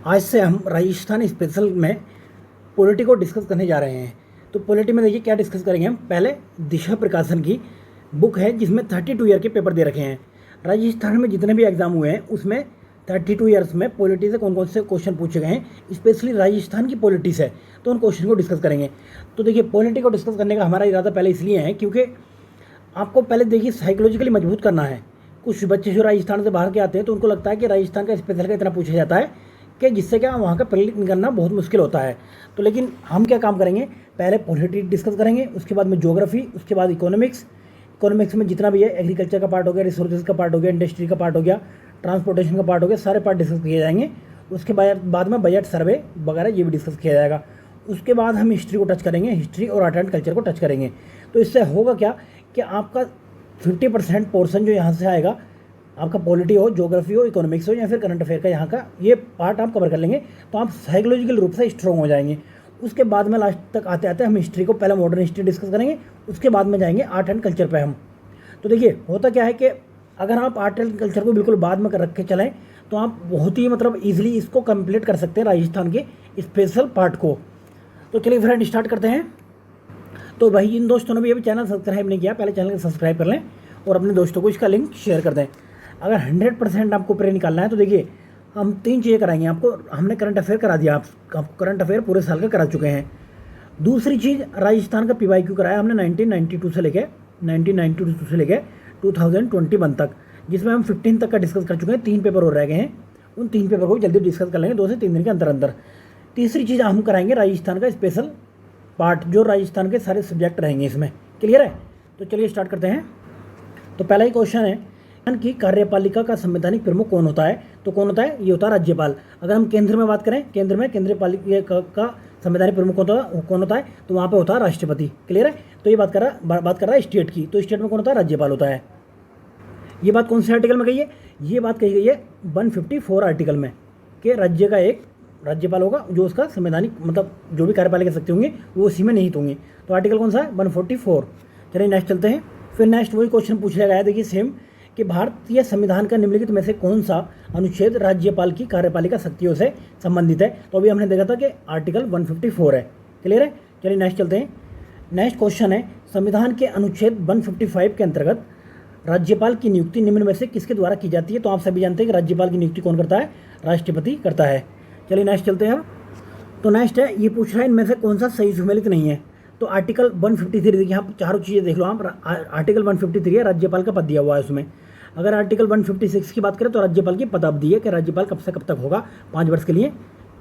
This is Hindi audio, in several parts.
आज से हम राजस्थान स्पेशल में पॉलिटी को डिस्कस करने जा रहे हैं। तो पॉलिटी में देखिए क्या डिस्कस करेंगे हम। पहले दिशा प्रकाशन की बुक है जिसमें 32 ईयर के पेपर दे रखे हैं। राजस्थान में जितने भी एग्जाम हुए हैं उसमें 32 ईयर्स में पॉलिटी से कौन कौन से क्वेश्चन पूछे गए हैं, स्पेशली राजस्थान की पॉलिटी से, तो उन क्वेश्चन को डिस्कस करेंगे। तो देखिए पॉलिटी को डिस्कस करने का हमारा इरादा पहले इसलिए है क्योंकि आपको पहले देखिए साइकोलॉजिकली मजबूत करना है। कुछ बच्चे जो राजस्थान से बाहर के आते हैं तो उनको लगता है कि राजस्थान का स्पेशल का इतना पूछा जाता है कि जिससे क्या वहाँ का प्रिडिक्ट निकलना बहुत मुश्किल होता है। तो लेकिन हम क्या काम करेंगे, पहले पॉलिटी डिस्कस करेंगे, उसके बाद में ज्योग्राफी, उसके बाद इकोनॉमिक्स में जितना भी है, एग्रीकल्चर का पार्ट हो गया, रिसोर्सेज का पार्ट हो गया, इंडस्ट्री का पार्ट हो गया, ट्रांसपोर्टेशन का पार्ट हो गया, सारे पार्ट डिस्कस किए जाएंगे। उसके बाद में बजट सर्वे वगैरह ये भी डिस्कस किया जाएगा। उसके बाद हम हिस्ट्री को टच करेंगे, हिस्ट्री और आर्ट एंड कल्चर को टच करेंगे। तो इससे होगा क्या कि आपका 50% पोर्सन जो यहाँ से आएगा, आपका पॉलिटी हो, ज्योग्राफी हो, इकोनॉमिक्स हो या फिर करंट अफेयर का, यहाँ का ये पार्ट आप कवर कर लेंगे तो आप साइकोलॉजिकल रूप से स्ट्रॉन्ग हो जाएंगे। उसके बाद में लास्ट तक आते आते हम हिस्ट्री को, पहले मॉडर्न हिस्ट्री डिस्कस करेंगे, उसके बाद में जाएंगे आर्ट एंड कल्चर पे हम। तो देखिए होता क्या है कि अगर आप आर्ट एंड कल्चर को बिल्कुल बाद में कर रख के चलें तो आप बहुत ही ईजिली इसको कंप्लीट कर सकते हैं, राजस्थान के स्पेशल पार्ट को। तो चलिए फ्रेंड स्टार्ट करते हैं। तो भाई इन दोस्तों ने भी अभी चैनल सब्सक्राइब नहीं किया, पहले चैनल को सब्सक्राइब कर लें और अपने दोस्तों को इसका लिंक शेयर कर दें। अगर 100% आपको प्रे निकालना है तो देखिए हम 3 चीज़ें कराएंगे आपको। हमने करंट अफेयर करा दिया, आपको करंट अफेयर पूरे साल का करा चुके हैं। दूसरी चीज़, राजस्थान का PYQ कराया हमने 1992 से लेके 2021 तक, जिसमें हम 15 तक का डिस्कस कर चुके हैं। 3 पेपर और रह गए हैं, उन 3 पेपर को जल्दी डिस्कस कर लेंगे 2 से 3 दिन के अंदर। तीसरी चीज़ हम कराएंगे राजस्थान का स्पेशल पार्ट, जो राजस्थान के सारे सब्जेक्ट रहेंगे इसमें। क्लियर है? तो चलिए स्टार्ट करते हैं। तो पहला ही क्वेश्चन है कि कार्यपालिका का संवैधानिक प्रमुख कौन होता है? तो कौन होता है? ये होता है राज्यपाल। अगर हम केंद्र में बात करें, केंद्र में केंद्रीय पालिका का संवैधानिक प्रमुख कौन होता है? तो वहाँ पे होता है राष्ट्रपति। क्लियर है? तो ये बात कर रहा है स्टेट की, तो स्टेट में कौन होता है? राज्यपाल होता है। ये बात कौन से आर्टिकल में कही है? ये बात कही गई है 154 आर्टिकल में, कि राज्य का एक राज्यपाल होगा जो उसका संवैधानिक जो भी कार्यपालिका शक्ति होंगे वो उसी में निहित होंगे। तो आर्टिकल कौन सा है? 144। चलिए नेक्स्ट चलते हैं। फिर नेक्स्ट वही क्वेश्चन पूछ लिया गया है, देखिए सेम, कि भारतीय संविधान का निम्नलिखित में से कौन सा अनुच्छेद राज्यपाल की कार्यपालिका शक्तियों से संबंधित है? तो अभी हमने देखा था कि आर्टिकल 154 है। क्लियर है? चलिए नेक्स्ट चलते हैं। नेक्स्ट क्वेश्चन है, संविधान के अनुच्छेद 155 के अंतर्गत राज्यपाल की नियुक्ति निम्न में से किसके द्वारा की जाती है? तो आप सभी जानते हैं कि राज्यपाल की नियुक्ति कौन करता है? राष्ट्रपति करता है। चलिए नेक्स्ट चलते हैं। तो नेक्स्ट है, ये पूछ रहा है इनमें से कौन सा सही सुमेलित नहीं है? तो आर्टिकल 153, देखिए यहाँ चारों चीज़ें देख लो आप। आर्टिकल 153 है, राज्यपाल का पद दिया हुआ है उसमें। अगर आर्टिकल 156 की बात करें तो राज्यपाल की पदावधि है कि राज्यपाल कब से कब तक होगा, 5 वर्ष के लिए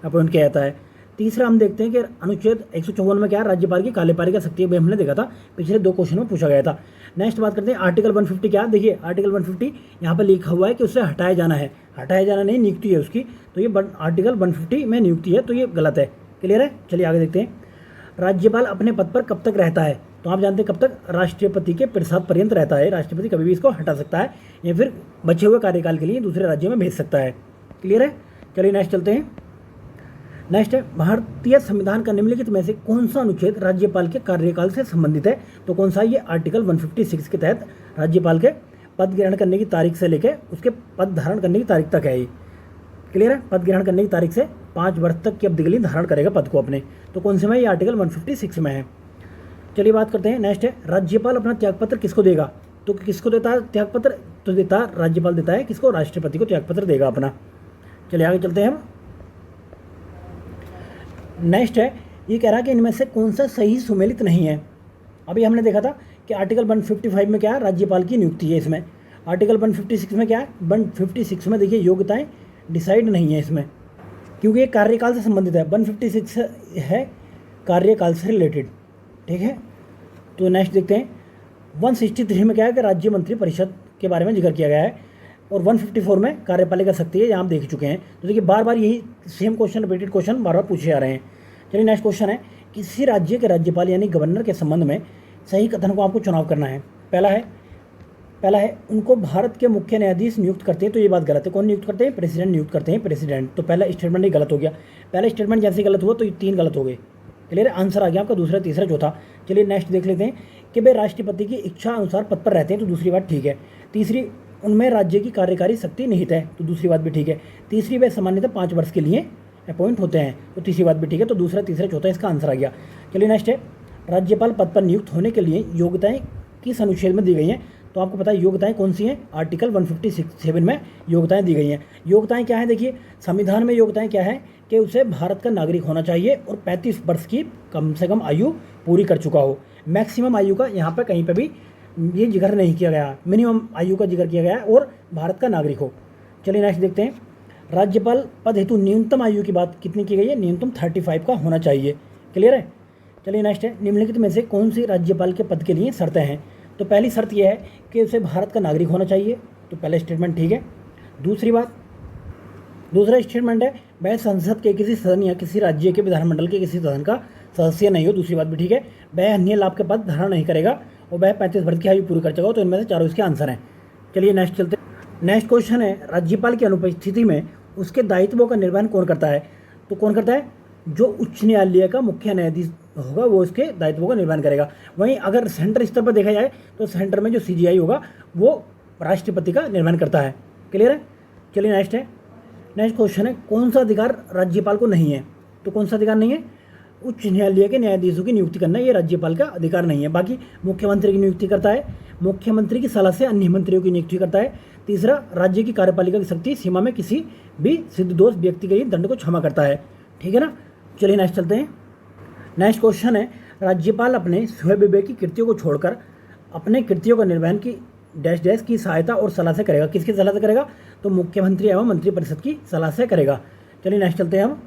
अपॉइंट किया जाता है। तीसरा हम देखते हैं कि अनुच्छेद 154 में क्या है? राज्यपाल की कार्यपालिका शक्ति, अभी हमने देखा था, पिछले 2 क्वेश्चन में पूछा गया था। नेक्स्ट बात करते हैं आर्टिकल 150 क्या? देखिए आर्टिकल 150 यहाँ पर लिखा हुआ है कि उससे हटाया जाना है, हटाया जाना नहीं, नियुक्ति है उसकी। तो ये आर्टिकल 150 में नियुक्ति है, तो ये गलत है। क्लियर है? चलिए आगे देखते हैं। राज्यपाल अपने पद पर कब तक रहता है? तो आप जानते हैं कब तक? राष्ट्रपति के प्रसाद पर्यंत रहता है। राष्ट्रपति कभी भी इसको हटा सकता है या फिर बचे हुए कार्यकाल के लिए दूसरे राज्यों में भेज सकता है। क्लियर है? चलिए नेक्स्ट चलते हैं। नेक्स्ट है, भारतीय संविधान का निम्नलिखित में से कौन सा अनुच्छेद राज्यपाल के कार्यकाल से संबंधित है? तो कौन सा? ये आर्टिकल 156 के तहत राज्यपाल के पद ग्रहण करने की तारीख से लेकर उसके पद धारण करने की तारीख तक है ये। क्लियर है? पद ग्रहण करने की तारीख से 5 वर्ष तक की अवधि के लिए धारण करेगा पद को अपने। तो कौन से में? ये आर्टिकल 156 में है। चलिए बात करते हैं। नेक्स्ट है, राज्यपाल अपना त्यागपत्र किसको देगा? तो किसको देता है त्यागपत्र? तो देता राज्यपाल देता है किसको? राष्ट्रपति को त्यागपत्र देगा अपना। चलिए आगे चलते हैं हम। नेक्स्ट है, ये कह रहा है कि इनमें से कौन सा सही सुमेलित नहीं है? अभी हमने देखा था कि आर्टिकल 155 में क्या है? राज्यपाल की नियुक्ति है इसमें। आर्टिकल 156 में क्या है? 156 में देखिए योग्यताएं डिसाइड नहीं है इसमें, क्योंकि ये कार्यकाल से संबंधित है। 156 है कार्यकाल से रिलेटेड। ठीक है? तो नेक्स्ट देखते हैं। 163 में क्या है कि राज्य मंत्री परिषद के बारे में जिक्र किया गया है, और 154 में कार्यपालिका शक्ति है, यहाँ आप देख चुके हैं। तो देखिए बार बार यही सेम क्वेश्चन, रिपीटेड क्वेश्चन बार बार पूछे जा रहे हैं। चलिए नेक्स्ट क्वेश्चन है, किसी राज्य के राज्यपाल यानी गवर्नर के संबंध में सही कथन को आपको चुनाव करना है। पहला है उनको भारत के मुख्य न्यायाधीश नियुक्त करते हैं। तो ये बात गलत है। कौन नियुक्त करते हैं? प्रेसिडेंट नियुक्त करते हैं, प्रेसिडेंट। तो पहला स्टेटमेंट ही गलत हो गया। पहला स्टेटमेंट जैसे गलत हुआ तो ये 3 गलत हो गए। क्लियर? आंसर आ गया आपका दूसरा, तीसरा, चौथा। चलिए नेक्स्ट देख लेते हैं कि वे राष्ट्रपति की इच्छा अनुसार पद पर रहते हैं। तो दूसरी बात ठीक है। तीसरी, उनमें राज्य की कार्यकारी शक्ति निहित है। तो दूसरी बात भी ठीक है। तीसरी, वे सामान्यतः 5 वर्ष के लिए अपॉइंट होते हैं। तो तीसरी बात भी ठीक है, तो दूसरा, तीसरा, चौथा इसका आंसर आ गया। चलिए नेक्स्ट है, राज्यपाल पद पर नियुक्त होने के लिए योग्यताएं किस अनुच्छेद में दी गई हैं? तो आपको पता है योग्यताएं कौन सी हैं? आर्टिकल 157 में योग्यताएं दी गई हैं। योग्यताएं क्या है? देखिए संविधान में योग्यताएं क्या है कि उसे भारत का नागरिक होना चाहिए और 35 वर्ष की कम से कम आयु पूरी कर चुका हो। मैक्सिमम आयु का यहाँ पर कहीं पर भी ये जिक्र नहीं किया गया, मिनिमम आयु का जिक्र किया गया है और भारत का नागरिक हो। चलिए नेक्स्ट देखते हैं, राज्यपाल पद हेतु न्यूनतम आयु की बात कितनी की गई है? न्यूनतम 35 का होना चाहिए। क्लियर है? चलिए नेक्स्ट है, निम्नलिखित में से कौन सी राज्यपाल के पद के लिए शर्तें हैं? तो पहली शर्त यह है कि उसे भारत का नागरिक होना चाहिए, तो पहला स्टेटमेंट ठीक है। दूसरा स्टेटमेंट है वह संसद के किसी सदन या किसी राज्य के विधानमंडल के किसी सदन का सदस्य नहीं हो, दूसरी बात भी ठीक है। वह अन्य लाभ के पद धारण नहीं करेगा और वह 35 वर्ष की आयु पूरी कर चुका हो। तो इनमें से चारों इसके आंसर हैं। चलिए नेक्स्ट चलते हैं। नेक्स्ट क्वेश्चन है, राज्यपाल की अनुपस्थिति में उसके दायित्वों का निर्वहन कौन करता है? तो कौन करता है? जो उच्च न्यायालय का मुख्य न्यायाधीश होगा वो इसके दायित्वों का निर्वहन करेगा। वहीं अगर सेंटर स्तर पर देखा जाए तो सेंटर में जो CGI होगा वो राष्ट्रपति का निर्वहन करता है। क्लियर है? चलिए नेक्स्ट है, नेक्स्ट क्वेश्चन है, कौन सा अधिकार राज्यपाल को नहीं है? तो कौन सा अधिकार नहीं है? उच्च न्यायालय के न्यायाधीशों की नियुक्ति करना ये राज्यपाल का अधिकार नहीं है। बाकी मुख्यमंत्री की नियुक्ति करता है, मुख्यमंत्री की सलाह से अन्य मंत्रियों की नियुक्ति करता है। तीसरा, राज्य की कार्यपालिका की शक्ति सीमा में किसी भी सिद्ध दोष व्यक्ति के लिए दंड को क्षमा करता है। ठीक है ना? चलिए नेक्स्ट चलते हैं। नेक्स्ट क्वेश्चन है, राज्यपाल अपने स्वविवेकी कृतियों को छोड़कर अपने कृतियों का निर्वहन की डैश डैश की सहायता और सलाह से करेगा। किसकी सलाह से करेगा? तो मुख्यमंत्री एवं मंत्रिपरिषद की सलाह से करेगा। चलिए नेक्स्ट चलते हैं हम।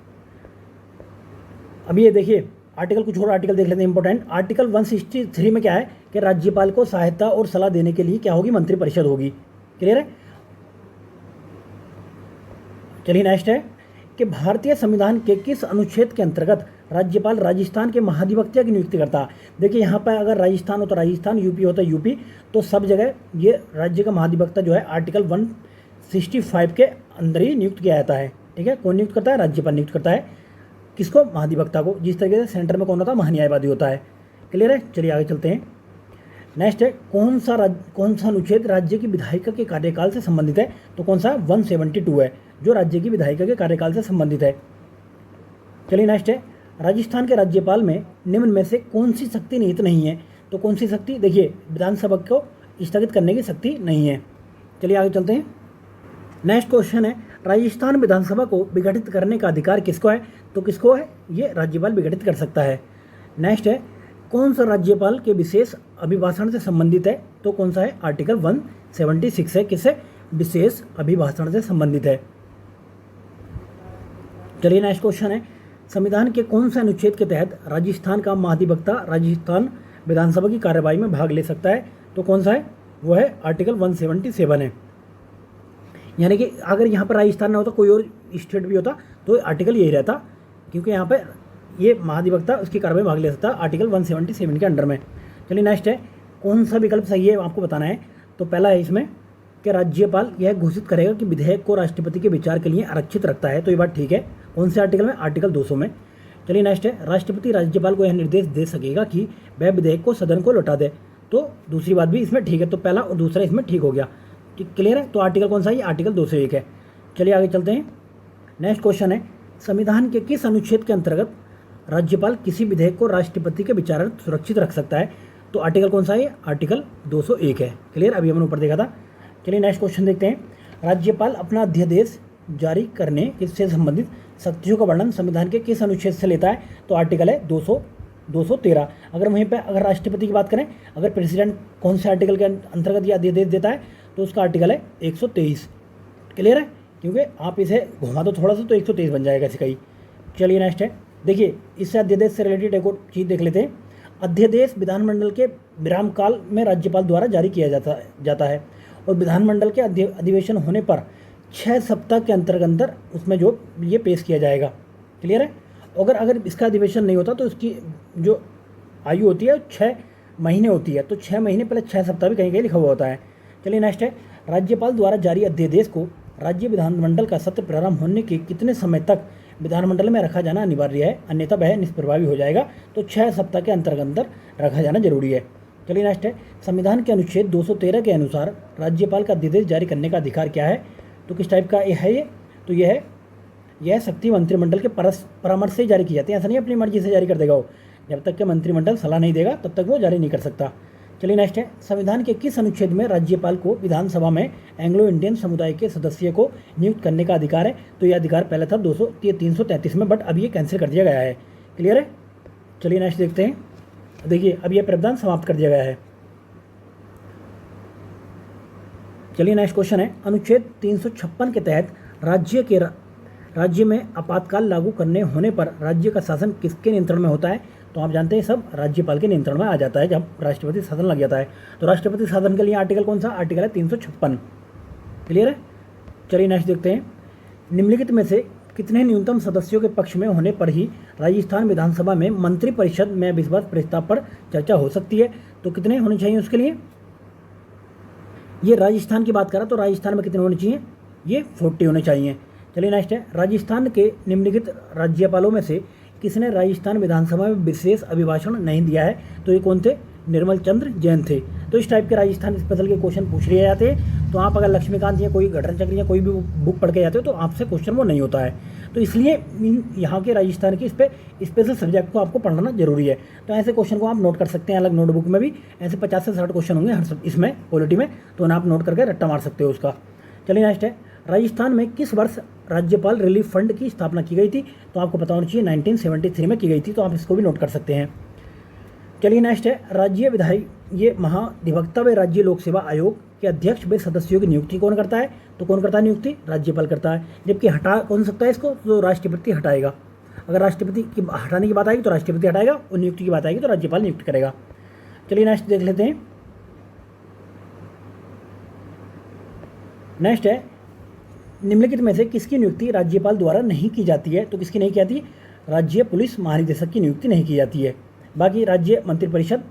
अभी ये देखिए आर्टिकल, कुछ और आर्टिकल देख लेते हैं इंपॉर्टेंट। आर्टिकल 163 में क्या है कि राज्यपाल को सहायता और सलाह देने के लिए क्या होगी? मंत्रिपरिषद होगी। क्लियर है? चलिए नेक्स्ट है कि भारतीय संविधान के किस अनुच्छेद के अंतर्गत राज्यपाल राजस्थान के महाधिवक्ता की नियुक्ति करता है? देखिए यहाँ पर अगर राजस्थान हो तो राजस्थान, यूपी हो तो यूपी, तो सब जगह ये राज्य का महाधिवक्ता जो है आर्टिकल 165 के अंदर ही नियुक्त किया जाता है। ठीक है? कौन नियुक्त करता है? राज्यपाल नियुक्त करता है। किसको? महाधिवक्ता को। जिस तरीके से सेंटर में कौन होता है? महान्यायवादी होता है। क्लियर है? चलिए आगे चलते हैं। नेक्स्ट है, कौन सा अनुच्छेद राज्य की विधायिका के कार्यकाल से संबंधित है? तो कौन सा? 172 है, जो राज्य की विधायिका के कार्यकाल से संबंधित है। चलिए नेक्स्ट है, राजस्थान के राज्यपाल में निम्न में से कौन सी शक्ति निहित नहीं है? तो कौन सी शक्ति? देखिए विधानसभा को स्थगित करने की शक्ति नहीं है। चलिए आगे चलते हैं। नेक्स्ट क्वेश्चन है, राजस्थान विधानसभा को विघटित करने का अधिकार किसको है? तो किसको है? ये राज्यपाल विघटित कर सकता है। नेक्स्ट है, कौन सा राज्यपाल के विशेष अभिभाषण से संबंधित है? तो कौन सा है? आर्टिकल 176 है। किससे? विशेष अभिभाषण से संबंधित है। चलिए नेक्स्ट क्वेश्चन है, संविधान के कौन से अनुच्छेद के तहत राजस्थान का महाधिवक्ता राजस्थान विधानसभा की कार्यवाही में भाग ले सकता है? तो कौन सा है? वो है आर्टिकल 177 है। यानी कि अगर यहाँ पर राजस्थान ना होता, कोई और स्टेट भी होता तो आर्टिकल यही रहता, क्योंकि यहाँ पर ये महाधिवक्ता उसकी कार्रवाई में भाग ले सकता आर्टिकल 177 के अंडर में। चलिए नेक्स्ट है, कौन सा विकल्प सही है आपको बताना है। तो पहला है इसमें कि राज्यपाल यह घोषित करेगा कि विधेयक को राष्ट्रपति के विचार के लिए आरक्षित रखता है। तो ये बात ठीक है। कौन से आर्टिकल में? आर्टिकल 200 में। चलिए नेक्स्ट है, राष्ट्रपति राज्यपाल को यह निर्देश दे सकेगा कि वह विधेयक को सदन को लौटा दे। तो दूसरी बात भी इसमें ठीक है। तो पहला और दूसरा इसमें ठीक हो गया। क्लियर है? तो आर्टिकल कौन सा है? आर्टिकल 201 है। चलिए आगे चलते हैं। नेक्स्ट क्वेश्चन है, संविधान के किस अनुच्छेद के अंतर्गत राज्यपाल किसी विधेयक को राष्ट्रपति के विचारार्थ सुरक्षित रख सकता है? तो आर्टिकल कौन सा है? आर्टिकल 201 है। क्लियर? अभी हमने ऊपर देखा था। चलिए नेक्स्ट क्वेश्चन देखते हैं, राज्यपाल अपना अध्यादेश जारी करने से संबंधित शक्तियों का वर्णन संविधान के किस अनुच्छेद से लेता है? तो आर्टिकल है 213। अगर वहीं पर अगर राष्ट्रपति की बात करें, अगर प्रेसिडेंट कौन से आर्टिकल के अंतर्गत यह अध्यादेश देता है? तो उसका आर्टिकल है 123। क्लियर है? क्योंकि आप इसे घुमा दो थोड़ा सा तो 123 बन जाएगा ऐसे कहीं। चलिए नेक्स्ट है, देखिए इससे अध्यादेश से रिलेटेड एक और चीज़ देख लेते हैं। अध्यादेश विधानमंडल के विराम काल में राज्यपाल द्वारा जारी किया जाता है और विधानमंडल के अधिवेशन होने पर 6 सप्ताह के अंतर्गत उसमें जो ये पेश किया जाएगा। क्लियर है? अगर इसका अधिवेशन नहीं होता तो इसकी जो आयु होती है 6 महीने होती है। तो 6 महीने पहले 6 सप्ताह भी कहीं कहीं लिखा हुआ होता है। चलिए नेक्स्ट है, राज्यपाल द्वारा जारी अध्यादेश को राज्य विधानमंडल का सत्र प्रारंभ होने के कितने समय तक विधानमंडल में रखा जाना अनिवार्य है, अन्यथा वह निष्प्रभावी हो जाएगा। तो 6 सप्ताह के अंतर्गत रखा जाना जरूरी है। चलिए नेक्स्ट है, संविधान के अनुच्छेद 213 के अनुसार राज्यपाल का अध्यादेश जारी करने का अधिकार क्या है? तो किस टाइप का है ये? तो ये है यह शक्ति मंत्रिमंडल के परामर्श से जारी की जाती है, ऐसा नहीं अपनी मर्जी से जारी कर देगा वो। जब तक कि मंत्रिमंडल सलाह नहीं देगा तब तक वो जारी नहीं कर सकता। चलिए नेक्स्ट है, संविधान के किस अनुच्छेद में राज्यपाल को विधानसभा में एंग्लो इंडियन समुदाय के सदस्य को नियुक्त करने का अधिकार है? तो यह अधिकार पहले था 333 में, बट अब ये कैंसिल कर दिया गया है। क्लियर है? चलिए नेक्स्ट देखते हैं। देखिए अब यह प्रावधान समाप्त कर दिया गया है। चलिए नेक्स्ट क्वेश्चन है, अनुच्छेद 356 के तहत राज्य में आपातकाल लागू करने होने पर राज्य का शासन किसके नियंत्रण में होता है? तो आप जानते हैं सब राज्यपाल के नियंत्रण में आ जाता है जब राष्ट्रपति शासन लग जाता है। तो राष्ट्रपति शासन के लिए आर्टिकल कौन सा? आर्टिकल है 356। क्लियर है? चलिए नेक्स्ट देखते हैं, निम्नलिखित में से कितने न्यूनतम सदस्यों के पक्ष में होने पर ही राजस्थान विधानसभा में मंत्रिपरिषद में विश्वास प्रस्ताव पर चर्चा हो सकती है? तो कितने होने चाहिए उसके लिए? ये राजस्थान की बात करा तो राजस्थान में कितने होने चाहिए? ये 40 होने चाहिए। चलिए नेक्स्ट है, राजस्थान के निम्नलिखित राज्यपालों में से किसने राजस्थान विधानसभा में विशेष अभिभाषण नहीं दिया है? तो ये कौन थे? निर्मल चंद्र जैन थे। तो इस टाइप के राजस्थान स्पेशल के क्वेश्चन पूछ लिए जाते हैं। तो आप अगर लक्ष्मीकांत या कोई घटन चक्र या कोई भी बुक पढ़ के जाते हो तो आपसे क्वेश्चन वो नहीं होता है। तो इसलिए यहाँ के राजस्थान के इस पर स्पेशल सब्जेक्ट को आपको पढ़ना जरूरी है। तो ऐसे क्वेश्चन को आप नोट कर सकते हैं अलग नोटबुक में भी। ऐसे 50 से 60 क्वेश्चन होंगे हर इसमें पॉलिटी में, तो आप नोट करके रट्टा मार सकते हो उसका। चलिए नेक्स्ट है, राजस्थान में किस वर्ष राज्यपाल रिलीफ फंड की स्थापना की गई थी? तो आपको पता होना चाहिए 1973 में की गई थी। तो आप इसको भी नोट कर सकते हैं। चलिए नेक्स्ट है, राज्य विधायी ये महाधिवक्ता व राज्य लोक सेवा आयोग के अध्यक्ष व सदस्यों की नियुक्ति कौन करता है? तो कौन करता है नियुक्ति? राज्यपाल करता है। जबकि हटा कौन सकता है इसको? तो राष्ट्रपति हटाएगा। अगर राष्ट्रपति की हटाने की बात आएगी तो राष्ट्रपति हटाएगा, और नियुक्ति की बात आएगी तो राज्यपाल नियुक्त करेगा। चलिए नेक्स्ट देख लेते हैं। नेक्स्ट है, निम्नलिखित में से किसकी नियुक्ति राज्यपाल द्वारा नहीं की जाती है? तो किसकी नहीं की जाती? राज्य पुलिस महानिदेशक की नियुक्ति नहीं की जाती है। बाकी राज्य मंत्रिपरिषद,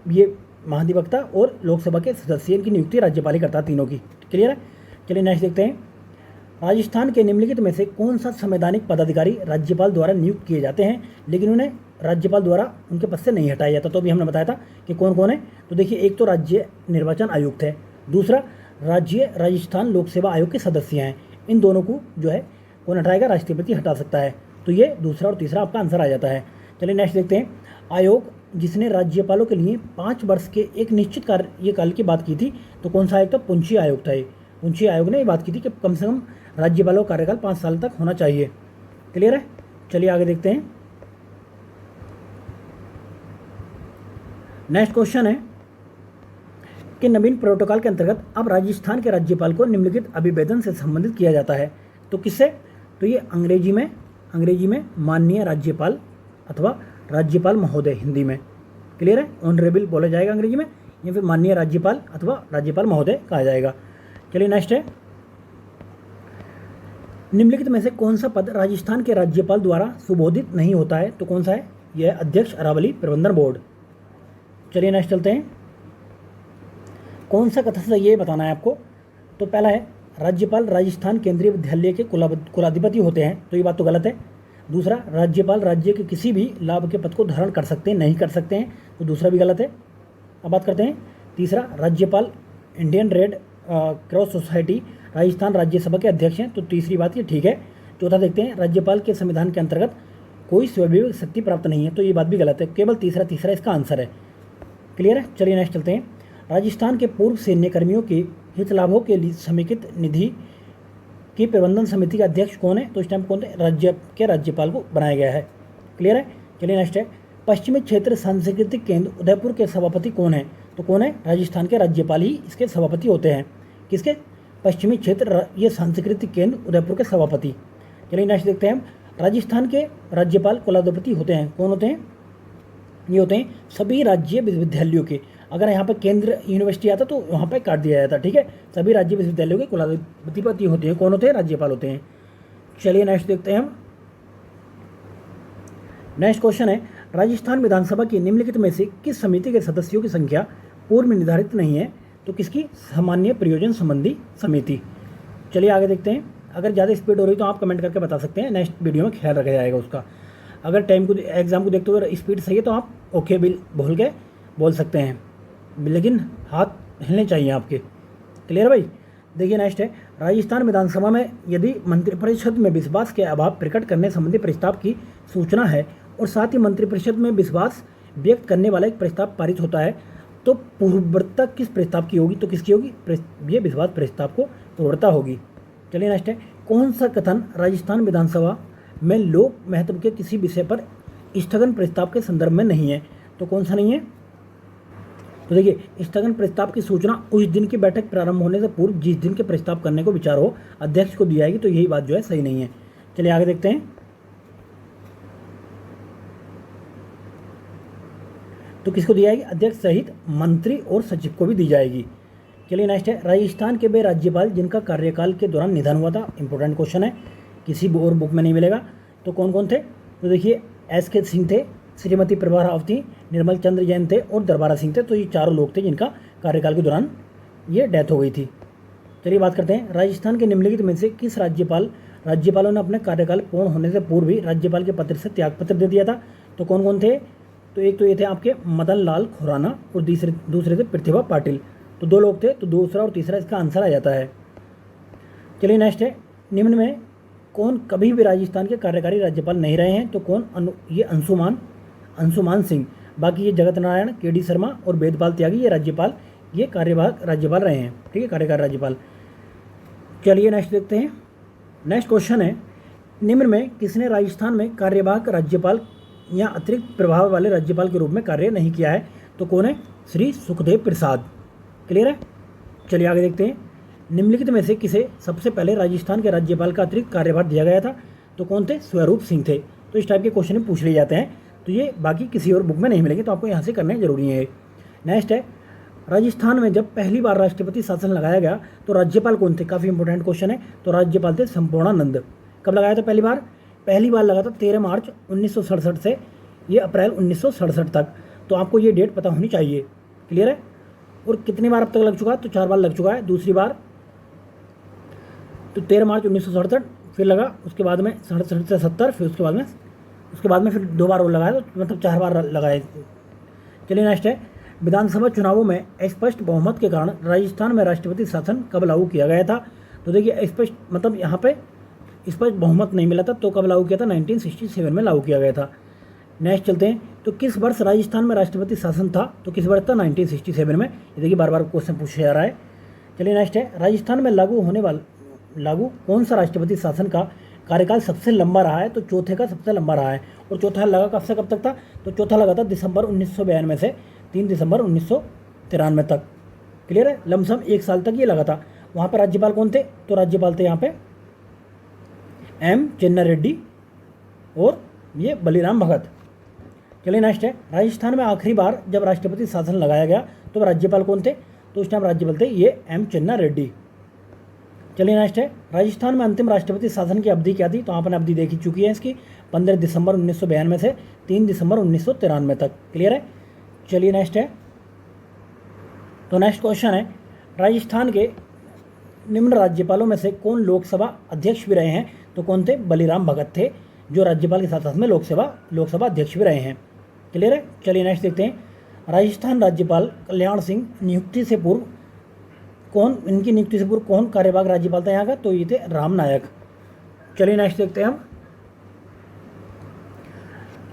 ये महाधिवक्ता और लोकसभा के सदस्य की नियुक्ति राज्यपाल ही करता है, तीनों की। क्लियर है? चलिए नेक्स्ट देखते हैं, राजस्थान के निम्नलिखित में से कौन सा संवैधानिक पदाधिकारी राज्यपाल द्वारा नियुक्त किए जाते हैं लेकिन उन्हें राज्यपाल द्वारा उनके पद से नहीं हटाया जाता? तो अभी हमने बताया था कि कौन कौन है। तो देखिए, एक तो राज्य निर्वाचन आयुक्त है, दूसरा राज्य राजस्थान लोक सेवा आयोग के सदस्य हैं। इन दोनों को जो है कौन हटाएगा? राष्ट्रपति हटा सकता है। तो ये दूसरा और तीसरा आपका आंसर आ जाता है। चलिए नेक्स्ट देखते हैं, आयोग जिसने राज्यपालों के लिए 5 वर्ष के एक निश्चित कार्यकाल की बात की थी, तो कौन सा आयोग था? पुंछी आयोग था। ये पुंछी आयोग ने ये बात की थी कि कम से कम राज्यपालों का कार्यकाल 5 साल तक होना चाहिए। क्लियर है? चलिए आगे देखते हैं। नेक्स्ट क्वेश्चन है कि नवीन प्रोटोकॉल के अंतर्गत अब राजस्थान के राज्यपाल को निम्नलिखित अभिवेदन से संबंधित किया जाता है। तो किससे? तो ये अंग्रेजी में माननीय राज्यपाल अथवा राज्यपाल महोदय हिंदी में। क्लियर है? ऑनरेबल बोला जाएगा अंग्रेजी में, या फिर माननीय राज्यपाल अथवा राज्यपाल महोदय कहा जाएगा। चलिए नेक्स्ट है, निम्नलिखित में से कौन सा पद राजस्थान के राज्यपाल द्वारा सुबोधित नहीं होता है? तो कौन सा है? यह अध्यक्ष अरावली प्रबंधन बोर्ड। चलिए नेक्स्ट चलते हैं, कौन सा कथन ये बताना है आपको। तो पहला है, राज्यपाल राजस्थान केंद्रीय विद्यालय के कुलाधिपति होते हैं। तो ये बात तो गलत है। दूसरा, राज्यपाल राज्य के किसी भी लाभ के पद को धारण कर सकते हैं, नहीं कर सकते हैं। तो दूसरा भी गलत है। अब बात करते हैं तीसरा, राज्यपाल Indian red cross society Rajasthan Rajya Sabha के अध्यक्ष हैं। तो तीसरी बात ये ठीक है। चौथा देखते हैं, राज्यपाल के संविधान के अंतर्गत कोई स्वाभाविक शक्ति प्राप्त नहीं है। तो ये बात भी गलत है, केवल तीसरा इसका आंसर है। क्लियर है? चलिए नेक्स्ट चलते हैं, राजस्थान के पूर्व सैन्य कर्मियों के हित लाभों के लिए समेकित निधि की प्रबंधन समिति का अध्यक्ष कौन है? तो इस टाइम कौन है? राज्य के राज्यपाल को बनाया गया है। क्लियर है? चलिए नेक्स्ट है, पश्चिमी क्षेत्र सांस्कृतिक केंद्र उदयपुर के सभापति कौन है? तो कौन है? राजस्थान के राज्यपाल ही इसके सभापति होते हैं। किसके? पश्चिमी क्षेत्र ये सांस्कृतिक केंद्र उदयपुर के सभापति। चलिए नेक्स्ट देखते हैं हम, राजस्थान के राज्यपाल कुलाधिपति होते हैं। कौन होते हैं? ये होते हैं सभी राज्य विश्वविद्यालयों के। अगर यहाँ पे केंद्र यूनिवर्सिटी आता तो वहाँ पे काट दिया जाता। ठीक है? सभी राज्य विश्वविद्यालयों के कुलाधिपति होते हैं। कौन होते हैं? राज्यपाल होते हैं। चलिए नेक्स्ट देखते हैं हम, नेक्स्ट क्वेश्चन है, राजस्थान विधानसभा की निम्नलिखित में से किस समिति के सदस्यों की संख्या पूर्व में निर्धारित नहीं है? तो किसकी? सामान्य प्रयोजन संबंधी समिति। चलिए आगे देखते हैं। अगर ज़्यादा स्पीड हो रही तो आप कमेंट करके बता सकते हैं, नेक्स्ट वीडियो में ख्याल रखा जाएगा उसका। अगर टाइम को एग्जाम को देखते हुए स्पीड सही है तो आप ओके बिल बोल के बोल सकते हैं, लेकिन हाथ हिलने चाहिए आपके। क्लियर भाई? देखिए नेक्स्ट है, राजस्थान विधानसभा में यदि मंत्रिपरिषद में विश्वास के अभाव प्रकट करने संबंधी प्रस्ताव की सूचना है और साथ ही मंत्रिपरिषद में विश्वास व्यक्त करने वाला एक प्रस्ताव पारित होता है तो पूर्ववर्ता किस प्रस्ताव की होगी? तो किसकी होगी? ये विश्वास प्रस्ताव को पूर्ववर्ता होगी। चलिए नेक्स्ट है, कौन सा कथन राजस्थान विधानसभा में लोक महत्व के किसी विषय पर स्थगन प्रस्ताव के संदर्भ में नहीं है? तो कौन सा नहीं है? तो देखिए, स्थगन प्रस्ताव की सूचना उस दिन की बैठक प्रारंभ होने से पूर्व जिस दिन के प्रस्ताव करने को विचार हो अध्यक्ष को दी जाएगी, तो यही बात जो है सही नहीं है। चलिए आगे देखते हैं। तो किसको दी जाएगी? अध्यक्ष सहित मंत्री और सचिव को भी दी जाएगी। चलिए नेक्स्ट है, राजस्थान के वे राज्यपाल जिनका कार्यकाल के दौरान निधन हुआ था, इंपॉर्टेंट क्वेश्चन है, किसी और बुक में नहीं मिलेगा। तो कौन कौन थे? तो देखिए, एस.के. सिंह थे, श्रीमती प्रभा राव थी, निर्मल चंद्र जैन थे और दरबारा सिंह थे। तो ये चारों लोग थे जिनका कार्यकाल के दौरान ये डेथ हो गई थी। चलिए बात करते हैं, राजस्थान के निम्नलिखित में से किस राज्यपालों ने अपने कार्यकाल पूर्ण होने से पूर्व ही राज्यपाल के पत्र से त्यागपत्र दे दिया था? तो कौन कौन थे? तो एक तो ये थे आपके मदन लाल खुराना और दूसरे थे प्रतिभा पाटिल। तो दो लोग थे, तो दूसरा और तीसरा इसका आंसर आ जाता है। चलिए नेक्स्ट है, निम्न में कौन कभी भी राजस्थान के कार्यकारी राज्यपाल नहीं रहे हैं? तो कौन? ये अंशुमान सिंह। बाकी ये जगत नारायण, के.डी. शर्मा और वेदपाल त्यागी ये कार्यवाहक राज्यपाल रहे हैं। ठीक है, कार्यकारी राज्यपाल। चलिए नेक्स्ट देखते हैं। नेक्स्ट क्वेश्चन है, निम्न में किसने राजस्थान में कार्यवाहक राज्यपाल या अतिरिक्त प्रभाव वाले राज्यपाल के रूप में कार्य नहीं किया है? तो कौन है? श्री सुखदेव प्रसाद। क्लियर है? चलिए आगे देखते हैं, निम्नलिखित में से किसे सबसे पहले राजस्थान के राज्यपाल का अतिरिक्त कार्यभार दिया गया था? तो कौन थे? स्वरूप सिंह थे। तो इस टाइप के क्वेश्चन पूछ लिए जाते हैं, तो ये बाकी किसी और बुक में नहीं मिलेंगे, तो आपको यहाँ से करने जरूरी है। नेक्स्ट है, राजस्थान में जब पहली बार राष्ट्रपति शासन लगाया गया तो राज्यपाल कौन थे? काफ़ी इंपॉर्टेंट क्वेश्चन है। तो राज्यपाल थे संपूर्णानंद। कब लगाया था पहली बार? पहली बार लगा था 13 मार्च 1967 से ये अप्रैल 1967 तक। तो आपको ये डेट पता होनी चाहिए। क्लियर है? और कितनी बार अब तक लग चुका है? तो 4 बार लग चुका है। दूसरी बार तो 13 मार्च 1967 फिर लगा, उसके बाद में 67 से 70, फिर उसके बाद में फिर 2 बार और लगाया, तो मतलब 4 बार लगाए। चलिए नेक्स्ट है, विधानसभा चुनावों में स्पष्ट बहुमत के कारण राजस्थान में राष्ट्रपति शासन कब लागू किया गया था? तो देखिए, स्पष्ट मतलब यहाँ पे स्पष्ट बहुमत नहीं मिला था, तो कब लागू किया था? 1967 में लागू किया गया था। नेक्स्ट चलते हैं, तो किस वर्ष राजस्थान में राष्ट्रपति शासन था? तो किस वर्ष था? 1967 में। ये देखिए बार बार क्वेश्चन पूछा जा रहा है। चलिए नेक्स्ट है, राजस्थान में लागू कौन सा राष्ट्रपति शासन का कार्यकाल सबसे लंबा रहा है? तो चौथे का सबसे लंबा रहा है। और चौथा लगा कब से कब तक था? तो चौथा लगा था दिसंबर 1992 से 3 दिसंबर 1993 तक। क्लियर है? लमसम 1 साल तक ये लगा था। वहाँ पर राज्यपाल कौन थे? तो राज्यपाल थे यहाँ पे एम चेन्ना रेड्डी और ये बलिराम भगत। चलिए नेक्स्ट है, राजस्थान में आखिरी बार जब राष्ट्रपति शासन लगाया गया तो राज्यपाल कौन थे? तो उस टाइम राज्यपाल थे ये एम चेन्ना रेड्डी। चलिए नेक्स्ट है, राजस्थान में अंतिम राष्ट्रपति शासन की अवधि क्या थी? तो आपने अवधि देखी चुकी है इसकी, 15 दिसंबर 1992 से 3 दिसंबर 1993 तक। क्लियर है? चलिए नेक्स्ट है, तो नेक्स्ट क्वेश्चन है, राजस्थान के निम्न राज्यपालों में से कौन लोकसभा अध्यक्ष भी रहे हैं? तो कौन थे? बलिराम भगत थे, जो राज्यपाल के साथ साथ में लोकसभा अध्यक्ष भी रहे हैं। क्लियर है? चलिए नेक्स्ट देखते हैं, राजस्थान राज्यपाल कल्याण सिंह इनकी नियुक्ति से पूर्व कौन कार्यवाहक राज्यपाल था यहाँ का? तो ये थे राम नायक। चलिए नेक्स्ट देखते हैं हम,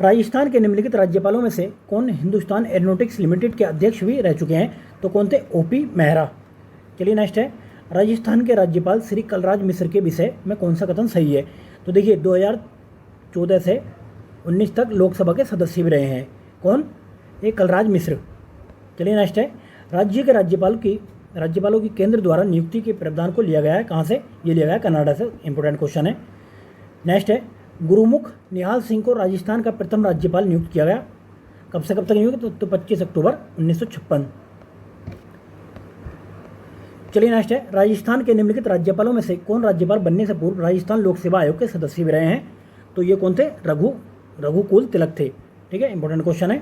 राजस्थान के निम्नलिखित राज्यपालों में से कौन हिंदुस्तान एरोनॉटिक्स लिमिटेड के अध्यक्ष भी रह चुके हैं? तो कौन थे? ओपी मेहरा। चलिए नेक्स्ट है, राजस्थान के राज्यपाल श्री कलराज मिश्र के विषय में कौन सा कथन सही है? तो देखिए, 2014 से 19 तक लोकसभा के सदस्य भी रहे हैं। कौन? ये कलराज मिश्र। चलिए नेक्स्ट है, राज्य के राज्यपालों की केंद्र द्वारा नियुक्ति के प्रावधान को लिया गया है कहाँ से? ये लिया गया है कनाडा से। इंपॉर्टेंट क्वेश्चन है। नेक्स्ट है, गुरुमुख निहाल सिंह को राजस्थान का प्रथम राज्यपाल नियुक्त किया गया। कब से कब तक नियुक्त? तो 25 अक्टूबर 1956। चलिए नेक्स्ट है, राजस्थान के निम्नलिखित राज्यपालों में से कौन राज्यपाल बनने से पूर्व राजस्थान लोक सेवा आयोग के सदस्य भी रहे हैं? तो ये कौन थे? रघुकुल तिलक थे। ठीक है, इंपॉर्टेंट क्वेश्चन है।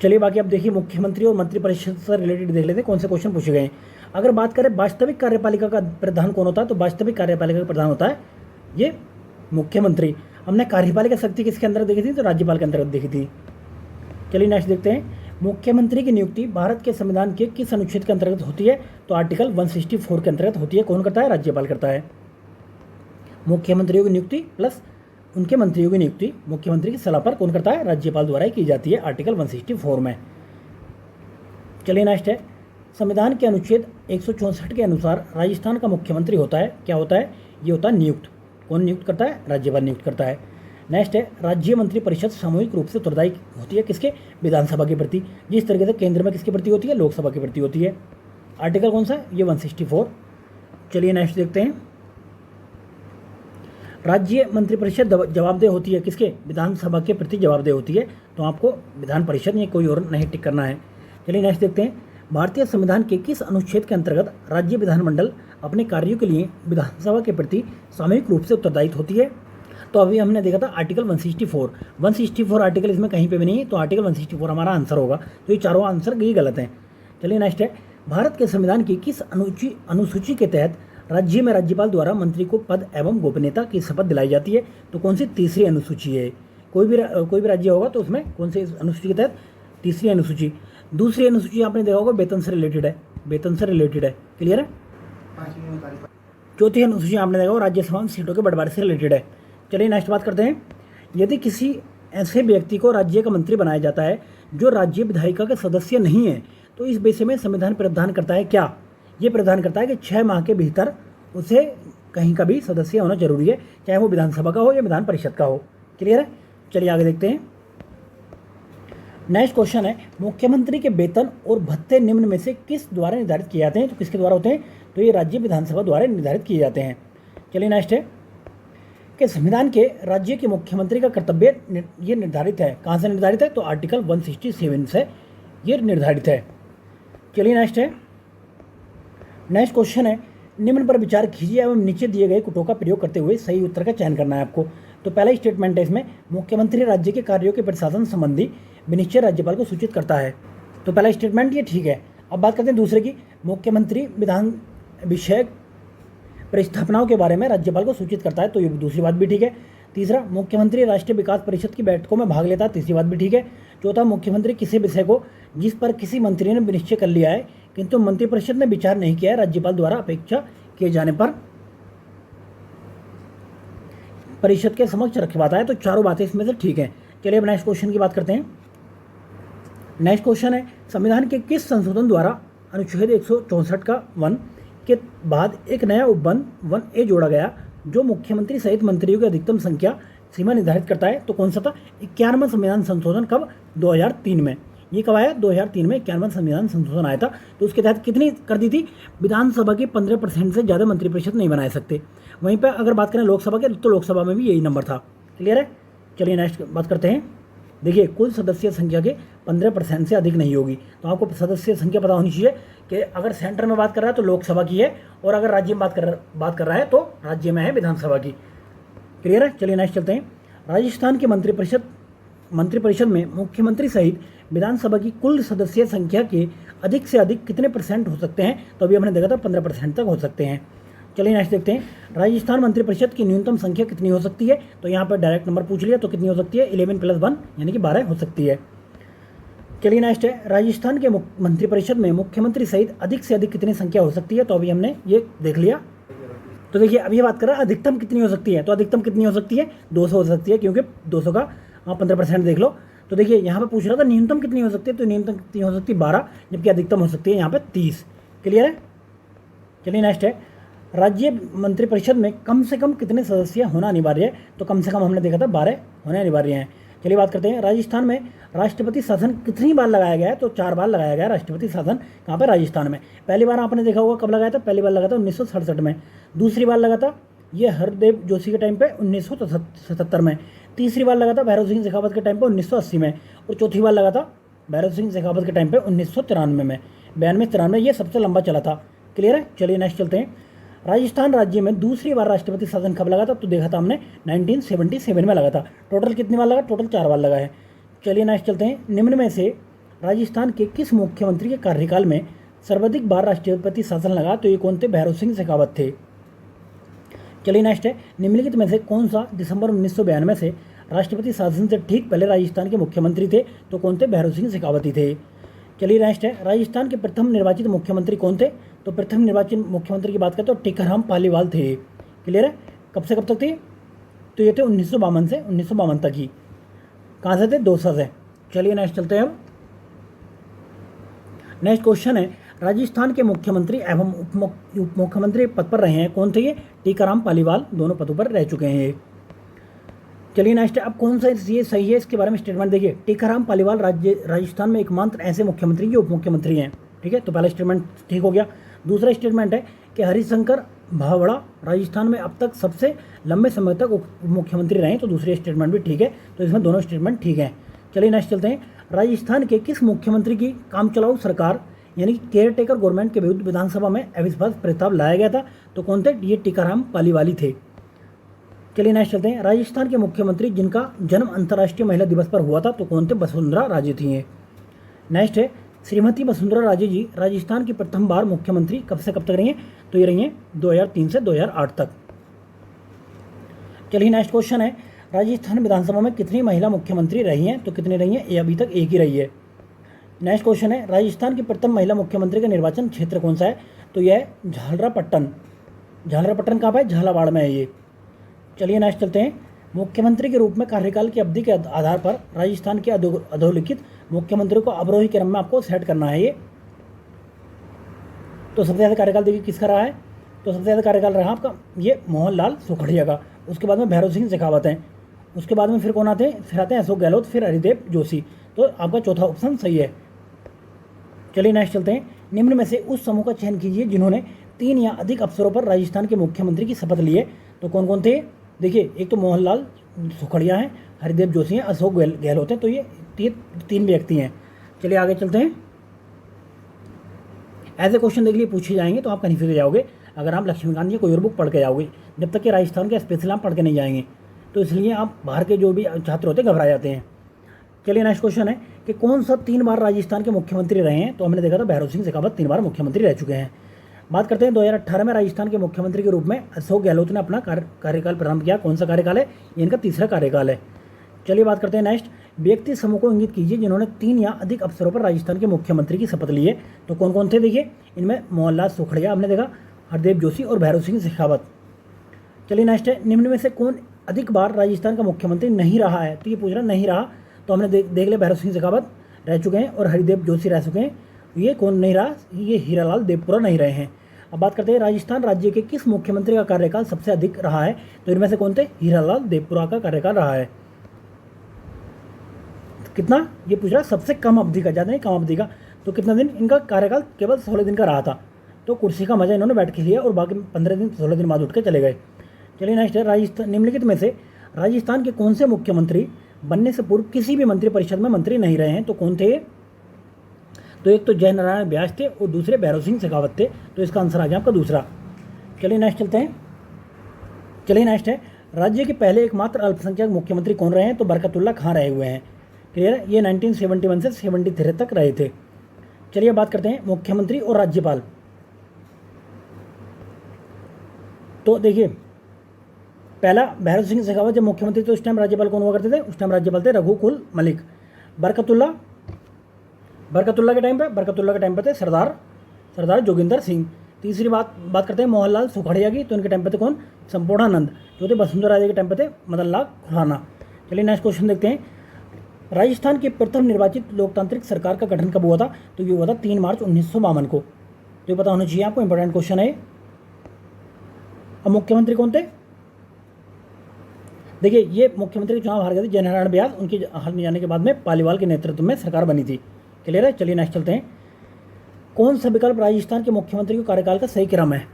चलिए बाकी अब देखिए, मुख्यमंत्री और मंत्रिपरिषद से रिलेटेड देख लेते हैं कौन से क्वेश्चन पूछे गए हैं। अगर बात करें वास्तविक कार्यपालिका का प्रधान कौन होता है? तो वास्तविक कार्यपालिका का प्रधान होता है ये मुख्यमंत्री। हमने कार्यपालिका शक्ति किसके अंदर देखी थी? तो राज्यपाल के अंतर्गत देखी थी। चलिए नेक्स्ट देखते हैं, मुख्यमंत्री की नियुक्ति भारत के संविधान के किस अनुच्छेद के अंतर्गत होती है? तो आर्टिकल 164 के अंतर्गत होती है। कौन करता है? राज्यपाल करता है। मुख्यमंत्रियों की नियुक्ति प्लस उनके मंत्रियों की नियुक्ति मुख्यमंत्री की सलाह पर कौन करता है? राज्यपाल द्वारा ही की जाती है आर्टिकल 164 में। चलिए नेक्स्ट है, संविधान के अनुच्छेद 164 के अनुसार राजस्थान का मुख्यमंत्री होता है, क्या होता है? ये होता है नियुक्त। कौन नियुक्त करता है? राज्यपाल नियुक्त करता है। नेक्स्ट है, राज्य मंत्रिपरिषद सामूहिक रूप से उत्तरदायी होती है किसके? विधानसभा के प्रति। जिस तरीके से केंद्र में किसके प्रति होती है? लोकसभा के प्रति होती है। आर्टिकल कौन सा है? ये 164। चलिए नेक्स्ट देखते हैं, राज्य मंत्रिपरिषद जवाबदेह होती है किसके? विधानसभा के प्रति जवाबदेह होती है। तो आपको विधान परिषद या कोई और नहीं टिक करना है। चलिए नेक्स्ट देखते हैं, भारतीय संविधान के किस अनुच्छेद के अंतर्गत राज्य विधानमंडल अपने कार्यों के लिए विधानसभा के प्रति सामूहिक रूप से उत्तरदायित्व होती है? तो अभी हमने देखा था आर्टिकल 164 आर्टिकल इसमें कहीं पे भी नहीं है, तो आर्टिकल 164 हमारा आंसर होगा। तो ये चारों आंसर ये गलत हैं। चलिए नेक्स्ट है, भारत के संविधान की किस अनुसूची के तहत राज्य में राज्यपाल द्वारा मंत्री को पद एवं गोपनीयता की शपथ दिलाई जाती है? तो कौन सी? तीसरी अनुसूची है। कोई भी राज्य होगा तो उसमें कौन सी अनुसूची के तहत? तीसरी अनुसूची। दूसरी अनुसूची आपने देखा होगा वेतन से रिलेटेड है, वेतन से रिलेटेड है। क्लियर है? चौथी अनुसूची आपने देखा होगा राज्यसभा सीटों के बंटवारे से रिलेटेड है। चलिए नेक्स्ट बात करते हैं, यदि किसी ऐसे व्यक्ति को राज्य का मंत्री बनाया जाता है जो राज्य विधायिका के सदस्य नहीं है, तो इस विषय में संविधान प्रावधान करता है क्या? ये प्रावधान करता है कि 6 माह के भीतर उसे कहीं का भी सदस्य होना जरूरी है, चाहे वो विधानसभा का हो या विधान परिषद का हो। क्लियर है? चलिए आगे देखते हैं। नेक्स्ट क्वेश्चन है, मुख्यमंत्री के वेतन और भत्ते निम्न में से किस द्वारा निर्धारित किए जाते हैं? तो किसके द्वारा होते हैं? तो ये राज्य विधानसभा द्वारा निर्धारित किए जाते हैं। चलिए नेक्स्ट है कि संविधान के राज्य के मुख्यमंत्री का कर्तव्य ये निर्धारित है, कहाँ से निर्धारित है? तो आर्टिकल 167 से ये निर्धारित है। चलिए नेक्स्ट है, नेक्स्ट क्वेश्चन है, निम्न पर विचार कीजिए एवं नीचे दिए गए कुटों का प्रयोग करते हुए सही उत्तर का चयन करना है आपको। तो पहला स्टेटमेंट है इसमें, मुख्यमंत्री राज्य के कार्यों के प्रशासन संबंधी विनिश्चय राज्यपाल को सूचित करता है। तो पहला स्टेटमेंट ये ठीक है। अब बात करते हैं दूसरे की, मुख्यमंत्री विधान विषयक प्रस्थापनाओं के बारे में राज्यपाल को सूचित करता है। तो ये दूसरी बात भी ठीक है। तीसरा, मुख्यमंत्री राष्ट्रीय विकास परिषद की बैठकों में भाग लेता है। तीसरी बात भी ठीक है। चौथा, मुख्यमंत्री किसी विषय को जिस पर किसी मंत्री ने विनिश्चय कर लिया है किंतु मंत्रिपरिषद ने विचार नहीं किया है, राज्यपाल द्वारा अपेक्षा किए जाने पर परिषद के समक्ष रखवाता है। तो चारों बातें इसमें से ठीक हैं। चलिए अब नेक्स्ट क्वेश्चन की बात करते हैं। नेक्स्ट क्वेश्चन है, संविधान के किस संशोधन द्वारा अनुच्छेद 164 का 1 के बाद एक नया उपबंध 1A जोड़ा गया जो मुख्यमंत्री सहित मंत्रियों की अधिकतम संख्या सीमा निर्धारित करता है? तो कौन सा था? 51वां संविधान संशोधन। कब? 2003 में। ये कब आया? 2003 में 51वां संविधान संशोधन आया था। तो उसके तहत कितनी कर दी थी? विधानसभा की 15% से ज़्यादा मंत्रिपरिषद नहीं बनाए सकते। वहीं पर अगर बात करें लोकसभा के, तो लोकसभा में भी यही नंबर था। क्लियर है? चलिए नेक्स्ट बात करते हैं। देखिए, कुल सदस्य संख्या के 15% से अधिक नहीं होगी। तो आपको सदस्य संख्या पता होनी चाहिए कि अगर सेंटर में बात कर रहा है तो लोकसभा की है, और अगर राज्य में बात कर रहा है तो राज्य में है विधानसभा की। क्लियर है? चलिए नेक्स्ट चलते हैं। राजस्थान के मंत्रिपरिषद में मुख्यमंत्री सहित विधानसभा की कुल सदस्य संख्या के अधिक से अधिक कितने % हो सकते हैं? तो अभी हमने देखा था 15% तक हो सकते हैं। चलिए नेक्स्ट देखते हैं, राजस्थान मंत्रिपरिषद की न्यूनतम संख्या कितनी हो सकती है? तो यहाँ पर डायरेक्ट नंबर पूछ लिया, तो कितनी हो सकती है? 11 + 1 यानी कि 12 हो सकती है। चलिए नेक्स्ट है, राजस्थान के मंत्रिपरिषद में मुख्यमंत्री सहित अधिक से अधिक कितनी संख्या हो सकती है? तो अभी हमने ये देख लिया। तो देखिए, अभी ये बात कर रहा है अधिकतम कितनी हो सकती है। तो अधिकतम कितनी हो सकती है? 200 हो सकती है, क्योंकि 200 का 15% देख लो। तो देखिए, यहाँ पे पूछ रहा था न्यूनतम कितनी हो सकती है, तो न्यूनतम कितनी हो सकती है? 12, जबकि अधिकतम हो सकती है यहाँ पे 30। क्लियर है? चलिए नेक्स्ट है, राज्य मंत्रिपरिषद में कम से कम कितने सदस्य होना अनिवार्य है? तो कम से कम हमने देखा था 12 होने अनिवार्य हैं। चलिए बात करते हैं, राजस्थान में राष्ट्रपति शासन कितनी बार लगाया गया है? तो 4 बार लगाया गया है राष्ट्रपति शासन। कहाँ पर? राजस्थान में। पहली बार आपने देखा होगा कब लगाया था? पहली बार लगा था 1967 में। दूसरी बार लगा था ये हरदेव जोशी के टाइम पे 1977 में। तीसरी बार लगा था भैरव सिंह शेखावत के टाइम पे 1980 में। और चौथी बार लगा था भैरव सिंह शेखावत के टाइम पे 1993 में। 92-93 ये सबसे लंबा चला था। क्लियर है? चलिए नेक्स्ट चलते हैं, राजस्थान राज्य में दूसरी बार राष्ट्रपति शासन कब लगा था? तो देखा था हमने 1977 में लगा था। टोटल कितनी बार लगा? टोटल 4 बार लगा है। चलिए नेक्स्ट चलते हैं, निम्न में से राजस्थान के किस मुख्यमंत्री के कार्यकाल में सर्वाधिक बार राष्ट्रपति शासन लगा? तो ये कौन थे? भैरव सिंह शेखावत थे। चलिए नेक्स्ट है, निम्नलिखित में से कौन सा दिसंबर 1992 से राष्ट्रपति शासन से ठीक पहले राजस्थान के मुख्यमंत्री थे? तो कौन थे? भैरव सिंह शेखावत ही थे। चलिए नेक्स्ट है, राजस्थान के प्रथम निर्वाचित मुख्यमंत्री कौन थे? तो प्रथम निर्वाचित मुख्यमंत्री की बात करें तो टीकाराम पालीवाल थे। क्लियर है? कब से कब तक थे? तो ये थे 1952 से 1952 तक ही। कहाँ से थे? दौसा से। चलिए नेक्स्ट चलते हैं अब। नेक्स्ट क्वेश्चन है, राजस्थान के मुख्यमंत्री एवं उप मुख्यमंत्री पद पर रहे हैं, कौन थे ये? टीकाराम पालीवाल दोनों पदों पर रह चुके हैं ये। चलिए नेक्स्ट है, अब कौन सा ये सही है इसके बारे में स्टेटमेंट देखिए। टीकाराम पालीवाल राजस्थान में एकमात्र ऐसे मुख्यमंत्री जो उप मुख्यमंत्री हैं। ठीक है, तो पहला स्टेटमेंट ठीक हो गया। दूसरा स्टेटमेंट है कि हरिशंकर भावड़ा राजस्थान में अब तक सबसे लंबे समय तक उप मुख्यमंत्री रहे, तो दूसरी स्टेटमेंट भी ठीक है, तो इसमें दोनों स्टेटमेंट ठीक हैं। चलिए नेक्स्ट चलते हैं, राजस्थान के किस मुख्यमंत्री की कामचलाऊ सरकार यानी कि केयर टेकर गवर्नमेंट के विरुद्ध विधानसभा में अविश्वास प्रस्ताव लाया गया था? तो कौन थे? ये टीकाराम पालीवाल थे। चलिए नेक्स्ट चलते हैं, राजस्थान के मुख्यमंत्री जिनका जन्म अंतर्राष्ट्रीय महिला दिवस पर हुआ था, तो कौन थे? वसुंधरा राजे थी ये। नेक्स्ट है, श्रीमती वसुंधरा राजे जी राजस्थान की प्रथम बार मुख्यमंत्री कब से कब तक रही हैं? तो ये रही हैं 2003 से 2008 तक। चलिए नेक्स्ट क्वेश्चन है, राजस्थान विधानसभा में कितनी महिला मुख्यमंत्री रही हैं? तो कितनी रही हैं? ये अभी तक एक ही रही है। नेक्स्ट क्वेश्चन है, राजस्थान की प्रथम महिला मुख्यमंत्री का निर्वाचन क्षेत्र कौन सा है? तो यह है झालरापट्टन। झालरापट्टन कहाँ पर है? झालावाड़ में है ये। चलिए नेक्स्ट चलते हैं, मुख्यमंत्री के रूप में कार्यकाल की अवधि के आधार पर राजस्थान के अधोलिखित मुख्यमंत्री को अवरोही क्रम में आपको सेट करना है ये। तो सबसे ज़्यादा कार्यकाल देखिए किसका रहा है? तो सबसे ज़्यादा कार्यकाल रहा आपका ये मोहनलाल सुखड़िया का। उसके बाद में भैरव सिंह शेखावत हैं। उसके बाद में फिर कौन आते हैं? फिर आते हैं अशोक गहलोत, फिर हरिदेव जोशी। तो आपका चौथा ऑप्शन सही है। चलिए नेक्स्ट चलते हैं, निम्न में से उस समूह का चयन कीजिए जिन्होंने 3 या अधिक अवसरों पर राजस्थान के मुख्यमंत्री की शपथ ली है। तो कौन कौन थे? देखिए, एक तो मोहनलाल सुखड़िया हैं, हरिदेव जोशी हैं, अशोक गहलोत हैं। तो ये 3 व्यक्ति हैं। चलिए आगे चलते हैं, ऐसे क्वेश्चन देखिए पूछे जाएंगे तो आप कन्फ्यूज हो जाओगे अगर आप लक्ष्मीकांत जी कोई और बुक पढ़ के जाओगे, जब तक कि राजस्थान के स्पेशल आप पढ़ के नहीं जाएंगे, तो इसलिए आप बाहर के जो भी छात्र होते हैं घबरा जाते हैं। चलिए नेक्स्ट क्वेश्चन है कि कौन सा 3 बार राजस्थान के मुख्यमंत्री रहे हैं? तो हमने देखा था भैरव सिंह शेखावत 3 बार मुख्यमंत्री रह चुके हैं। बात करते हैं 2018 में राजस्थान के मुख्यमंत्री के रूप में अशोक गहलोत ने अपना कार्यकाल प्रारंभ किया। कौन सा कार्यकाल है? ये इनका तीसरा कार्यकाल है। चलिए बात करते हैं नेक्स्ट, व्यक्ति समूह को इंगित कीजिए जिन्होंने 3 या अधिक अवसरों पर राजस्थान के मुख्यमंत्री की शपथ ली है। तो कौन कौन थे? देखिए, इनमें मोहनलाल सुखड़िया हमने देखा, हरदेव जोशी और भैरव सिंह शेखावत। चलिए नेक्स्ट है, निम्न में से कौन अधिक बार राजस्थान का मुख्यमंत्री नहीं रहा है? तो ये पूछ रहा नहीं रहा, तो हमने देख लिया भैरव सिंह शेखावत रह चुके हैं और हरिदेव जोशी रह चुके हैं। ये कौन नहीं रहा? ये हीरालाल देवपुरा नहीं रहे हैं। अब बात करते हैं राजस्थान राज्य के किस मुख्यमंत्री का कार्यकाल सबसे अधिक रहा है? तो इनमें से कौन थे? हीरालाल देवपुरा का कार्यकाल रहा है। कितना? ये पूछ रहा है सबसे कम अवधि का, ज़्यादा नहीं कम अवधि का। तो कितना दिन? इनका कार्यकाल केवल 16 दिन का रहा था। तो कुर्सी का मजा इन्होंने बैठ के लिया और बाकी 15 दिन 16 दिन बाद उठ के चले गए। चलिए नेक्स्ट है, राजस्थान निम्नलिखित में से राजस्थान के कौन से मुख्यमंत्री बनने से पूर्व किसी भी मंत्रिपरिषद में मंत्री नहीं रहे हैं? तो कौन थे? तो एक तो जयनारायण व्यास थे और दूसरे भैरव सिंह शेखावत थे। तो इसका आंसर आ गया आपका दूसरा। चलिए नेक्स्ट चलते हैं। चलिए नेक्स्ट है, राज्य के पहले एकमात्र अल्पसंख्यक मुख्यमंत्री कौन रहे हैं? तो बरकतुल्ला खां रहे हुए हैं। क्लियर है? ये 1971 से 73 तक रहे थे। चलिए बात करते हैं मुख्यमंत्री और राज्यपाल। तो देखिए, पहला भैरव सिंह शेखावत जब मुख्यमंत्री तो उस टाइम राज्यपाल कौन हुआ करते थे? उस टाइम राज्यपाल थे रघुकुल मलिक। बरकतुल्ला के टाइम पे थे सरदार जोगिंदर सिंह। तीसरी बात करते हैं मोहनलाल सुखड़िया की, तो इनके टाइम पे थे कौन? संपूर्णानंद। जो थे वसुंधरा राजे के टाइम पे थे मदन लाल खुराना। चलिए नेक्स्ट क्वेश्चन देखते हैं, राजस्थान की प्रथम निर्वाचित लोकतांत्रिक सरकार का गठन कब हुआ था? तो ये हुआ था 3 मार्च 1952 को। तो ये पता होना चाहिए आपको, इंपॉर्टेंट क्वेश्चन है। अब मुख्यमंत्री कौन थे? देखिए, ये मुख्यमंत्री के चुनाव हार गए थे जयनारायण व्यास, उनके हार जाने के बाद में पालीवाल के नेतृत्व में सरकार बनी थी। क्लियर है? चलिए नेक्स्ट चलते हैं, कौन सा विकल्प राजस्थान के मुख्यमंत्री के कार्यकाल का सही क्रम है?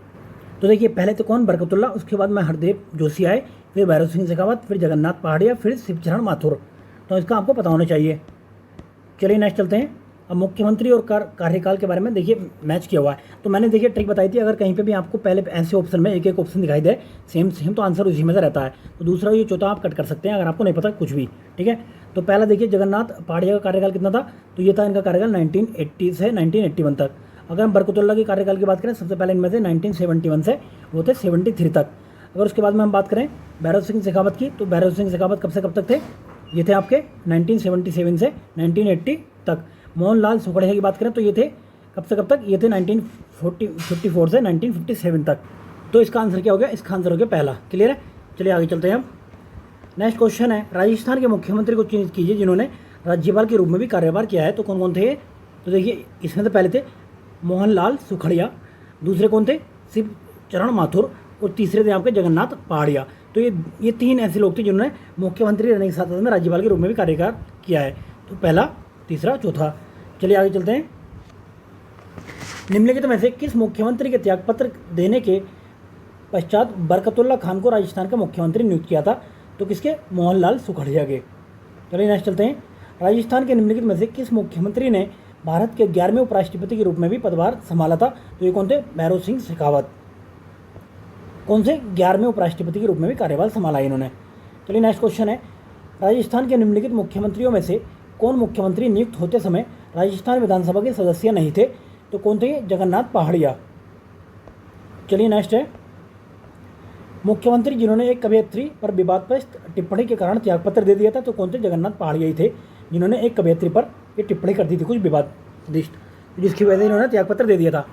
तो देखिए, पहले तो कौन? बरकतुल्ला, उसके बाद में हरदेव जोशी आए, फिर भैरव सिंह शेखावत, फिर जगन्नाथ पहाड़िया, फिर शिवचरण माथुर। तो इसका आपको पता होना चाहिए। चलिए नेक्स्ट चलते हैं, अब मुख्यमंत्री और कार्यकाल के बारे में देखिए मैच किया हुआ है। तो मैंने देखिए ट्रिक बताई थी, अगर कहीं पे भी आपको पहले ऐसे ऑप्शन में एक ऑप्शन दिखाई दे सेम तो आंसर उसी में से रहता है। तो दूसरा ये चौथा आप कट कर सकते हैं अगर आपको नहीं पता कुछ भी। ठीक है, तो पहला देखिए जगन्नाथ पहाड़िया का कार्यकाल कितना था? तो ये था इनका कार्यकाल 1980 से 1981 तक। अगर हम बरकतुल्ला के कार्यकाल की बात करें, सबसे पहले इनमें से 1971 से वो थे 73 तक। अगर उसके बाद में हम बात करें भैरव सिंह शेखावत की, तो भैरव सिंह शेखावत कब से कब तक थे? ये थे आपके 1977 से 1980 तक। मोहनलाल सुखड़िया की बात करें तो ये थे कब से कब तक, ये थे 1954 से 1957 तक। तो इसका आंसर क्या हो गया, इसका आंसर हो गया पहला। क्लियर है, चलिए आगे चलते हैं हम। नेक्स्ट क्वेश्चन है, राजस्थान के मुख्यमंत्री को चिन्हित कीजिए जिन्होंने राज्यपाल के रूप में भी कार्यभार किया है। तो कौन कौन थे ये? तो देखिए इसमें तो पहले थे मोहनलाल सुखड़िया, दूसरे कौन थे, शिव चरण माथुर, और तीसरे थे आपके जगन्नाथ पहाड़िया। तो ये तीन ऐसे लोग थे जिन्होंने मुख्यमंत्री रहने के साथ साथ में राज्यपाल के रूप में भी कार्यभार किया है। तो पहला, तीसरा, चौथा। चलिए आगे चलते हैं। निम्नलिखित में से किस मुख्यमंत्री के त्यागपत्र देने के पश्चात बरकतुल्ला खान को राजस्थान का मुख्यमंत्री नियुक्त किया था? तो किसके, मोहनलाल सुखड़िया के। चलिए नेक्स्ट चलते हैं। राजस्थान के निम्नलिखित में से किस मुख्यमंत्री ने भारत के 11वें उपराष्ट्रपति के रूप में भी पदभार संभाला था? तो ये कौन थे, भैरों सिंह शेखावत। कौन से, 11वें उपराष्ट्रपति के रूप में भी कार्यभार संभाला इन्होंने। चलिए नेक्स्ट क्वेश्चन है, राजस्थान के निम्नलिखित मुख्यमंत्रियों में से कौन मुख्यमंत्री नियुक्त होते समय राजस्थान विधानसभा के सदस्य नहीं थे? तो कौन थे ये, जगन्नाथ पहाड़िया। चलिए नेक्स्ट है, मुख्यमंत्री जिन्होंने एक कवयित्री पर विवादग्रस्त टिप्पणी के कारण त्यागपत्र दे दिया था? तो कौन थे, जगन्नाथ पहाड़िया ही थे जिन्होंने एक कवयित्री पर ये टिप्पणी कर दी थी कुछ विवादिष्ट, जिसकी वजह से इन्होंने त्यागपत्र दे दिया था।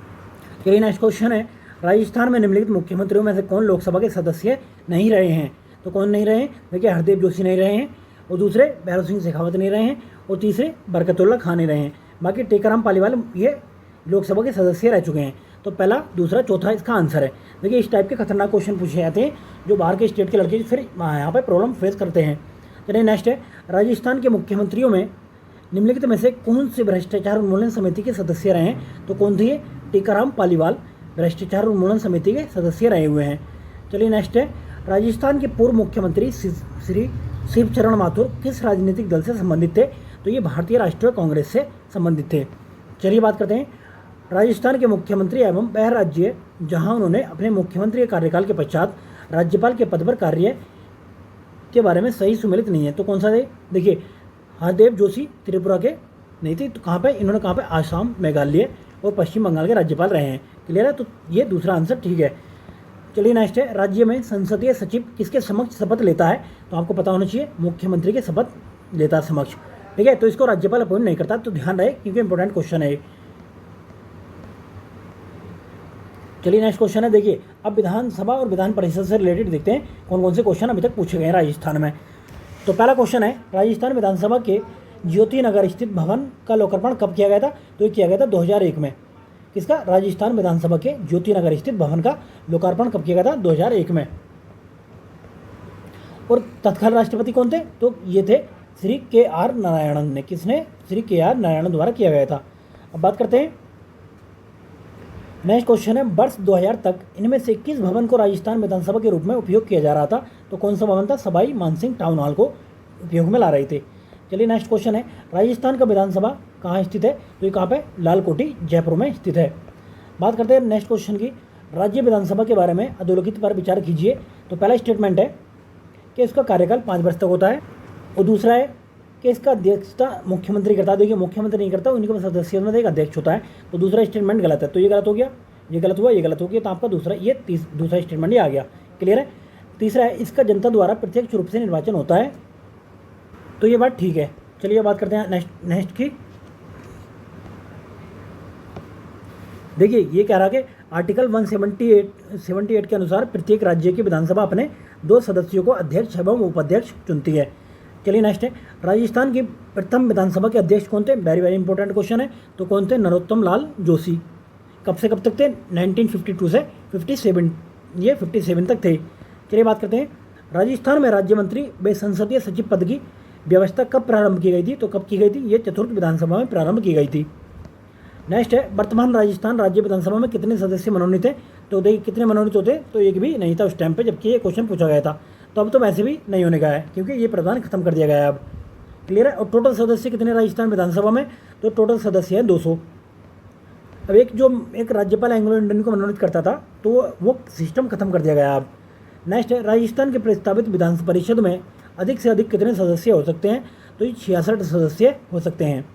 चलिए नेक्स्ट क्वेश्चन है, राजस्थान में निम्नलिखित मुख्यमंत्रियों में से कौन लोकसभा के सदस्य नहीं रहे हैं? तो कौन नहीं रहे हैं, देखिए हरदेव जोशी नहीं रहे हैं, और दूसरे भैरों सिंह शेखावत नहीं रहे हैं, और तीसरे बरकतुल्ला खान नहीं रहे हैं। बाकी टेकाराम पालीवाल ये लोकसभा के सदस्य रह चुके हैं। तो पहला, दूसरा, चौथा इसका आंसर है। देखिए इस टाइप के खतरनाक क्वेश्चन पूछे जाते हैं जो बाहर के स्टेट के लड़के फिर यहाँ पर प्रॉब्लम फेस करते हैं। चलिए नेक्स्ट है, राजस्थान के मुख्यमंत्रियों में निम्नलिखित में से कौन से भ्रष्टाचार उन्मूलन समिति के सदस्य रहे हैं? तो कौन थे ये, टीकाराम पालीवाल भ्रष्टाचार उन्मूलन समिति के सदस्य रहे हुए हैं। चलिए नेक्स्ट है, राजस्थान के पूर्व मुख्यमंत्री श्री शिवचरण माथुर किस राजनीतिक दल से संबंधित थे? तो ये भारतीय राष्ट्रीय कांग्रेस से संबंधित थे। चलिए बात करते हैं, राजस्थान के मुख्यमंत्री एवं वह राज्य जहां उन्होंने अपने मुख्यमंत्री के कार्यकाल के पश्चात राज्यपाल के पद पर कार्य के बारे में सही सुमेलित नहीं है। तो कौन सा है, देखिए हरदेव जोशी त्रिपुरा के नहीं थे, तो कहाँ पे इन्होंने, कहाँ पे, आसाम, मेघालय और पश्चिम बंगाल के राज्यपाल रहे हैं। क्लियर है, तो ये दूसरा आंसर ठीक है। चलिए नेक्स्ट है, राज्य में संसदीय सचिव किसके समक्ष शपथ लेता है? तो आपको पता होना चाहिए, मुख्यमंत्री के शपथ लेता समक्ष। ठीक है, तो इसको राज्यपाल अपॉइंट नहीं करता, तो ध्यान रहे क्योंकि इंपॉर्टेंट क्वेश्चन है। चलिए नेक्स्ट क्वेश्चन है, देखिए अब विधानसभा और विधान परिषद से रिलेटेड देखते हैं कौन कौन से क्वेश्चन अभी तक पूछे गए हैं राजस्थान में। तो पहला क्वेश्चन है, राजस्थान विधानसभा के ज्योति नगर स्थित भवन का लोकार्पण कब किया गया था? तो ये किया गया था 2001 में। किसका, राजस्थान विधानसभा के ज्योति नगर स्थित भवन का लोकार्पण कब किया गया था? 2001 में। और तत्काल राष्ट्रपति कौन थे? तो ये थे श्री KR नारायणन ने। किसने, श्री KR नारायणन द्वारा किया गया था। अब बात करते हैं, नेक्स्ट क्वेश्चन है, वर्ष 2000 तक इनमें से किस भवन को राजस्थान विधानसभा के रूप में उपयोग किया जा रहा था? तो कौन सा भवन था, सवाई मानसिंह टाउन हॉल को उपयोग में ला रहे थे। चलिए नेक्स्ट क्वेश्चन है, राजस्थान का विधानसभा कहाँ स्थित है? तो ये कहाँ पे, लालकोटी जयपुर में स्थित है। बात करते हैं नेक्स्ट क्वेश्चन की, राज्य विधानसभा के बारे में अधोलिखित पर विचार कीजिए। तो पहला स्टेटमेंट है कि इसका कार्यकाल 5 वर्ष तक होता है, और दूसरा है कि इसका अध्यक्षता मुख्यमंत्री करता है। देखिए मुख्यमंत्री नहीं करता, उनके सदस्यों में एक अध्यक्ष होता है। तो दूसरा स्टेटमेंट गलत है, तो ये गलत हो गया, ये गलत हुआ, ये गलत हो गया, तो आपका दूसरा दूसरा स्टेटमेंट ये आ गया। क्लियर है। तीसरा है, इसका जनता द्वारा प्रत्यक्ष रूप से निर्वाचन होता है। तो ये बात ठीक है। चलिए बात करते हैं नेक्स्ट की। देखिए ये कह रहा कि आर्टिकल 178 के अनुसार प्रत्येक राज्य की विधानसभा अपने 2 सदस्यों को अध्यक्ष एवं उपाध्यक्ष चुनती है। चलिए नेक्स्ट है, राजस्थान की प्रथम विधानसभा के अध्यक्ष कौन थे? वेरी वेरी इंपॉर्टेंट क्वेश्चन है। तो कौन थे? नरोत्तम लाल जोशी। कब से कब तक थे? 1952 से 57, ये 57 तक थे। चलिए बात करते हैं, राजस्थान में राज्य मंत्री व संसदीय सचिव पद की व्यवस्था कब प्रारंभ की गई थी? तो कब की गई थी? ये 4th विधानसभा में प्रारंभ की गई थी। नेक्स्ट है, वर्तमान राजस्थान राज्य विधानसभा में कितने सदस्य मनोनीत थे? तो देखिए कितने मनोनीत होते, तो एक भी नहीं था उस टाइम पे जबकि ये क्वेश्चन पूछा गया था। तो अब तो वैसे भी नहीं होने का है क्योंकि ये प्रावधान खत्म कर दिया गया है अब। क्लियर है। और टोटल सदस्य कितने राजस्थान विधानसभा में? तो टोटल सदस्य है 200। अब एक राज्यपाल एंग्लो इंडियन को मनोनीत करता था तो वो सिस्टम खत्म कर दिया गया अब। नेक्स्ट है, राजस्थान के प्रस्तावित विधान परिषद में अधिक से अधिक कितने सदस्य हो सकते हैं? तो ये 66 सदस्य हो सकते हैं।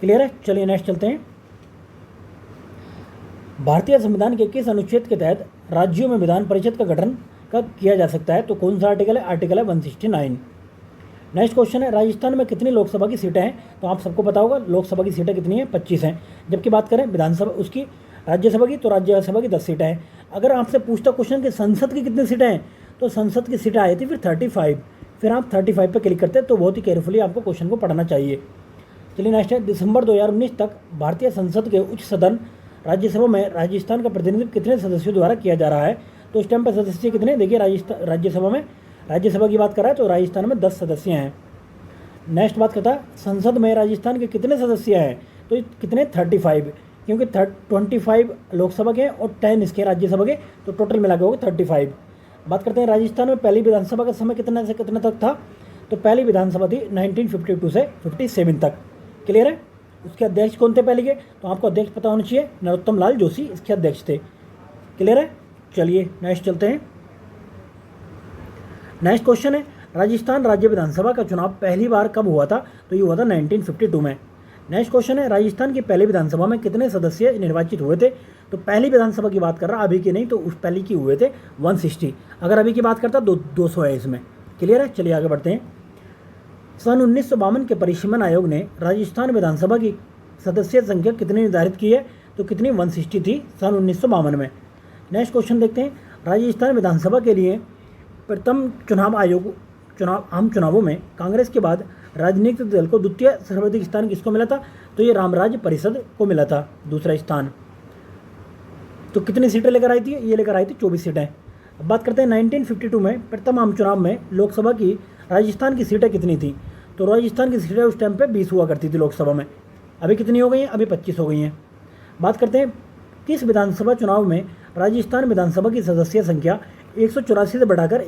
क्लियर है। चलिए नेक्स्ट चलते हैं, भारतीय संविधान के किस अनुच्छेद के तहत राज्यों में विधान परिषद का गठन कब किया जा सकता है? तो कौन सा आर्टिकल है? आर्टिकल है 169। नेक्स्ट क्वेश्चन है, राजस्थान में कितनी लोकसभा की सीटें हैं? तो आप सबको पता होगा लोकसभा की सीटें कितनी हैं, 25 हैं। जबकि बात करें विधानसभा उसकी राज्यसभा की, तो राज्यसभा की 10 सीटें हैं। अगर आपसे पूछता क्वेश्चन कि संसद की कितनी सीटें हैं, तो संसद की सीटें आई थी फिर 35, फिर आप 35 पर क्लिक करते हैं। तो बहुत ही केयरफुली आपको क्वेश्चन को पढ़ना चाहिए। चलिए नेक्स्ट है, दिसंबर 2019 तक भारतीय संसद के उच्च सदन राज्यसभा में राजस्थान का प्रतिनिधित्व कितने सदस्यों द्वारा किया जा रहा है? तो इस टाइम पर सदस्य कितने, देखिए राजस्थान राज्यसभा में, राज्यसभा की बात कर रहा है तो राजस्थान में 10 सदस्य हैं। नेक्स्ट बात करता है, संसद में राजस्थान के कितने सदस्य हैं? तो कितने, 35, क्योंकि 25 लोकसभा के और 10 इसके राज्यसभा के, तो टोटल मिला के होगा 35। बात करते हैं राजस्थान में पहली विधानसभा का समय कितना से कितना तक था? तो पहली विधानसभा थी 1952 से 57 तक। क्लियर है? उसके अध्यक्ष कौन थे पहले के? तो आपको अध्यक्ष पता होना चाहिए, नरोत्तम लाल जोशी इसके अध्यक्ष थे। क्लियर है? चलिए नेक्स्ट चलते हैं। नेक्स्ट क्वेश्चन है, राजस्थान राज्य विधानसभा का चुनाव पहली बार कब हुआ था? तो ये हुआ था 1952 में। नेक्स्ट क्वेश्चन है, राजस्थान की पहली विधानसभा में कितने सदस्य निर्वाचित हुए थे? तो पहली विधानसभा की बात कर रहा, अभी की नहीं, तो उस पहली की हुए थे 160। अगर अभी की बात करता 200 है इसमें। क्लियर है? चलिए आगे बढ़ते हैं। सन 1952 के परिसीमन आयोग ने राजस्थान विधानसभा की सदस्य संख्या कितनी निर्धारित की है? तो कितनी, 160 थी सन 1952 में। नेक्स्ट क्वेश्चन देखते हैं, राजस्थान विधानसभा के लिए प्रथम आम चुनावों में कांग्रेस के बाद राजनीतिक दल को द्वितीय सर्वाधिक स्थान किसको मिला था? तो ये रामराज परिषद को मिला था दूसरा स्थान। तो कितनी सीटें लेकर आई थी? ये लेकर आई थी 24 सीटें। अब बात करते हैं 1952 में प्रथम आम चुनाव में लोकसभा की राजस्थान की सीटें कितनी थी? तो राजस्थान की सीटें उस टाइम पे 20 हुआ करती थी लोकसभा में। अभी कितनी हो गई हैं? अभी 25 हो गई हैं। बात करते हैं किस विधानसभा चुनाव में राजस्थान विधानसभा की सदस्य संख्या 184 से बढ़ाकर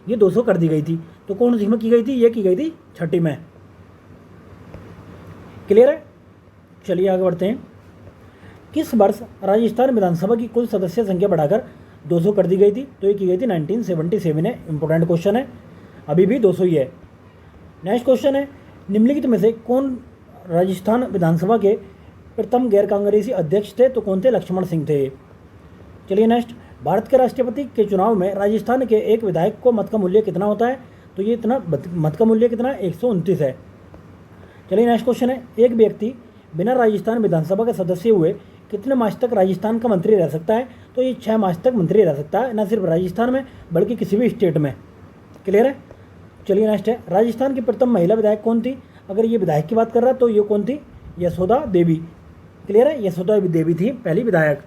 200 कर दी गई थी? तो कौन सी में की गई थी? ये की गई थी 6ठी में। क्लियर है? चलिए आगे बढ़ते हैं। किस वर्ष राजस्थान विधानसभा की कुल सदस्य संख्या बढ़ाकर 200 कर दी गई थी? तो ये की गई थी 1977 है। इंपॉर्टेंट क्वेश्चन है, अभी भी 200 ही है। नेक्स्ट क्वेश्चन है, निम्नलिखित में से कौन राजस्थान विधानसभा के प्रथम गैर कांग्रेसी अध्यक्ष थे? तो कौन थे? लक्ष्मण सिंह थे। चलिए नेक्स्ट, भारत के राष्ट्रपति के चुनाव में राजस्थान के एक विधायक को मत का मूल्य कितना होता है? तो ये इतना मत का मूल्य कितना, 129 है। चलिए नेक्स्ट क्वेश्चन है, एक व्यक्ति बिना राजस्थान विधानसभा का सदस्य हुए कितने मास तक राजस्थान का मंत्री रह सकता है? तो ये 6 मास तक मंत्री रह सकता है, न सिर्फ राजस्थान में बल्कि किसी भी स्टेट में। क्लियर है? चलिए नेक्स्ट है, राजस्थान की प्रथम महिला विधायक कौन थी? अगर ये विधायक की बात कर रहा है तो ये कौन थी? यशोदा देवी। क्लियर है? यशोदा देवी थी पहली विधायक।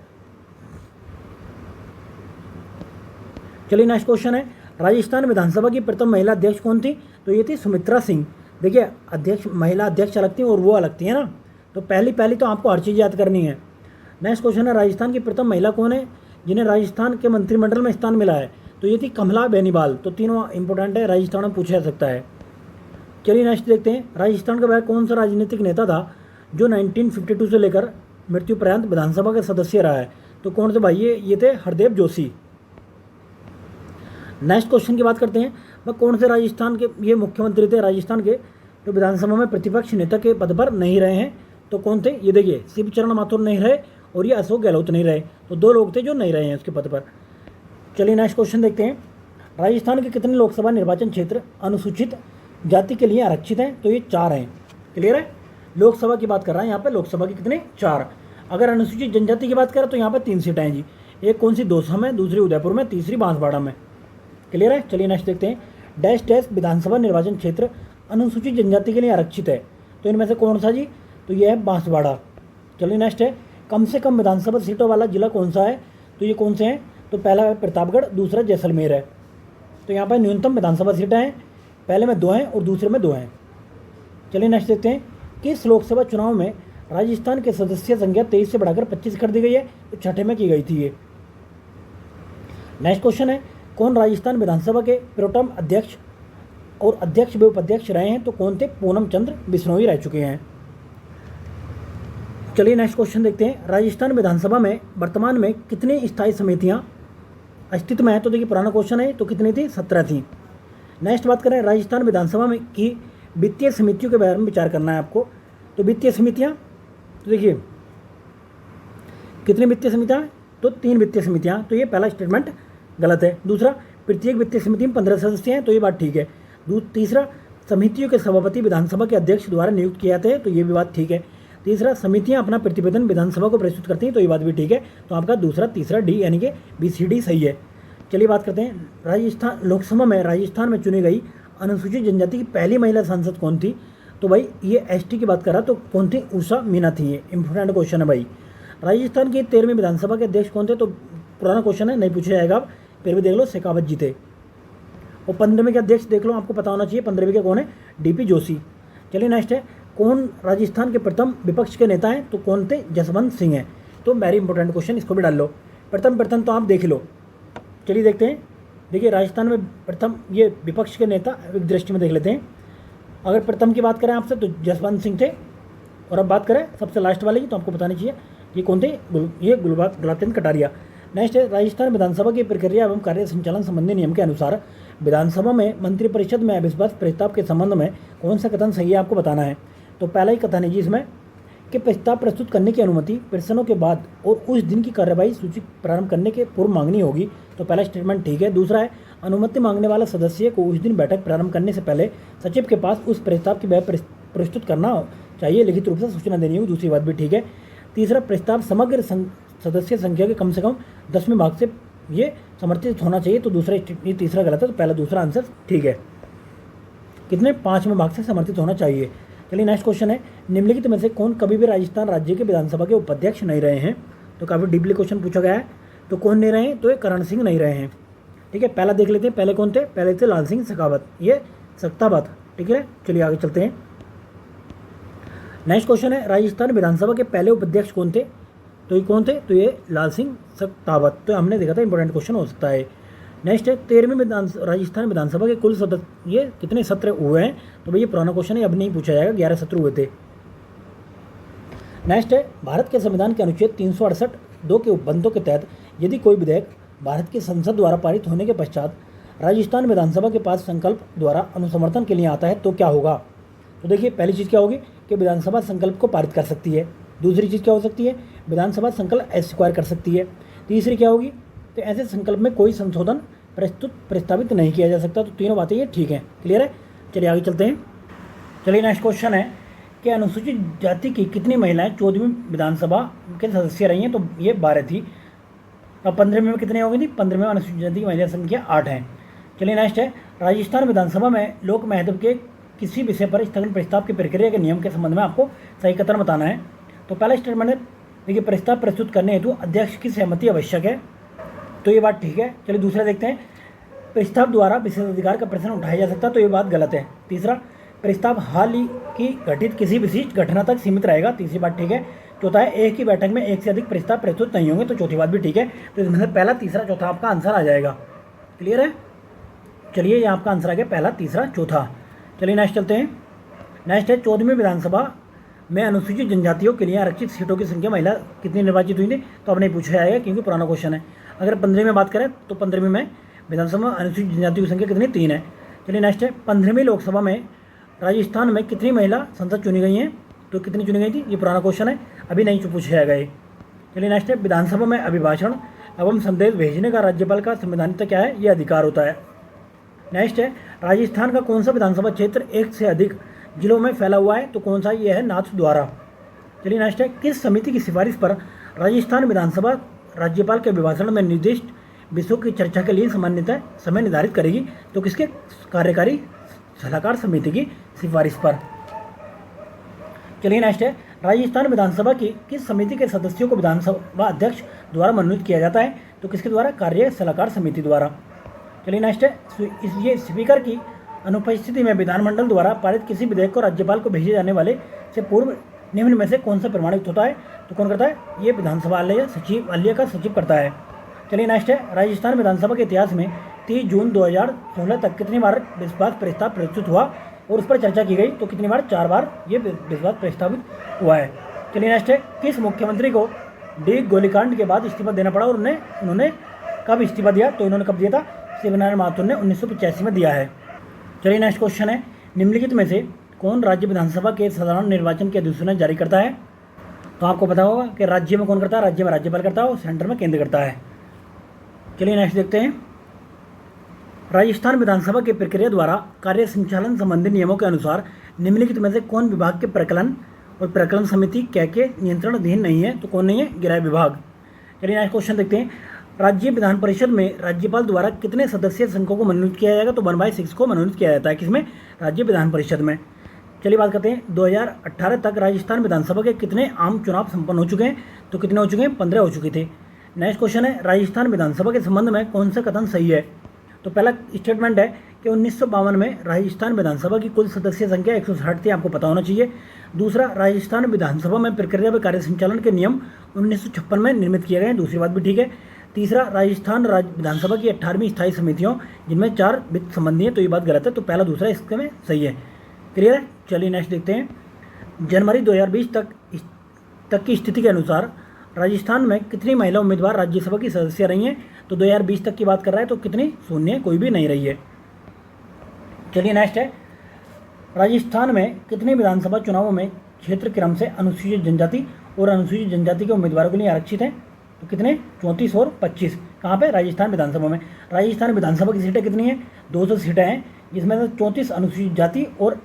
चलिए नेक्स्ट क्वेश्चन है, राजस्थान विधानसभा की प्रथम महिला अध्यक्ष कौन थी? तो ये थी सुमित्रा सिंह। देखिए अध्यक्ष, महिला अध्यक्ष अलग थी और वो अलग थी, है ना। तो पहली तो आपको हर चीज़ याद करनी है। नेक्स्ट क्वेश्चन है, राजस्थान की प्रथम महिला कौन है जिन्हें राजस्थान के मंत्रिमंडल में स्थान मिला है? तो ये थी कमला बेनीवाल। तो तीनों इंपॉर्टेंट है, राजस्थान में पूछा जा सकता है। चलिए नेक्स्ट देखते हैं, राजस्थान का वह कौन सा राजनीतिक नेता था जो 1952 से लेकर मृत्यु पर्यंत विधानसभा का सदस्य रहा है? तो कौन से भाई? ये थे हरदेव जोशी। नेक्स्ट क्वेश्चन की बात करते हैं, वह कौन से राजस्थान के ये मुख्यमंत्री थे राजस्थान के जो विधानसभा में प्रतिपक्ष नेता के पद पर नहीं रहे हैं? तो कौन थे? ये देखिए शिवचरण माथुर नहीं रहे और ये अशोक गहलोत नहीं रहे। तो 2 लोग थे जो नहीं रहे हैं उसके पद पर। चलिए नेक्स्ट क्वेश्चन देखते हैं, राजस्थान के कितने लोकसभा निर्वाचन क्षेत्र अनुसूचित जाति के लिए आरक्षित हैं? तो ये 4 हैं। क्लियर है? लोकसभा की बात कर रहा है यहाँ पे, लोकसभा के कितने? 4। अगर अनुसूचित जनजाति की बात करें तो यहाँ पर 3 सीटें हैं जी। एक कौन सी? दौसा में, दूसरी उदयपुर में, तीसरी बांसवाड़ा में। क्लियर है? चलिए नेक्स्ट देखते हैं, डैश विधानसभा निर्वाचन क्षेत्र अनुसूचित जनजाति के लिए आरक्षित है। तो इनमें से कौन सा जी? तो ये है बांसवाड़ा। चलिए नेक्स्ट है, कम से कम विधानसभा सीटों वाला जिला कौन सा है? तो ये कौन से हैं? तो पहला है प्रतापगढ़, दूसरा जैसलमेर है। तो यहाँ पर न्यूनतम विधानसभा सीटें हैं, पहले में 2 हैं और दूसरे में 2 हैं। चलिए नेक्स्ट देखते हैं, किस लोकसभा चुनाव में राजस्थान के सदस्य संख्या 23 से बढ़ाकर 25 कर दी गई है? तो 6ठे में की गई थी ये। नेक्स्ट क्वेश्चन है, कौन राजस्थान विधानसभा के प्रोटेम अध्यक्ष और अध्यक्ष व उपाध्यक्ष रहे हैं? तो कौन थे? पूनम चंद्र बिश्नोई रह चुके हैं। चलिए नेक्स्ट क्वेश्चन देखते हैं, राजस्थान विधानसभा में वर्तमान में कितनी स्थायी समितियां अस्तित्व में है? तो देखिए पुराना क्वेश्चन है, तो कितनी थी? 17 थी। नेक्स्ट बात करें, राजस्थान विधानसभा में की वित्तीय समितियों के बारे में विचार करना है आपको। तो वित्तीय समितियां, तो देखिए कितनी वित्तीय समितियां? तो 3 वित्तीय समितियां। तो ये पहला स्टेटमेंट गलत है। दूसरा, प्रत्येक वित्तीय समिति में 15 सदस्य हैं, तो ये बात ठीक है। तीसरा, समितियों के सभापति विधानसभा के अध्यक्ष द्वारा नियुक्त किए जाते हैं, तो ये भी बात ठीक है। तीसरा, समितियां अपना प्रतिवेदन विधानसभा को प्रस्तुत करती हैं, तो ये बात भी ठीक है। तो आपका दूसरा, तीसरा, डी यानी कि BCD सही है। चलिए बात करते हैं राजस्थान लोकसभा में राजस्थान में चुनी गई अनुसूचित जनजाति की पहली महिला सांसद कौन थी? तो भाई ये ST की बात कर रहा, तो कौन थी? उषा मीना थी। ये इंपॉर्टेंट क्वेश्चन है भाई। राजस्थान की 13वीं विधानसभा के अध्यक्ष कौन थे? तो पुराना क्वेश्चन है, नहीं पूछा जाएगा, आप फिर भी देख लो, शेखावत जी थे। और 15वें के अध्यक्ष देख लो, आपको पता होना चाहिए 15वें के कौन है? DP जोशी। चलिए नेक्स्ट है, कौन राजस्थान के प्रथम विपक्ष के नेता हैं? तो कौन थे? जसवंत सिंह हैं। तो वेरी इंपॉर्टेंट क्वेश्चन, इसको भी डाल लो। प्रथम तो आप देख लो। चलिए देखते हैं। देखिए राजस्थान में प्रथम ये विपक्ष के नेता एक दृष्टि में देख लेते हैं। अगर प्रथम की बात करें आपसे तो जसवंत सिंह थे। और अब बात करें सबसे लास्ट वाले की, तो आपको बतानी चाहिए ये कौन थे? ये गुलाब चंद कटारिया। नेक्स्ट है, राजस्थान विधानसभा की प्रक्रिया एवं कार्य संचालन संबंधी नियम के अनुसार विधानसभा में मंत्रिपरिषद में अविश्वास प्रस्ताव के संबंध में कौन सा कथन सही है, आपको बताना है। तो पहला ही कथन है जी इसमें कि प्रस्ताव प्रस्तुत करने की अनुमति प्रश्नों के बाद और उस दिन की कार्यवाही सूची प्रारंभ करने के पूर्व मांगनी होगी। तो पहला स्टेटमेंट ठीक है। दूसरा है, अनुमति मांगने वाला सदस्य को उस दिन बैठक प्रारंभ करने से पहले सचिव के पास उस प्रस्ताव की प्रस्तुत करना चाहिए, लिखित रूप से सूचना देनी होगी। दूसरी बात भी ठीक है। तीसरा, प्रस्ताव समग्र सदस्य संख्या के कम से कम 10वें भाग से ये समर्थित होना चाहिए। तो दूसरा, ये तीसरा गलत है, तो पहला दूसरा आंसर ठीक है। कितने? 5वें भाग से समर्थित होना चाहिए। चलिए नेक्स्ट क्वेश्चन है, निम्नलिखित में से कौन कभी भी राजस्थान राज्य के विधानसभा के उपाध्यक्ष नहीं रहे हैं? तो काफ़ी डीपली क्वेश्चन पूछा गया है। तो कौन नहीं रहे हैं? तो ये करण सिंह नहीं रहे हैं। ठीक है, पहला देख लेते हैं। पहले कौन थे? पहले थे लाल सिंह शेखावत, ये सख्तावत। ठीक है, चलिए आगे चलते हैं। नेक्स्ट क्वेश्चन है, राजस्थान विधानसभा के पहले उपाध्यक्ष कौन थे? तो ये कौन थे? तो ये लाल सिंह सख्तावत। तो हमने देखा था, इंपॉर्टेंट क्वेश्चन हो सकता है। नेक्स्ट है, 13वीं राजस्थान विधानसभा के कुल सदस्य ये कितने सत्र हुए हैं? तो भाई ये पुराना क्वेश्चन है, अब नहीं पूछा जाएगा। 11 सत्र हुए थे। नेक्स्ट है, भारत के संविधान के अनुच्छेद 368(2) के उपबंधों के तहत यदि कोई विधेयक भारत की संसद द्वारा पारित होने के पश्चात राजस्थान विधानसभा के पास संकल्प द्वारा अनुसमर्थन के लिए आता है तो क्या होगा? तो देखिए पहली चीज़ क्या होगी कि विधानसभा संकल्प को पारित कर सकती है। दूसरी चीज़ क्या हो सकती है? विधानसभा संकल्प अस्वीकार कर सकती है। तीसरी क्या होगी? तो ऐसे संकल्प में कोई संशोधन प्रस्तावित नहीं किया जा सकता। तो तीनों बातें ये ठीक है। क्लियर है? चलिए आगे चलते हैं। चलिए नेक्स्ट क्वेश्चन है कि अनुसूचित जाति की कितनी महिलाएं 14वीं विधानसभा के सदस्य रही हैं? तो ये 12 थी। अब 15वें में कितने हो गई थी? 15वें अनुसूचित जाति की महिला संख्या 8 है। चलिए नेक्स्ट है, राजस्थान विधानसभा में लोक महत्व के किसी विषय पर स्थगन प्रस्ताव की प्रक्रिया के नियम के संबंध में आपको सही कथन बताना है। तो पहला स्टेटमेंट है, देखिए प्रस्ताव प्रस्तुत करने हेतु अध्यक्ष की सहमति आवश्यक है। तो ये बात ठीक है। चलिए दूसरा देखते हैं, प्रस्ताव द्वारा विशेषाधिकार का प्रश्न उठाया जा सकता। तो ये बात गलत है। तीसरा, प्रस्ताव हाल ही की घटित किसी विशिष्ट घटना तक सीमित रहेगा। तीसरी बात ठीक है। चौथा है, एक ही बैठक में एक से अधिक प्रस्ताव प्रस्तुत नहीं होंगे। तो चौथी बात भी ठीक है। तो इसमें से पहला, तीसरा, चौथा आपका आंसर आ जाएगा। क्लियर है? चलिए ये आपका आंसर आ गया, पहला, तीसरा, चौथा। चलिए नेक्स्ट चलते हैं। नेक्स्ट है, 14वीं विधानसभा में अनुसूचित जनजातियों के लिए आरक्षित सीटों की संख्या महिला कितनी निर्वाचित हुई थी? तो अब नहीं पूछा जाएगा क्योंकि पुराना क्वेश्चन है। अगर 15वीं में बात करें तो 15वीं में विधानसभा में अनुसूचित जनजातियों की संख्या कितनी? 3 है। चलिए नेक्स्ट है, 15वीं लोकसभा में राजस्थान में कितनी महिला सांसद चुनी गई हैं? तो कितनी चुनी गई थी? ये पुराना क्वेश्चन है, अभी नहीं पूछा जाएगा ये। चलिए नेक्स्ट है, विधानसभा में अभिभाषण एवं संदेश भेजने का राज्यपाल का संवैधानिक क्या है? ये अधिकार होता है। नेक्स्ट है, राजस्थान का कौन सा विधानसभा क्षेत्र एक से अधिक जिलों में फैला हुआ है? तो कौन सा? ये है नाथद्वारा। चलिए नेक्स्ट है, किस समिति की सिफारिश पर राजस्थान विधानसभा राज्यपाल के अभिभाषण में निर्दिष्ट विषयों की चर्चा के लिए सामान्यतः समय निर्धारित करेगी? तो किसके? कार्यकारी सलाहकार समिति की सिफारिश पर। चलिए नेक्स्ट है, राजस्थान विधानसभा की किस समिति के सदस्यों को विधानसभा अध्यक्ष द्वारा मनोनीत किया जाता है? तो किसके द्वारा? कार्य सलाहकार समिति द्वारा। चलिए नेक्स्ट है, ये स्पीकर की अनुपस्थिति में विधानमंडल द्वारा पारित किसी विधेयक को राज्यपाल को भेजे जाने वाले से पूर्व निम्न में से कौन सा प्रमाणित होता है? तो कौन करता है? ये विधानसभालय सचिवालय का सचिव करता है। चलिए नेक्स्ट है, राजस्थान विधानसभा के इतिहास में 30 जून 2016 तक कितनी बार विश्वास प्रस्ताव प्रस्तुत हुआ और उस पर चर्चा की गई? तो कितनी बार? 4 बार ये विश्वास प्रस्तावित हुआ है। चलिए नेक्स्ट है, किस मुख्यमंत्री को डी गोलीकांड के बाद इस्तीफा देना पड़ा और उन्होंने कब इस्तीफा दिया? तो इन्होंने कब दिया था? शिवनारायण माथुर ने 1985 में दिया है। चलिए नेक्स्ट क्वेश्चन है, निम्नलिखित में से कौन राज्य विधानसभा के साधारण निर्वाचन की अधिसूचना जारी करता है? तो आपको पता होगा कि राज्य में कौन करता है? राज्य में राज्यपाल करता है और सेंटर में केंद्र करता है। चलिए नेक्स्ट देखते हैं। राजस्थान विधानसभा की प्रक्रिया द्वारा कार्य संचालन संबंधी नियमों के अनुसार निम्नलिखित में से कौन विभाग के प्रकलन और प्रकलन समिति क्या के नियंत्रण अधीन नहीं है? तो कौन नहीं है? गृह विभाग। चलिए नेक्स्ट क्वेश्चन देखते हैं। राज्य विधान परिषद में राज्यपाल द्वारा कितने सदस्यीय संघों को मनोनीत किया जाएगा? तो 1/6 को मनोनीत किया जाता है। किसमें? राज्य विधान परिषद में। चलिए बात करते हैं 2018 तक राजस्थान विधानसभा के कितने आम चुनाव संपन्न हो चुके हैं? तो कितने हो चुके हैं? 15 हो चुके थे। नेक्स्ट क्वेश्चन है, राजस्थान विधानसभा के संबंध में कौन सा कथन सही है? तो पहला स्टेटमेंट है कि 1952 में राजस्थान विधानसभा की कुल सदस्य संख्या 160 थी, आपको पता होना चाहिए। दूसरा, राजस्थान विधानसभा में प्रक्रिया व कार्य संचालन के नियम 1956 में निर्मित किए गए हैं, दूसरी बात भी ठीक है। तीसरा, राजस्थान विधानसभा की 18वीं स्थायी समितियों जिनमें 4 वित्त संबंधी हैं, तो ये बात गलत है, तो पहला दूसरा इसके में सही है। क्लियर है? चलिए नेक्स्ट देखते हैं। जनवरी 2020 तक की स्थिति के अनुसार राजस्थान में कितनी महिला उम्मीदवार राज्यसभा की सदस्य रही हैं? तो 2020 तक की बात कर रहा है, तो कितनी? शून्य, कोई भी नहीं रही है। चलिए नेक्स्ट है, राजस्थान में कितने विधानसभा चुनावों में क्षेत्र क्रम से अनुसूचित जनजाति और अनुसूचित जनजाति के उम्मीदवारों के लिए आरक्षित हैं? तो कितने? 34 और 25। कहाँ पे? राजस्थान विधानसभा में। राजस्थान विधानसभा की सीटें कितनी हैं? 200 सीटें हैं, जिसमें से 34 अनुसूचित जाति और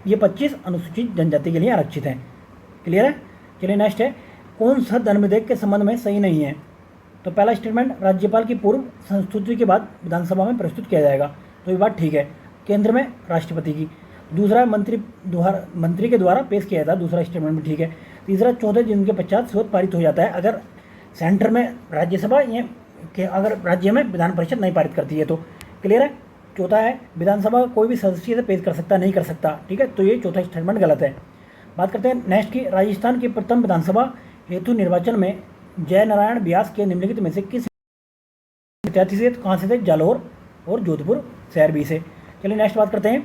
ये 25 अनुसूचित जनजाति के लिए आरक्षित हैं। क्लियर है? चलिए नेक्स्ट है, कौन सा धर्म विधेयक के संबंध में सही नहीं है? तो पहला स्टेटमेंट, राज्यपाल की पूर्व संस्तुति के बाद विधानसभा में प्रस्तुत किया जाएगा, तो ये बात ठीक है। केंद्र में राष्ट्रपति की। दूसरा, मंत्री के द्वारा पेश किया जाता है, दूसरा स्टेटमेंट भी ठीक है। तीसरा, 14 दिन के पश्चात स्वतः पारित हो जाता है अगर सेंटर में राज्यसभा या अगर राज्य में विधान परिषद नहीं पारित करती है तो। क्लियर है? चौथा है, विधानसभा कोई भी सदस्य से पेश कर सकता नहीं कर सकता, ठीक है, तो ये चौथा स्टेटमेंट गलत है। बात करते हैं नेक्स्ट की, राजस्थान की प्रथम विधानसभा हेतु निर्वाचन में जय नारायण व्यास के निम्नलिखित में से किस प्रत्याशी से, कहाँ से थे? जालौर और जोधपुर शहर भी से। चलिए नेक्स्ट बात करते हैं,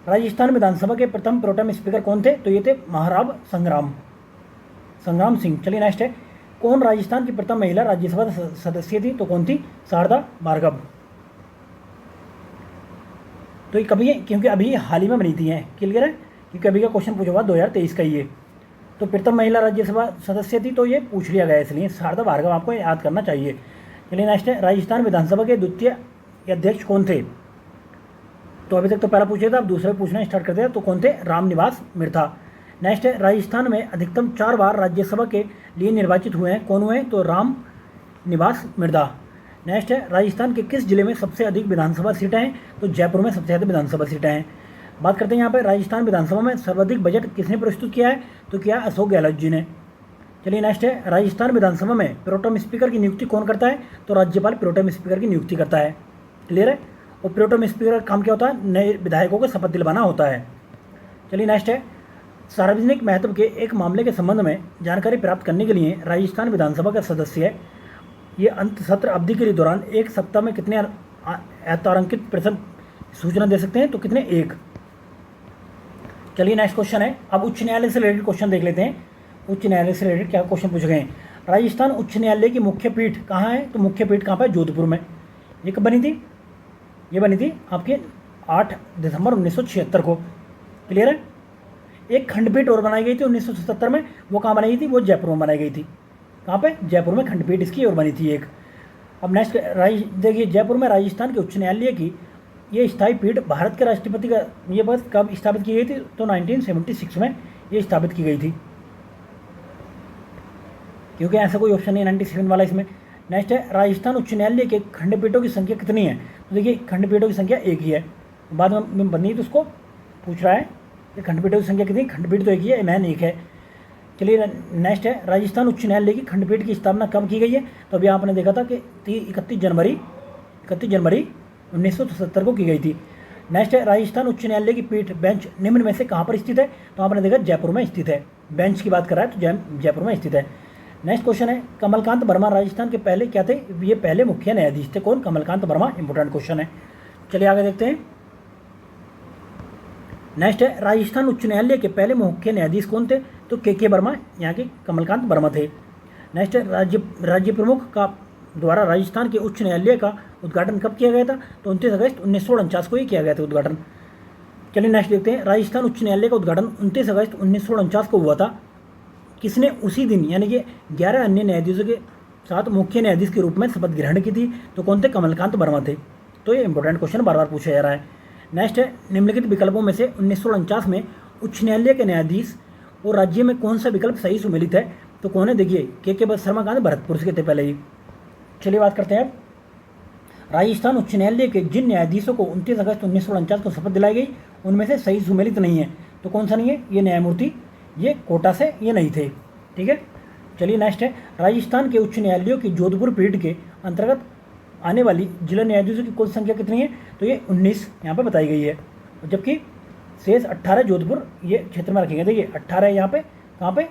राजस्थान विधानसभा के प्रथम प्रोटेम स्पीकर कौन थे? तो ये थे महाराव संग्राम सिंह। चलिए नेक्स्ट है, कौन राजस्थान की प्रथम महिला राज्यसभा सदस्य थी? तो कौन थी? शारदा भार्गव। तो ये कभी, क्योंकि अभी हाल ही में बनी थी हैं। क्लियर है? क्योंकि अभी का क्वेश्चन पूछा हुआ 2023 का ये, तो प्रथम महिला राज्यसभा सदस्य थी, तो ये पूछ लिया गया, इसलिए शारदा भार्गव आपको याद करना चाहिए। चलिए नेक्स्ट है, राजस्थान विधानसभा के द्वितीय अध्यक्ष कौन थे? तो अभी तक तो पहला पूछा था, अब दूसरा पूछना स्टार्ट करते हैं, तो कौन थे? रामनिवास मिर्था। नेक्स्ट है, राजस्थान में अधिकतम 4 बार राज्यसभा के लिए निर्वाचित हुए हैं, कौन हुए? तो रामनिवास मिर्धा। नेक्स्ट है, राजस्थान के किस जिले में सबसे अधिक विधानसभा सीटें हैं? तो जयपुर में सबसे ज़्यादा विधानसभा सीटें हैं। बात करते हैं यहाँ पर राजस्थान विधानसभा में सर्वाधिक बजट किसने प्रस्तुत किया है? तो किया अशोक गहलोत जी ने। चलिए नेक्स्ट है, राजस्थान विधानसभा में प्रोटेम स्पीकर की नियुक्ति कौन करता है? तो राज्यपाल प्रोटेम स्पीकर की नियुक्ति करता है। क्लियर है? और प्रोटेम स्पीकर का काम क्या होता है? नए विधायकों को शपथ दिलवाना होता है। चलिए नेक्स्ट है, सार्वजनिक महत्व के एक मामले के संबंध में जानकारी प्राप्त करने के लिए राजस्थान विधानसभा का सदस्य ये अंत सत्र अवधि के दौरान 1 सप्ताह में कितने अतारांकित प्रतिशत सूचना दे सकते हैं? तो कितने? 1। चलिए नेक्स्ट क्वेश्चन है, अब उच्च न्यायालय से रिलेटेड क्वेश्चन देख लेते हैं। उच्च न्यायालय से रिलेटेड क्या क्वेश्चन पूछे गए हैं? राजस्थान उच्च न्यायालय की मुख्य पीठ कहाँ है? तो मुख्य पीठ कहाँ पर? जोधपुर में। ये कब बनी थी? ये बनी थी आपके 8 दिसंबर 1976 को। क्लियर है? एक खंडपीठ और बनाई गई थी 1977 में, वो कहाँ बनाई गई थी? वो जयपुर में बनाई गई थी। कहाँ पे? जयपुर में खंडपीठ इसकी और बनी थी एक। अब नेक्स्ट देखिए, जयपुर में राजस्थान के उच्च न्यायालय की ये स्थायी पीठ भारत के राष्ट्रपति का ये बस कब स्थापित की गई थी? तो 1976 में ये स्थापित की गई थी, क्योंकि ऐसा कोई ऑप्शन नहीं है 97 वाला इसमें। नेक्स्ट है, राजस्थान उच्च न्यायालय के खंडपीठों की संख्या कितनी है? तो देखिए, खंडपीठों की संख्या 1 ही है। बाद में बननी है तो उसको पूछ रहा है कि खंडपीठों की संख्या कितनी? खंडपीठ तो 1 ही है, मैन 1 है। चलिए नेक्स्ट है, राजस्थान उच्च न्यायालय की खंडपीठ की स्थापना कब की गई है? तो अभी आपने देखा था कि 31 जनवरी 1977 को की गई थी। नेक्स्ट है, राजस्थान उच्च न्यायालय की पीठ बेंच निम्न में से कहाँ पर स्थित है? तो आपने देखा जयपुर में स्थित है। बेंच की बात कर रहा है तो जयपुर में स्थित है। नेक्स्ट क्वेश्चन है, कमलकांत वर्मा राजस्थान के पहले क्या थे? ये पहले मुख्य न्यायाधीश थे। कौन? कमलकांत वर्मा। इंपोर्टेंट क्वेश्चन है। चलिए आगे देखते हैं। नेक्स्ट है, राजस्थान उच्च न्यायालय के पहले मुख्य न्यायाधीश कौन थे? तो के वर्मा, यहाँ के कमलकांत वर्मा थे। नेक्स्ट है, राज्य प्रमुख का द्वारा राजस्थान के उच्च न्यायालय का उद्घाटन कब किया गया था? तो 29 अगस्त 1949 को ही किया गया था उद्घाटन। चलिए नेक्स्ट देखते हैं, राजस्थान उच्च न्यायालय का उद्घाटन 29 अगस्त 1949 को हुआ था। किसने उसी दिन यानी कि 11 अन्य न्यायाधीशों के साथ मुख्य न्यायाधीश के रूप में शपथ ग्रहण की थी? तो कौन थे? कमलकांत वर्मा थे। तो ये इंपॉर्टेंट क्वेश्चन बार बार पूछा जा रहा है। नेक्स्ट है, निम्नलिखित विकल्पों में से 1949 में उच्च न्यायालय के न्यायाधीश और राज्य में कौन सा विकल्प सही सुमेलित है? तो कौन है? देखिए के शर्मा कहाँ थे? भरतपुर से थे पहले ही। चलिए बात करते हैं। राजस्थान उच्च न्यायालय के जिन न्यायाधीशों को 29 अगस्त 1949 को शपथ दिलाई गई उनमें से सही सुमेलित नहीं है। तो कौन सा नहीं है? ये न्यायमूर्ति ये कोटा से ये नहीं थे। ठीक है, चलिए नेक्स्ट है, राजस्थान के उच्च न्यायालयों की जोधपुर पीठ के अंतर्गत आने वाली जिला न्यायाधीशों की कुल संख्या कितनी है? तो ये 19 यहाँ पर बताई गई है, जबकि शेष 18 जोधपुर ये क्षेत्र में रखेंगे। देखिए 18 है यहाँ पे, कहाँ पे?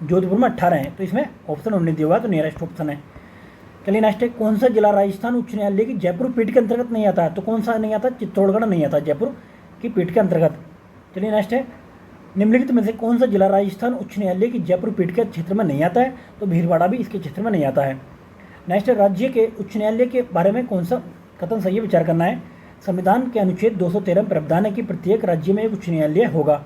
जोधपुर में 18 हैं, तो इसमें ऑप्शन 19 दिया हुआ है, तो नियरेस्ट ऑप्शन है। चलिए नेक्स्ट है, कौन सा जिला राजस्थान उच्च न्यायालय की जयपुर पीठ के अंतर्गत नहीं आता? तो कौन सा नहीं आता? चित्तौड़गढ़ नहीं आता जयपुर की पीठ के अंतर्गत। चलिए नेक्स्ट है, निम्नलिखित में से कौन सा जिला राजस्थान उच्च न्यायालय की जयपुर पीठ के क्षेत्र में नहीं आता है? तो भीलवाड़ा भी इसके क्षेत्र में नहीं आता है। नेक्स्ट है, राज्य के उच्च न्यायालय के बारे में कौन सा कथन सही है? विचार करना है। संविधान के अनुच्छेद 213 में प्रावधान है कि प्रत्येक राज्य में एक उच्च न्यायालय होगा।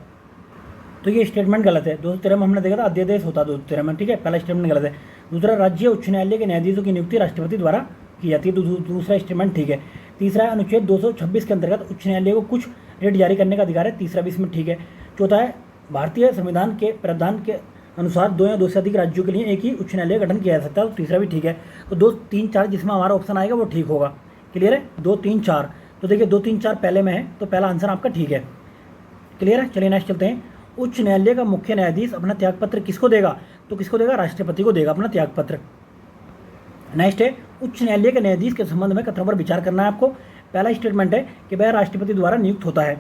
तो ये स्टेटमेंट गलत है। 213 में हमने देखा था अध्यादेश होता 213 में, ठीक है, पहला स्टेटमेंट गलत है। दूसरा, राज्य उच्च न्यायालय के न्यायाधीशों की नियुक्ति राष्ट्रपति द्वारा की जाती है, तो दूसरा स्टेटमेंट ठीक है। तीसरा, अनुच्छेद 226 के अंतर्गत उच्च न्यायालय को कुछ रेट जारी करने का अधिकार है, तीसरा भी इसमें ठीक है। चौथा है, भारतीय संविधान के प्रावधान के अनुसार 2 या 2 से अधिक राज्यों के लिए एक ही उच्च न्यायालय गठन किया जा सकता है, तो तीसरा भी ठीक है। तो 2, 3, 4 जिसमें हमारा ऑप्शन आएगा वो ठीक होगा। क्लियर है? 2, 3, 4। तो देखिए 2, 3, 4 पहले में है, तो पहला आंसर आपका ठीक है। क्लियर है? चलिए नेक्स्ट चलते हैं। उच्च न्यायालय का मुख्य न्यायाधीश अपना त्यागपत्र किसको देगा? तो किसको देगा? राष्ट्रपति को देगा अपना त्यागपत्र। नेक्स्ट है, उच्च न्यायालय के न्यायाधीश के संबंध में कथनों पर विचार करना है आपको। पहला स्टेटमेंट है कि वह राष्ट्रपति द्वारा नियुक्त होता है।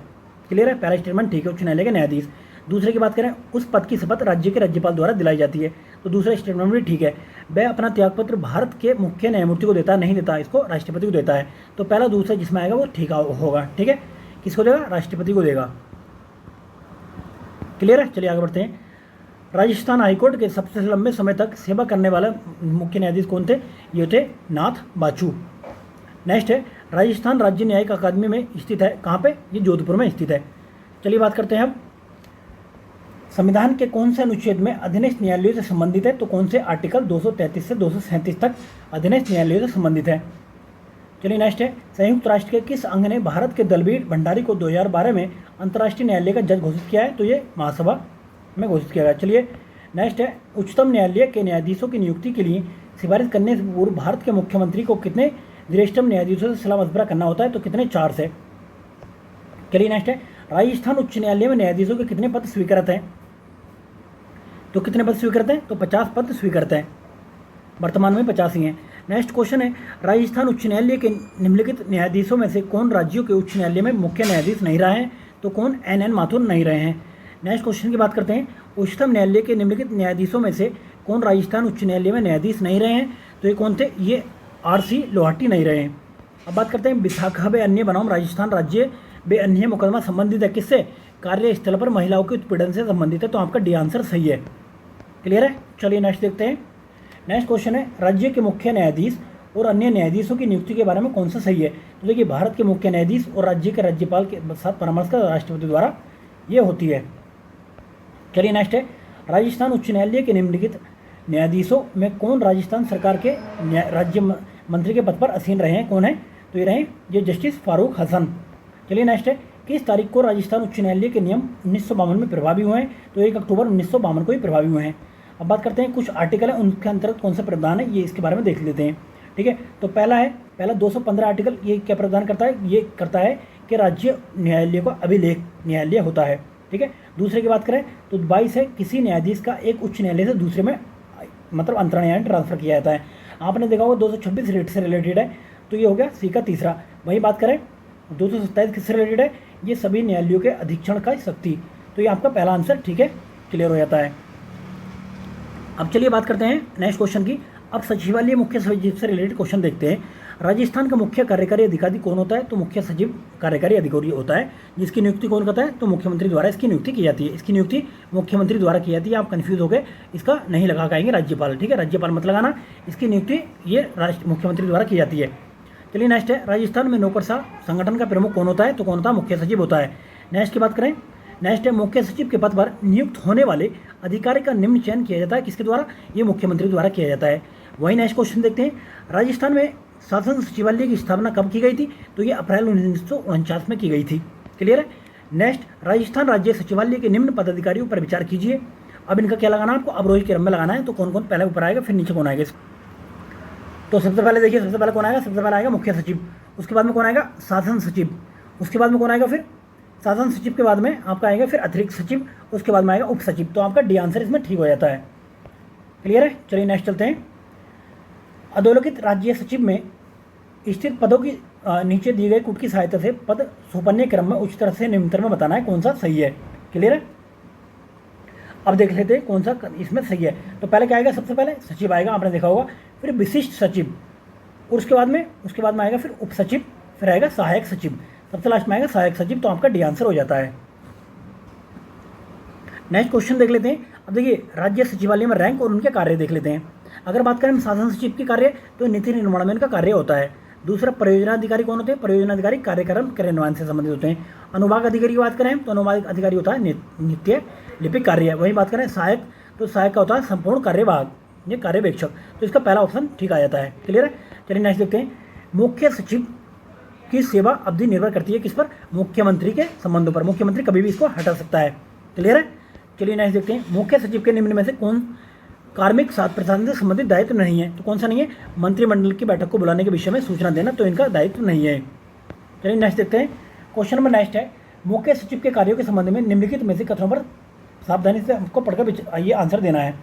क्लियर है? पहला स्टेटमेंट ठीक है, उच्च न्यायालय के न्यायाधीश। दूसरे की बात करें, उस पद की शपथ राज्य के राज्यपाल द्वारा दिलाई जाती है, तो दूसरा स्टेटमेंट भी ठीक है। वह अपना त्यागपत्र भारत के मुख्य न्यायमूर्ति को देता है, नहीं देता, इसको राष्ट्रपति को देता है, तो पहला दूसरा जिसमें आएगा वो ठीक होगा। ठीक है, किसको देगा? राष्ट्रपति को देगा। क्लियर है? चलिए आगे बढ़ते हैं। राजस्थान हाईकोर्ट के सबसे लंबे समय तक सेवा करने वाले मुख्य न्यायाधीश कौन थे? ये थे नाथ बाचू। नेक्स्ट है, राजस्थान राज्य न्यायिक अकादमी में स्थित है, कहाँ पे? ये जोधपुर में स्थित है। चलिए बात करते हैं अब, संविधान के कौन से अनुच्छेद में अधीनस्थ न्यायालयों से संबंधित है? तो कौन से? आर्टिकल 233 से 237 तक अधीनस्थ न्यायालयों से संबंधित है। चलिए नेक्स्ट है, संयुक्त राष्ट्र के किस अंग ने भारत के दलबीर भंडारी को 2012 में अंतर्राष्ट्रीय न्यायालय का जज घोषित किया है? तो ये महासभा में घोषित किया गया। चलिए नेक्स्ट है, उच्चतम न्यायालय के न्यायाधीशों की नियुक्ति के लिए सिफारिश करने से पूर्व भारत के मुख्यमंत्री को कितने वरिष्ठतम न्यायाधीशों से सलाह मशवरा करना होता है? तो कितने? 4 से। चलिए नेक्स्ट है, राजस्थान उच्च न्यायालय में न्यायाधीशों के कितने पद स्वीकृत हैं? तो कितने पद स्वीकृत हैं? तो 50 पद स्वीकृत हैं, वर्तमान में 50 ही हैं। नेक्स्ट क्वेश्चन है, राजस्थान उच्च न्यायालय के निम्नलिखित न्यायाधीशों में से कौन राज्यों के उच्च न्यायालय में मुख्य न्यायाधीश नहीं रहे हैं? तो कौन? NN माथुर नहीं रहे हैं। नेक्स्ट क्वेश्चन की बात करते हैं, उच्चतम न्यायालय के निम्नलिखित न्यायाधीशों में से कौन राजस्थान उच्च न्यायालय में न्यायाधीश नहीं रहे हैं? तो ये कौन थे? ये RC लोहाटी नहीं रहे हैं। अब बात करते हैं, विशाखा बे अन्य बनाम राजस्थान राज्य बे अन्य मुकदमा संबंधित है किससे? कार्यस्थल पर महिलाओं के उत्पीड़न से संबंधित है, तो आपका डी आंसर सही है। क्लियर है? चलिए नेक्स्ट देखते हैं। नेक्स्ट क्वेश्चन है, राज्य के मुख्य न्यायाधीश और अन्य न्यायाधीशों की नियुक्ति के बारे में कौन सा सही है? तो देखिए, भारत के मुख्य न्यायाधीश और राज्य के राज्यपाल के साथ परामर्श का राष्ट्रपति द्वारा ये होती है। चलिए नेक्स्ट है, राजस्थान उच्च न्यायालय के निम्नलिखित न्यायाधीशों में कौन राजस्थान सरकार के राज्य मंत्री के पद पर आसीन रहे हैं? कौन है? तो ये रहे ये जस्टिस फारूक हसन। चलिए नेक्स्ट है, किस तारीख को राजस्थान उच्च न्यायालय के नियम 1952 में प्रभावी हुए हैं? तो 1 अक्टूबर 1952 को ही प्रभावी हुए हैं। अब बात करते हैं, कुछ आर्टिकल है उनके अंतर्गत कौन सा प्रावधान है, ये इसके बारे में देख लेते हैं। ठीक है, तो पहला 215 आर्टिकल ये क्या प्रावधान करता है? ये करता है कि राज्य न्यायालय का अभिलेख न्यायालय होता है। ठीक है, दूसरे की बात करें तो 22 है, किसी न्यायाधीश का एक उच्च न्यायालय से दूसरे में मतलब अंतरण ट्रांसफर किया जाता है। आपने देखा होगा 226 रेट से रिलेटेड है, तो ये हो गया सी का तीसरा। वही बात करें 227 किससे रिलेटेड है? ये सभी न्यायालयों के अधीक्षण का शक्ति, तो ये आपका पहला आंसर ठीक है, क्लियर हो जाता है। अब चलिए बात करते हैं नेक्स्ट क्वेश्चन की। अब सचिवालय मुख्य सचिव से रिलेटेड क्वेश्चन देखते हैं। राजस्थान का मुख्य कार्यकारी अधिकारी कौन होता है? तो मुख्य सचिव कार्यकारी अधिकारी होता है, जिसकी नियुक्ति कौन करता है? तो मुख्यमंत्री द्वारा इसकी नियुक्ति की जाती है। इसकी नियुक्ति मुख्यमंत्री द्वारा की जाती है। आप कंफ्यूज हो गए, इसका नहीं लगा पाएंगे राज्यपाल। ठीक है, राज्यपाल मत लगाना, इसकी नियुक्ति ये मुख्यमंत्री द्वारा की जाती है। चलिए नेक्स्ट है, राजस्थान में नौकरशाह संगठन का प्रमुख कौन होता है? तो कौन होता है? मुख्य सचिव होता है। नेक्स्ट की बात करें, नेक्स्ट है, मुख्य सचिव के पद पर नियुक्त होने वाले अधिकारी का निम्न चयन किया जाता है किसके द्वारा? ये मुख्यमंत्री द्वारा किया जाता है। वही नेक्स्ट क्वेश्चन देखते हैं, राजस्थान में शासन सचिवालय की स्थापना कब की गई थी? तो ये अप्रैल 1949 में की गई थी। क्लियर है। नेक्स्ट, राजस्थान राज्य सचिवालय के निम्न पदाधिकारियों पर विचार कीजिए। अब इनका क्या लगाना है आपको? अवरोही क्रम में लगाना है। तो कौन कौन पहले ऊपर आएगा, फिर नीचे कौन आएगा? तो सबसे पहले देखिए, सबसे पहले कौन आएगा? सबसे पहले आएगा मुख्य सचिव। उसके बाद में कौन आएगा? शासन सचिव। उसके बाद में कौन आएगा? फिर शासन सचिव के बाद में आपका आएगा फिर अतिरिक्त सचिव। उसके बाद में आएगा उप सचिव। तो आपका डी आंसर इसमें ठीक हो जाता है। क्लियर है। चलिए नेक्स्ट चलते हैं। अधोलिखित राज्य सचिव में स्थित पदों की नीचे दिए गए कूट की सहायता से पद सोपन्य क्रम में उच्चतर से निम्नतर में बताना है कौन सा सही है। क्लियर है। अब देख लेते हैं कौन सा इसमें सही है। तो पहले क्या आएगा? सबसे पहले सचिव आएगा, आपने देखा होगा, फिर विशिष्ट सचिव, और उसके बाद में आएगा फिर उप सचिव, फिर आएगा सहायक सचिव, सबसे लास्ट में आएगा सहायक सचिव। तो आपका डी आंसर हो जाता है। नेक्स्ट क्वेश्चन देख लेते हैं। अब देखिए, राज्य सचिवालय में रैंक और उनके कार्य देख लेते हैं। अगर बात करें शासन सचिव की कार्य, तो नीति निर्माण में इनका कार्य होता है। दूसरा, परियोजना अधिकारी कौन होते हैं? परियोजना अधिकारी कार्यक्रम क्रियान्वयन से संबंधित होते हैं। अनुभाग अधिकारी की बात करें तो अनुभाग अधिकारी होता है नित्य लिपिक कार्य। वही बात करें सहायक, तो सहायक का होता है संपूर्ण कार्यभाग, ये कार्यवेक्षक। तो इसका पहला ऑप्शन ठीक आ जाता है। क्लियर है। चलिए नेक्स्ट देखते हैं। मुख्य सचिव की सेवा अवधि निर्भर करती है किस पर? मुख्यमंत्री के संबंधों पर। मुख्यमंत्री कभी भी इसको हटा सकता है। क्लियर है। चलिए नेक्स्ट देखते हैं। मुख्य सचिव के निम्न में से कौन कार्मिक सात प्रशासन से संबंधित दायित्व नहीं है? तो कौन सा नहीं है? मंत्रिमंडल की बैठक को बुलाने के विषय में सूचना देना, तो इनका दायित्व नहीं है। चलिए नेक्स्ट देखते हैं। क्वेश्चन नंबर नेक्स्ट है, मुख्य सचिव के कार्यों के संबंध में निम्नलिखित में से कथनों पर सावधानी से आपको पढ़कर ये आंसर देना है।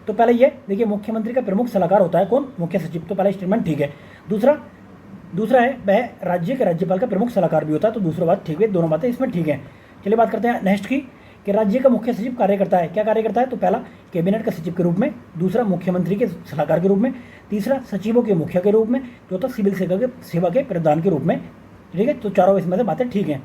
तो पहले ये देखिए, मुख्यमंत्री का प्रमुख सलाहकार होता है कौन? मुख्य सचिव। तो पहला स्टेटमेंट ठीक है। दूसरा है वह राज्य के राज्यपाल का प्रमुख सलाहकार भी होता है। तो दूसरा बात ठीक है, दोनों बातें इसमें ठीक है। चलिए बात करते हैं नेक्स्ट की, कि राज्य का मुख्य सचिव कार्य करता है। क्या कार्य करता है? तो पहला, कैबिनेट का सचिव के रूप में। दूसरा, मुख्यमंत्री के सलाहकार के रूप में। तीसरा, सचिवों के मुखिया के रूप में। चौथा, सिविल सेवा के प्रधान के रूप में। ठीक है। तो चारों इसमें से बातें ठीक हैं।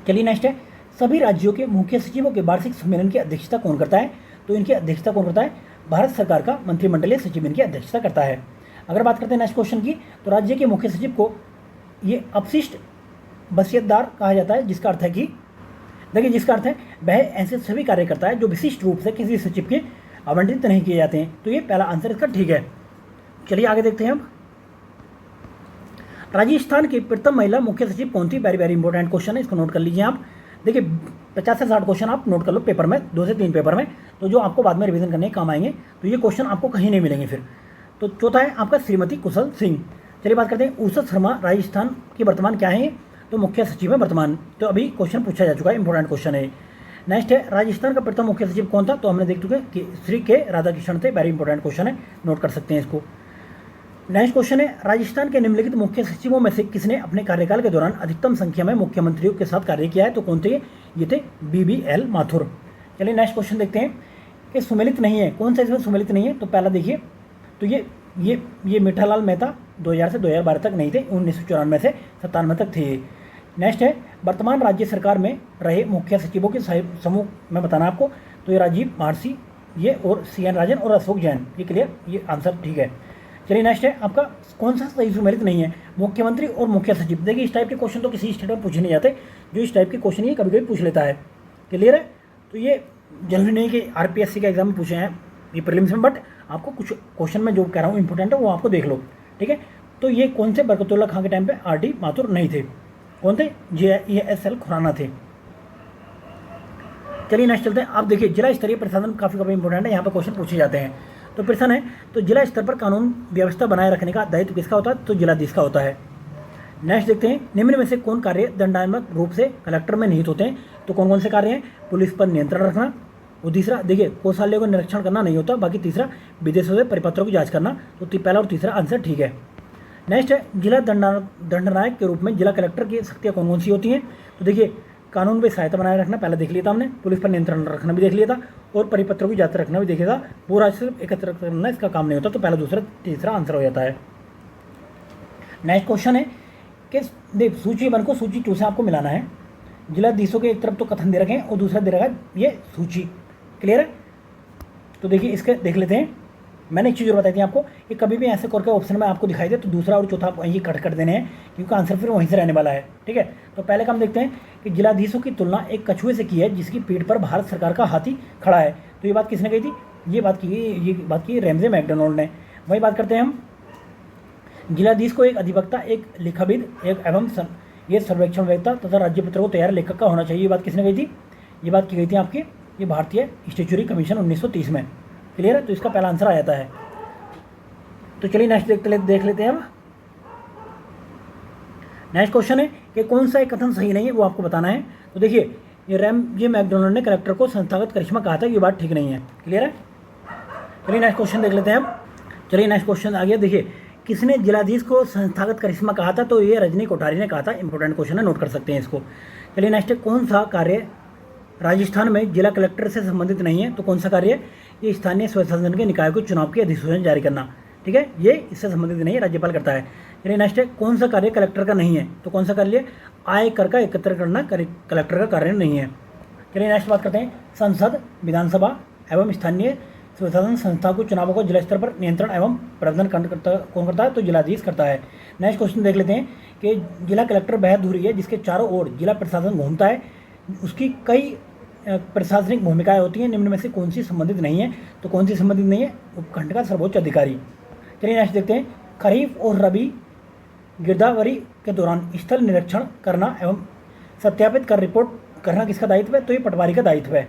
चलिए नेक्स्ट है, सभी राज्यों के मुख्य सचिवों के वार्षिक सम्मेलन की अध्यक्षता कौन करता है? तो इनकी अध्यक्षता कौन करता है? भारत सरकार का मंत्रिमंडलीय सचिव इनकी अध्यक्षता करता है। अगर बात करते हैं नेक्स्ट क्वेश्चन की, तो राज्य के मुख्य सचिव को ये अपशिष्ट वसीयतदार कहा जाता है, जिसका अर्थ है कि देखिए, जिसका अर्थ है वह ऐसे सभी कार्य करता है जो विशिष्ट रूप से किसी सचिव के आवंटित नहीं किए जाते हैं। तो ये पहला आंसर इसका ठीक है। चलिए आगे देखते हैं। अब राजस्थान की प्रथम महिला मुख्य सचिव कौन थी? वेरी वेरी इंपॉर्टेंट क्वेश्चन है, इसको नोट कर लीजिए आप। देखिए 50 से 60 क्वेश्चन आप नोट कर लो पेपर में, 2 से 3 पेपर में, तो जो आपको बाद में रिवीजन करने के काम आएंगे। तो ये क्वेश्चन आपको कहीं नहीं मिलेंगे फिर। तो चौथा है आपका श्रीमती कुशल सिंह। चलिए बात करते हैं, उषा शर्मा राजस्थान की वर्तमान क्या है? तो मुख्य सचिव है वर्तमान। तो अभी क्वेश्चन पूछा जा चुका है, इंपॉर्टेंट क्वेश्चन है। नेक्स्ट है, राजस्थान का प्रथम मुख्य सचिव कौन था? तो हमने देख चुके कि श्री के राधाकृष्णन थे। वेरी इंपॉर्टेंट क्वेश्चन है, नोट कर सकते हैं इसको। नेक्स्ट क्वेश्चन है, राजस्थान के निम्नलिखित मुख्य सचिवों में से किसने अपने कार्यकाल के दौरान अधिकतम संख्या में मुख्यमंत्रियों के साथ कार्य किया है? तो कौन थे ये? थे BBL माथुर। चलिए नेक्स्ट क्वेश्चन देखते हैं कि सुमेलित नहीं है, कौन सा इसमें सुमेलित नहीं है? तो पहला देखिए, तो ये मीठालाल मेहता 2000 से 2012 तक नहीं थे, 1994 से 97 तक थे। नेक्स्ट है, वर्तमान राज्य सरकार में रहे मुख्य सचिवों के समूह में बताना आपको। तो ये राजीव महर्षि, ये और CN राजन और अशोक जैन। ये क्लियर, ये आंसर ठीक है। चलिए नेक्स्ट है आपका, कौन सा सही सुमेलित नहीं है? मुख्यमंत्री और मुख्य सचिव। देखिए इस टाइप के क्वेश्चन तो किसी स्टेट में पूछे नहीं जाते, जो इस टाइप के क्वेश्चन ये कभी कभी पूछ लेता है। क्लियर है। तो ये जरूरी नहीं कि RPSC का एग्जाम में पूछे हैं ये प्रीलिम्स में, बट आपको कुछ क्वेश्चन में जो कह रहा हूँ इंपॉर्टेंट है वो आपको देख लो। ठीक है। तो ये कौन से? बरकतुल्ला खां के टाइम पे RD माथुर नहीं थे। कौन थे? JSL खुराना थे। चलिए नेक्स्ट चलते हैं। आप देखिए, जिला स्तरीय प्रशासन काफ़ी इंपॉर्टेंट है, यहाँ पर क्वेश्चन पूछे जाते हैं। तो प्रश्न है, तो जिला स्तर पर कानून व्यवस्था बनाए रखने का दायित्व किसका होता है? तो जिलाधीश का होता है। नेक्स्ट देखते हैं, निम्न में से कौन कार्य दंडात्मक रूप से कलेक्टर में निहित होते हैं? तो कौन कौन से कार्य हैं? पुलिस पर नियंत्रण रखना, और तीसरा देखिए कोषालय को निरीक्षण करना नहीं होता, बाकी तीसरा विदेशों से परिपत्रों की जांच करना। तो पहला और तीसरा आंसर ठीक है। नेक्स्ट है, जिला दंडनायक के रूप में जिला कलेक्टर की शक्तियाँ कौन कौन सी होती हैं? तो देखिए कानून में सहायता बनाए रखना पहले देख लिया था हमने, पुलिस पर नियंत्रण रखना भी देख लिया था, और परिपत्रों की जांच रखना भी देखा था। पूरा सिर्फ एकत्र करना इसका काम नहीं होता। तो पहला दूसरा तीसरा आंसर हो जाता है। नेक्स्ट क्वेश्चन है कि देख सूची 1 को सूची 2 से आपको मिलाना है। जिलाधीशों के एक तरफ तो कथन दे रखे हैं और दूसरा दे रखा है ये सूची। क्लियर है। तो देखिए इसके देख लेते हैं। मैंने एक चीज़ और बताई थी आपको कि कभी भी ऐसे करके ऑप्शन में आपको दिखाई दे तो दूसरा और चौथा वहीं कट कर देने हैं, क्योंकि आंसर फिर वहीं से रहने वाला है। ठीक है। तो पहले काम देखते हैं कि जिलाधीशों की तुलना एक कछुए से की है जिसकी पीठ पर भारत सरकार का हाथी खड़ा है। तो ये बात किसने कही थी? ये बात की रैमजे मैकडोनाल्ड ने। वही बात करते हैं हम, जिलाधीश को एक अधिवक्ता, एक लेखाविद, एक एवं ये सर्वेक्षण व्यक्ता तथा राज्यपत्र को तैयार लेखक का होना चाहिए। ये बात किसने कही थी? ये बात की गई थी आपकी ये भारतीय स्टैट्यूटरी कमीशन 1930 में। क्लियर है? तो इसका पहला आंसर आ जाता है। तो चलिए नेक्स्ट देख लेते हैं अब। नेक्स्ट क्वेश्चन है कि कौन सा एक कथन सही नहीं है, वो आपको बताना है। तो देखिए, ये मैकडोनाल्ड ने कलेक्टर को संस्थागत करिश्मा कहा था, ये बात ठीक नहीं है। क्लियर है? चलिए नेक्स्ट क्वेश्चन देख लेते हैं अब। चलिए नेक्स्ट क्वेश्चन आ गया। देखिए, किसने जिलाधीश को संस्थागत करिश्मा कहा था? तो ये रजनी कोठारी ने कहा था। इंपॉर्टेंट क्वेश्चन है, नोट कर सकते हैं इसको। चलिए नेक्स्ट, कौन सा कार्य राजस्थान में जिला कलेक्टर से संबंधित नहीं है? तो कौन सा कार्य? ये स्थानीय स्वशासन के निकाय को चुनाव की अधिसूचना जारी करना। ठीक है, ये इससे संबंधित नहीं है, राज्यपाल करता है। चलिए नेक्स्ट है, कौन सा कार्य कलेक्टर का नहीं है? तो कौन सा कार्य? आय कर का एकत्र करना कलेक्टर का कार्य नहीं है। चलिए नेक्स्ट बात करते हैं, संसद, विधानसभा एवं स्थानीय स्वशासन संस्था को चुनावों को जिला स्तर पर नियंत्रण एवं प्रबंधन कौन करता है? तो जिलाधीश करता है। नेक्स्ट क्वेश्चन देख लेते हैं कि जिला कलेक्टर वह धुरी है जिसके चारों ओर जिला प्रशासन घूमता है, उसकी कई प्रशासनिक भूमिकाएं होती हैं, निम्न में से कौन सी संबंधित नहीं है? तो कौन सी संबंधित नहीं है? उपखंड का सर्वोच्च अधिकारी। चलिए नेक्स्ट देखते हैं, खरीफ और रबी गिरदावरी के दौरान स्थल निरीक्षण करना एवं सत्यापित कर रिपोर्ट करना किसका दायित्व है? तो ये पटवारी का दायित्व है।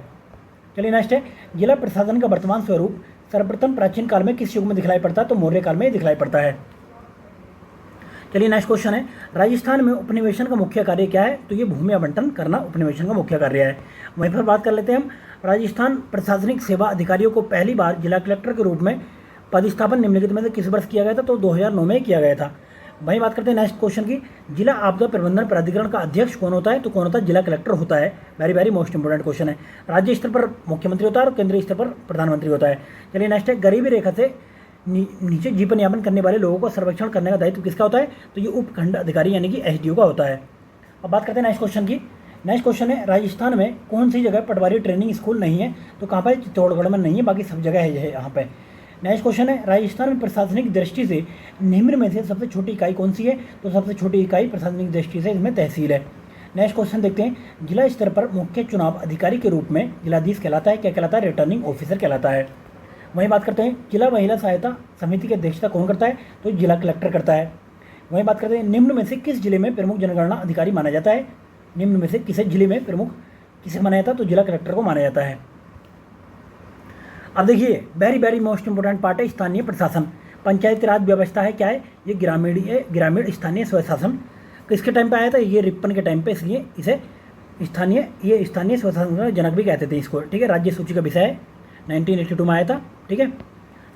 चलिए नेक्स्ट है, जिला प्रशासन का वर्तमान स्वरूप सर्वप्रथम प्राचीन काल में किस युग में दिखलाई पड़ता है? तो मौर्य काल में दिखलाई पड़ता है। चलिए नेक्स्ट क्वेश्चन है, राजस्थान में उपनिवेशन का मुख्य कार्य क्या है? तो ये भूमि आवंटन करना उपनिवेशन का मुख्य कार्य है। वहीं पर बात कर लेते हैं हम, राजस्थान प्रशासनिक सेवा अधिकारियों को पहली बार जिला कलेक्टर के रूप में पदस्थापन निम्नलिखित में से किस वर्ष किया गया था? तो 2009 में किया गया था। वहीं बात करते हैं नेक्स्ट क्वेश्चन की, जिला आपदा प्रबंधन प्राधिकरण का अध्यक्ष कौन होता है? तो कौन होता है? जिला कलेक्टर होता है। Very very most important question है। राज्य स्तर पर मुख्यमंत्री होता है और केंद्रीय स्तर पर प्रधानमंत्री होता है। चलिए नेक्स्ट है, गरीबी रेखा से नीचे जीवन यापन करने वाले लोगों का सर्वेक्षण करने का दायित्व किसका होता है? तो ये उपखंड अधिकारी यानी कि एसडीओ का होता है। अब बात करते हैं नेक्स्ट क्वेश्चन की। नेक्स्ट क्वेश्चन है, राजस्थान में कौन सी जगह पटवारी ट्रेनिंग स्कूल नहीं है? तो कहाँ पर? चित्तौड़गढ़ में नहीं है, बाकी सब जगह है यहाँ पे। नेक्स्ट क्वेश्चन है, राजस्थान में प्रशासनिक दृष्टि से निम्न में से सबसे छोटी इकाई कौन सी है? तो सबसे छोटी इकाई प्रशासनिक दृष्टि से इसमें तहसील है। नेक्स्ट क्वेश्चन देखते हैं, जिला स्तर पर मुख्य चुनाव अधिकारी के रूप में जिलाधीश कहलाता है, क्या कहलाता है? रिटर्निंग ऑफिसर कहलाता है। वहीं बात करते हैं, जिला महिला सहायता समिति की अध्यक्षता कौन करता है? तो जिला कलेक्टर करता है। वहीं बात करते हैं, निम्न में से किस जिले में प्रमुख जनगणना अधिकारी माना जाता है? निम्न में से किस जिले में प्रमुख किसे माना जाता है? तो जिला कलेक्टर को माना जाता है। अब देखिए, very very most important part है स्थानीय प्रशासन। पंचायती राज व्यवस्था है, क्या है? ये ग्रामीण स्थानीय स्वशासन किसके टाइम पे आया था? ये रिपन के टाइम पे, इसलिए इसे स्थानीय स्वशासन का जनक भी कहते थे इसको। ठीक है, राज्य सूची का विषय है, 1982 में आया था। ठीक है,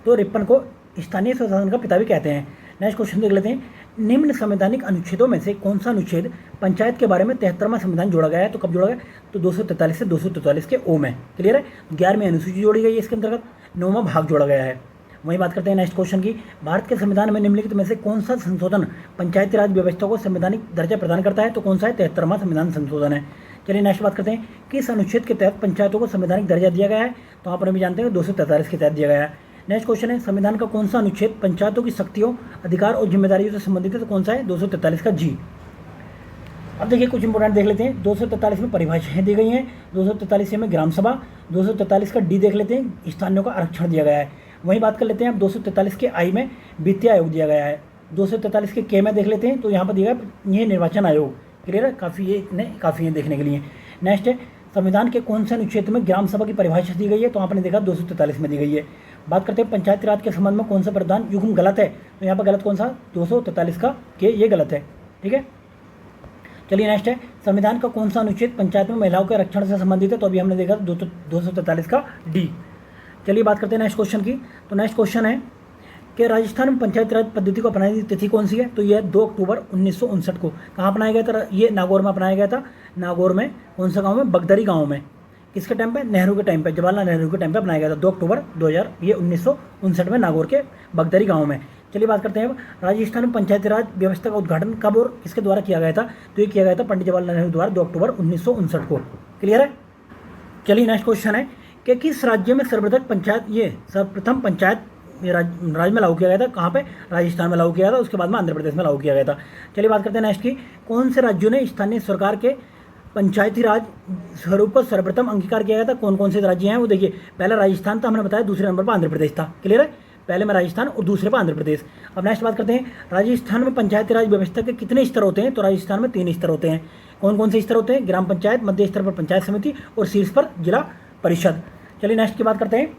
तो रिपन को स्थानीय स्वशासन का पिता भी कहते हैं। नेक्स्ट क्वेश्चन देख लेते हैं, निम्न संवैधानिक अनुच्छेदों में से कौन सा अनुच्छेद पंचायत के बारे में 73वां संविधान जोड़ा गया है? तो कब जोड़ा गया? तो 243 से 244 के ओ में। क्लियर है? 11वीं अनुसूची जोड़ी गई है, इसके अंतर्गत 9वां भाग जोड़ा गया है। वहीं बात करते हैं नेक्स्ट क्वेश्चन की, भारत के संविधान में निम्नलिखित में से कौन सा संशोधन पंचायती राज व्यवस्था को संवैधानिक दर्जा प्रदान करता है? तो कौन सा है? 73वां संविधान संशोधन है। चलिए नेक्स्ट बात करते हैं, किस अनुच्छेद के तहत पंचायतों को संवैधानिक दर्जा दिया गया है? तो आप भी जानते हैं 243 के तहत दिया गया है। नेक्स्ट क्वेश्चन है, संविधान का कौन सा अनुच्छेद पंचायतों की शक्तियों, अधिकार और जिम्मेदारियों से संबंधित है? तो कौन सा है? 243 का जी। अब देखिए कुछ इंपोर्टेंट देख लेते हैं, 243 में परिभाषाएं दी गई हैं, 243 में ग्राम सभा, 243 का डी देख लेते हैं, स्थानीयों का आरक्षण दिया गया है। वहीं बात कर लेते हैं अब 243 के आई में वित्तीय आयोग दिया गया है। 243 के के में देख लेते हैं, तो यहाँ पर दिया गया ये निर्वाचन आयोग। क्लियर है? काफ़ी है देखने के लिए। नेक्स्ट है, संविधान के कौन से अनुच्छेद में ग्राम सभा की परिभाषा दी गई है? तो आपने देखा 243 में दी गई है। बात करते हैं पंचायती राज के संबंध में कौन सा प्रावधान युग्म गलत है? तो यहाँ पर गलत कौन सा? 243 का के, ये गलत है। ठीक है, चलिए नेक्स्ट है, संविधान का कौन सा अनुच्छेद पंचायत में महिलाओं के आरक्षण से संबंधित है? तो अभी हमने देखा 243 का डी। चलिए बात करते हैं नेक्स्ट क्वेश्चन की। तो नेक्स्ट क्वेश्चन है कि राजस्थान में पंचायती राज पद्धति को अपनाने की तिथि कौन सी है? तो यह 2 अक्टूबर 1959 को। कहाँ अपनाया गया था? ये नागौर में अपनाया गया था। नागौर में कौन सा गाँव में? बगदरी गाँव में। किसके टाइम पे? नेहरू के टाइम पे, जवाहरलाल नेहरू के टाइम पे अपनाया गया था 2 अक्टूबर 2000 ये 1959 में नागौर के बगदरी गाँव में। चलिए बात करते हैं अब राजस्थान में पंचायती राज व्यवस्था का उद्घाटन कब और किसके द्वारा किया गया था? तो ये किया गया था पंडित जवाहरलाल नेहरू द्वारा 2 अक्टूबर 1959 को। क्लियर है? चलिए नेक्स्ट क्वेश्चन है कि किस राज्य में सर्वप्रथम पंचायत राज्य में लागू किया गया था? कहाँ पे? राजस्थान में लागू किया था, उसके बाद में आंध्र प्रदेश में लागू किया गया था। चलिए बात करते हैं नेक्स्ट की, कौन से राज्यों ने स्थानीय सरकार के पंचायती राज स्वरूप को सर्वप्रथम अंगीकार किया गया था? कौन कौन से राज्य हैं वो देखिए, पहला राजस्थान था, हमने बताया, दूसरे नंबर पर आंध्र प्रदेश था। क्लियर है? पहले में राजस्थान और दूसरे पर आंध्र प्रदेश। अब नेक्स्ट बात करते हैं, राजस्थान में पंचायती राज व्यवस्था के कितने स्तर होते हैं? तो राजस्थान में 3 स्तर होते हैं। कौन कौन से स्तर होते हैं? ग्राम पंचायत, मध्य स्तर पर पंचायत समिति और शीर्ष पर जिला परिषद। चलिए नेक्स्ट की बात करते हैं,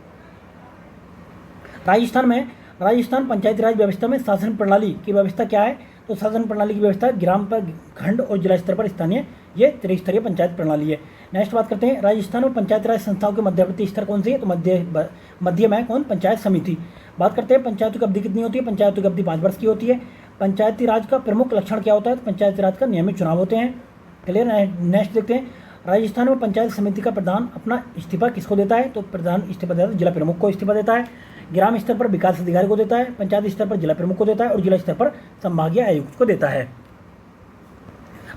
राजस्थान पंचायती राज व्यवस्था में शासन प्रणाली की व्यवस्था क्या है? तो शासन प्रणाली की व्यवस्था ग्राम पर, खंड और जिला स्तर पर स्थानीय, ये त्रिस्तरीय पंचायत प्रणाली है। नेक्स्ट बात करते हैं, राजस्थान में पंचायती राज संस्थाओं के मध्यवर्ती स्तर कौन सी है? तो मध्य में कौन? पंचायत समिति। बात करते हैं पंचायतों की अवधि कितनी होती है? पंचायतों की अवधि 5 वर्ष की होती है। पंचायती राज का प्रमुख लक्षण क्या होता है? तो पंचायती राज का नियमित चुनाव होते हैं। क्लियर। नेक्स्ट देखते हैं, राजस्थान में पंचायत समिति का प्रधान अपना इस्तीफा किसको देता है? तो प्रधान इस्तीफा देता है, जिला प्रमुख को इस्तीफा देता है। ग्राम स्तर पर विकास अधिकारी को देता है, पंचायत स्तर पर जिला प्रमुख को देता है और जिला स्तर पर संभागीय आयुक्त को देता है।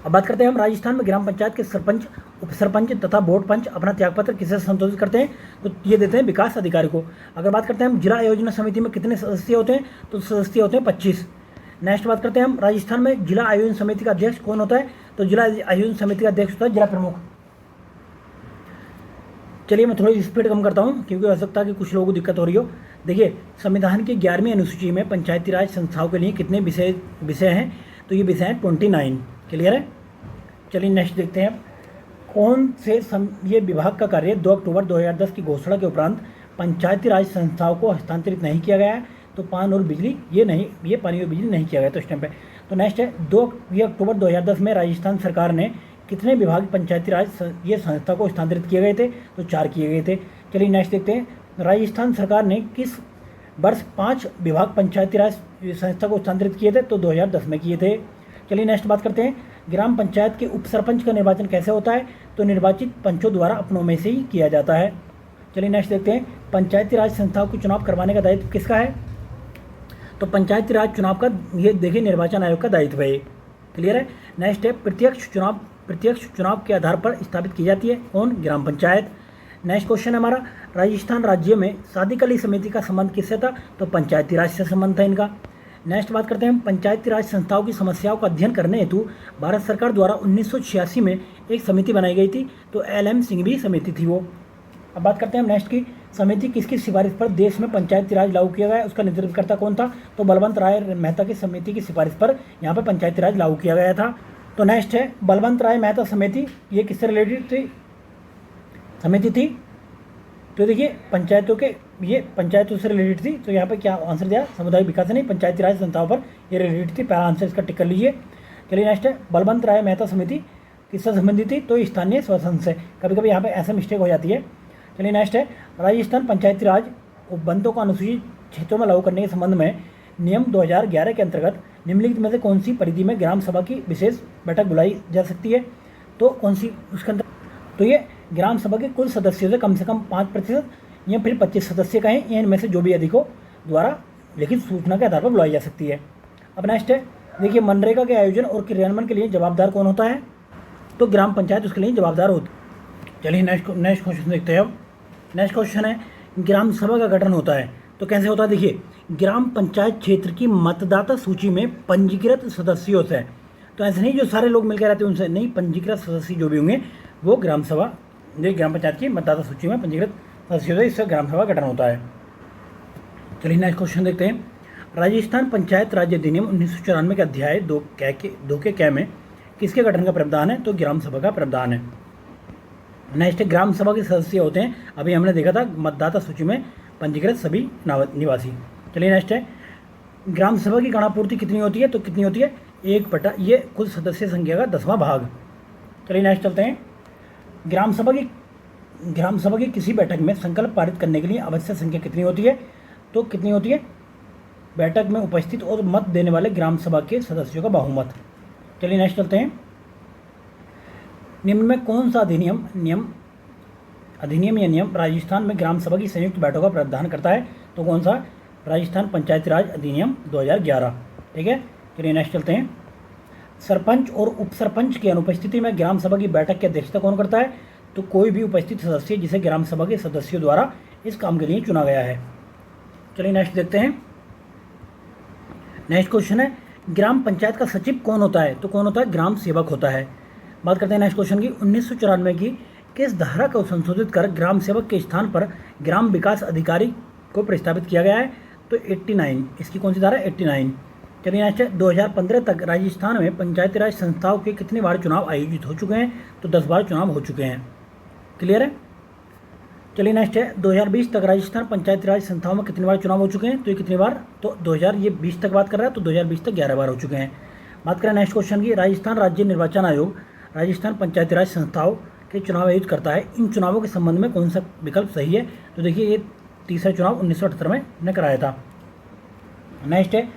अब बात करते हैं हम, राजस्थान में ग्राम पंचायत के सरपंच, उप सरपंच तथा बोर्ड पंच अपना त्यागपत्र किसे संशोधित करते हैं? तो ये देते हैं विकास अधिकारी को। अगर बात करते हैं हम, जिला आयोजन समिति में कितने सदस्य होते हैं? तो सदस्य होते हैं 25। नेक्स्ट बात करते हैं हम, राजस्थान में जिला आयोजन समिति का अध्यक्ष कौन होता है? तो जिला आयोजन समिति का अध्यक्ष होता है जिला प्रमुख। चलिए मैं थोड़ी स्पीड कम करता हूँ क्योंकि हो सकता है कि कुछ लोगों को दिक्कत हो रही हो। देखिए, संविधान की 11वीं अनुसूची में पंचायती राज संस्थाओं के लिए कितने विषय हैं? तो ये विषय हैं 29। क्लियर है। चलिए नेक्स्ट देखते हैं, कौन से ये विभाग का कार्य 2 अक्टूबर 2010 की घोषणा के उपरांत पंचायती राज संस्थाओं को हस्तांतरित नहीं किया गया है? तो पानी और बिजली, ये पानी और बिजली नहीं किया गया तो इस टाइम पे। तो नेक्स्ट है, 2 अक्टूबर 2010 में राजस्थान सरकार ने कितने विभाग पंचायती राज ये संस्था को स्थानांतरित किए गए थे? तो 4 किए गए थे। चलिए नेक्स्ट देखते हैं, राजस्थान सरकार ने किस वर्ष 5 विभाग पंचायती राज संस्था को स्थानांतरित किए थे? तो 2010 में किए थे। चलिए नेक्स्ट बात करते हैं, ग्राम पंचायत के उप सरपंच का निर्वाचन कैसे होता है? तो निर्वाचित पंचों द्वारा अपनों में से ही किया जाता है। चलिए नेक्स्ट देखते हैं, पंचायती राज संस्थाओं को चुनाव करवाने का दायित्व किसका है? तो पंचायती राज चुनाव का ये देखिए निर्वाचन आयोग का दायित्व है। क्लियर है। नेक्स्ट है, प्रत्यक्ष चुनाव के आधार पर स्थापित की जाती है कौन? ग्राम पंचायत। नेक्स्ट क्वेश्चन है हमारा, राजस्थान राज्य में शादीकली समिति का संबंध किससे था? तो पंचायती राज से संबंध था इनका। नेक्स्ट बात करते हैं हम, पंचायती राज संस्थाओं की समस्याओं का अध्ययन करने हेतु भारत सरकार द्वारा 1986 में एक समिति बनाई गई थी। तो LM सिंघवी समिति थी वो। अब बात करते हैं हम नेक्स्ट की, समिति किसकी सिफारिश पर देश में पंचायती राज लागू किया गया? उसका नेतृत्वकर्ता कौन था? तो बलवंत राय मेहता की समिति की सिफारिश पर यहाँ पर पंचायती राज लागू किया गया था। तो नेक्स्ट है, बलवंत राय मेहता समिति, ये किससे रिलेटेड समिति थी? तो देखिए पंचायतों से रिलेटेड थी। तो यहाँ पे क्या आंसर दिया? सामुदायिक विकास से नहीं, पंचायती राज संस्थाओं पर ये रिलेटेड थी। पहला आंसर इसका टिक कर लीजिए। चलिए नेक्स्ट है, बलवंत राय मेहता समिति किससे संबंधित थी? तो स्थानीय स्वशासन से। कभी कभी यहाँ पे ऐसा मिस्टेक हो जाती है। चलिए नेक्स्ट है, राजस्थान पंचायती राज उपबंधों को अनुसूचित क्षेत्रों में लागू करने के संबंध में नियम 2011 के अंतर्गत निम्नलिखित में से कौन सी परिधि में ग्राम सभा की विशेष बैठक बुलाई जा सकती है? तो कौन सी उसके अंदर? तो ये ग्राम सभा के कुल सदस्यों से कम 5% या फिर 25 सदस्य कहें, या इनमें से जो भी अधिक हो द्वारा लिखित सूचना के आधार पर बुलाई जा सकती है। अब नेक्स्ट है, देखिए मनरेगा के आयोजन और क्रियान्वयन के लिए जवाबदार कौन होता है? तो ग्राम पंचायत उसके लिए जवाबदार होती है। चलिए नेक्स्ट क्वेश्चन देखते हैं। अब नेक्स्ट क्वेश्चन है, ग्राम सभा का गठन होता है तो कैसे होता है? देखिए, ग्राम पंचायत क्षेत्र की मतदाता सूची में पंजीकृत सदस्यों से, तो ऐसे नहीं जो सारे लोग मिलकर रहते हैं उनसे नहीं, पंजीकृत सदस्य जो भी होंगे वो ग्राम पंचायत की मतदाता सूची में पंजीकृत सदस्यों से इससे ग्राम सभा गठन होता है। चलिए नेक्स्ट क्वेश्चन देखते हैं, राजस्थान पंचायत राज्य अधिनियम 1994 के अध्याय 2 के कै में किसके गठन का प्रावधान है? तो ग्राम सभा का प्रावधान है। नेक्स्ट ग्राम सभा के सदस्य होते हैं, अभी हमने देखा था मतदाता सूची में पंजीकृत सभी निवासी। चलिए नेक्स्ट है, ग्राम सभा की गणापूर्ति कितनी होती है? तो कितनी होती है? 1/, ये कुल सदस्य संख्या का 10वां भाग। चलिए नेक्स्ट चलते हैं, ग्राम सभा की किसी बैठक में संकल्प पारित करने के लिए आवश्यक संख्या कितनी होती है? तो कितनी होती है? बैठक में उपस्थित और मत देने वाले ग्राम सभा के सदस्यों का बहुमत। चलिए नेक्स्ट चलते हैं, निम्न में कौन सा अधिनियम या नियम राजस्थान में ग्राम सभा की संयुक्त बैठकों का प्रावधान करता है? तो कौन सा? राजस्थान पंचायती राज अधिनियम 2011। ठीक है। चलिए नेक्स्ट चलते हैं, सरपंच और उप सरपंच की अनुपस्थिति में ग्राम सभा की बैठक की अध्यक्षता कौन करता है? तो कोई भी उपस्थित सदस्य जिसे ग्राम सभा के सदस्यों द्वारा इस काम के लिए चुना गया है। चलिए नेक्स्ट देखते हैं, नेक्स्ट क्वेश्चन है, ग्राम पंचायत का सचिव कौन होता है? तो कौन होता है? ग्राम सेवक होता है। बात करते हैं नेक्स्ट क्वेश्चन की, 1994 की किस धारा को संशोधित कर ग्राम सेवक के स्थान पर ग्राम विकास अधिकारी को प्रस्तावित किया गया है? तो 89, इसकी कौन सी धारा है? 89। चलिए नेक्स्ट है, 2015 तक राजस्थान में पंचायती राज संस्थाओं के कितने बार चुनाव आयोजित हो चुके हैं? तो 10 बार चुनाव हो चुके हैं। क्लियर है। चलिए नेक्स्ट है, 2020 तक राजस्थान पंचायती राज संस्थाओं में कितनी बार चुनाव हो चुके हैं? तो ये कितनी बार? तो 2020 तक बात कर रहा है, तो 2020 तक 11 बार हो चुके हैं। बात करें नेक्स्ट क्वेश्चन की, राजस्थान राज्य निर्वाचन आयोग राजस्थान पंचायती राज संस्थाओं के चुनाव आयोजित करता है, इन चुनावों के संबंध में कौन सा विकल्प सही है? तो देखिए ये तीसरा चुनाव 1978 में ने कराया था। नेक्स्ट है,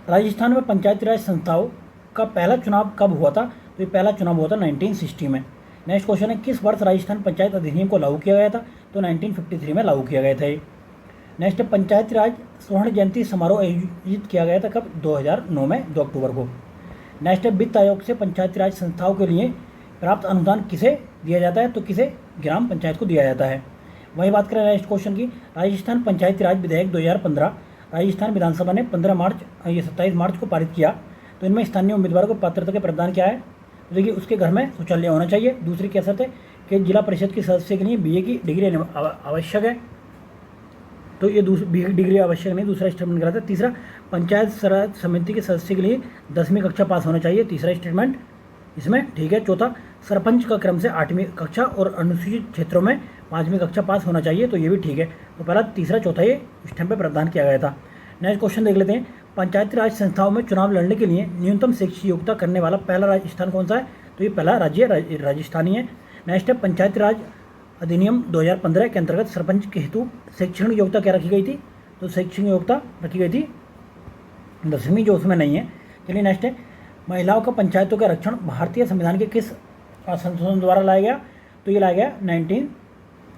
राजस्थान में पंचायती राज संस्थाओं का पहला चुनाव कब हुआ था? तो ये पहला चुनाव हुआ था 1960 में। नेक्स्ट क्वेश्चन है, किस वर्ष राजस्थान पंचायत अधिनियम को लागू किया गया था? तो 1953 में लागू किया गया था ये। नेक्स्ट है, पंचायती राज स्वर्ण जयंती समारोह आयोजित किया गया था कब? 2009 में 2 अक्टूबर को। नेक्स्ट है, वित्त आयोग से पंचायती राज संस्थाओं के लिए प्राप्त अनुदान किसे दिया जाता है? तो किसे? ग्राम पंचायत को दिया जाता है। वही बात करें नेक्स्ट क्वेश्चन की, राजस्थान पंचायती राज विधेयक 2015 राजस्थान विधानसभा ने 27 मार्च को पारित किया, तो इनमें स्थानीय उम्मीदवारों को पात्रता के प्रावधान क्या है? तो देखिए उसके घर में शौचालय होना चाहिए। दूसरी क्या शर्त है कि जिला परिषद के सदस्य के लिए BA की डिग्री आवश्यक है, तो ये BA डिग्री आवश्यक नहीं, दूसरा स्टेटमेंट कराता है। तीसरा, पंचायत राज समिति के सदस्य के लिए 10वीं कक्षा पास होना चाहिए, तीसरा स्टेटमेंट इसमें ठीक है। चौथा, सरपंच का क्रम से 8वीं कक्षा और अनुसूचित क्षेत्रों में 5वीं कक्षा पास होना चाहिए, तो ये भी ठीक है। तो पहला, तीसरा, चौथा ये स्टैम्प पे प्रावधान किया गया था। नेक्स्ट क्वेश्चन देख लेते हैं, पंचायती राज संस्थाओं में चुनाव लड़ने के लिए न्यूनतम शैक्षिक योग्यता करने वाला पहला राजस्थान कौन सा है? तो ये पहला राज्य राजस्थानी है। नेक्स्ट है, पंचायती राज अधिनियम 2015 के अंतर्गत सरपंच के हेतु शैक्षणिक योग्यता क्या रखी गई थी? तो शैक्षणिक योग्यता रखी गई थी 10वीं, जो उसमें नहीं है। चलिए नेक्स्ट है, महिलाओं का पंचायतों का आरक्षण भारतीय संविधान के किस संशोधन द्वारा लाया गया? तो ये लाया गया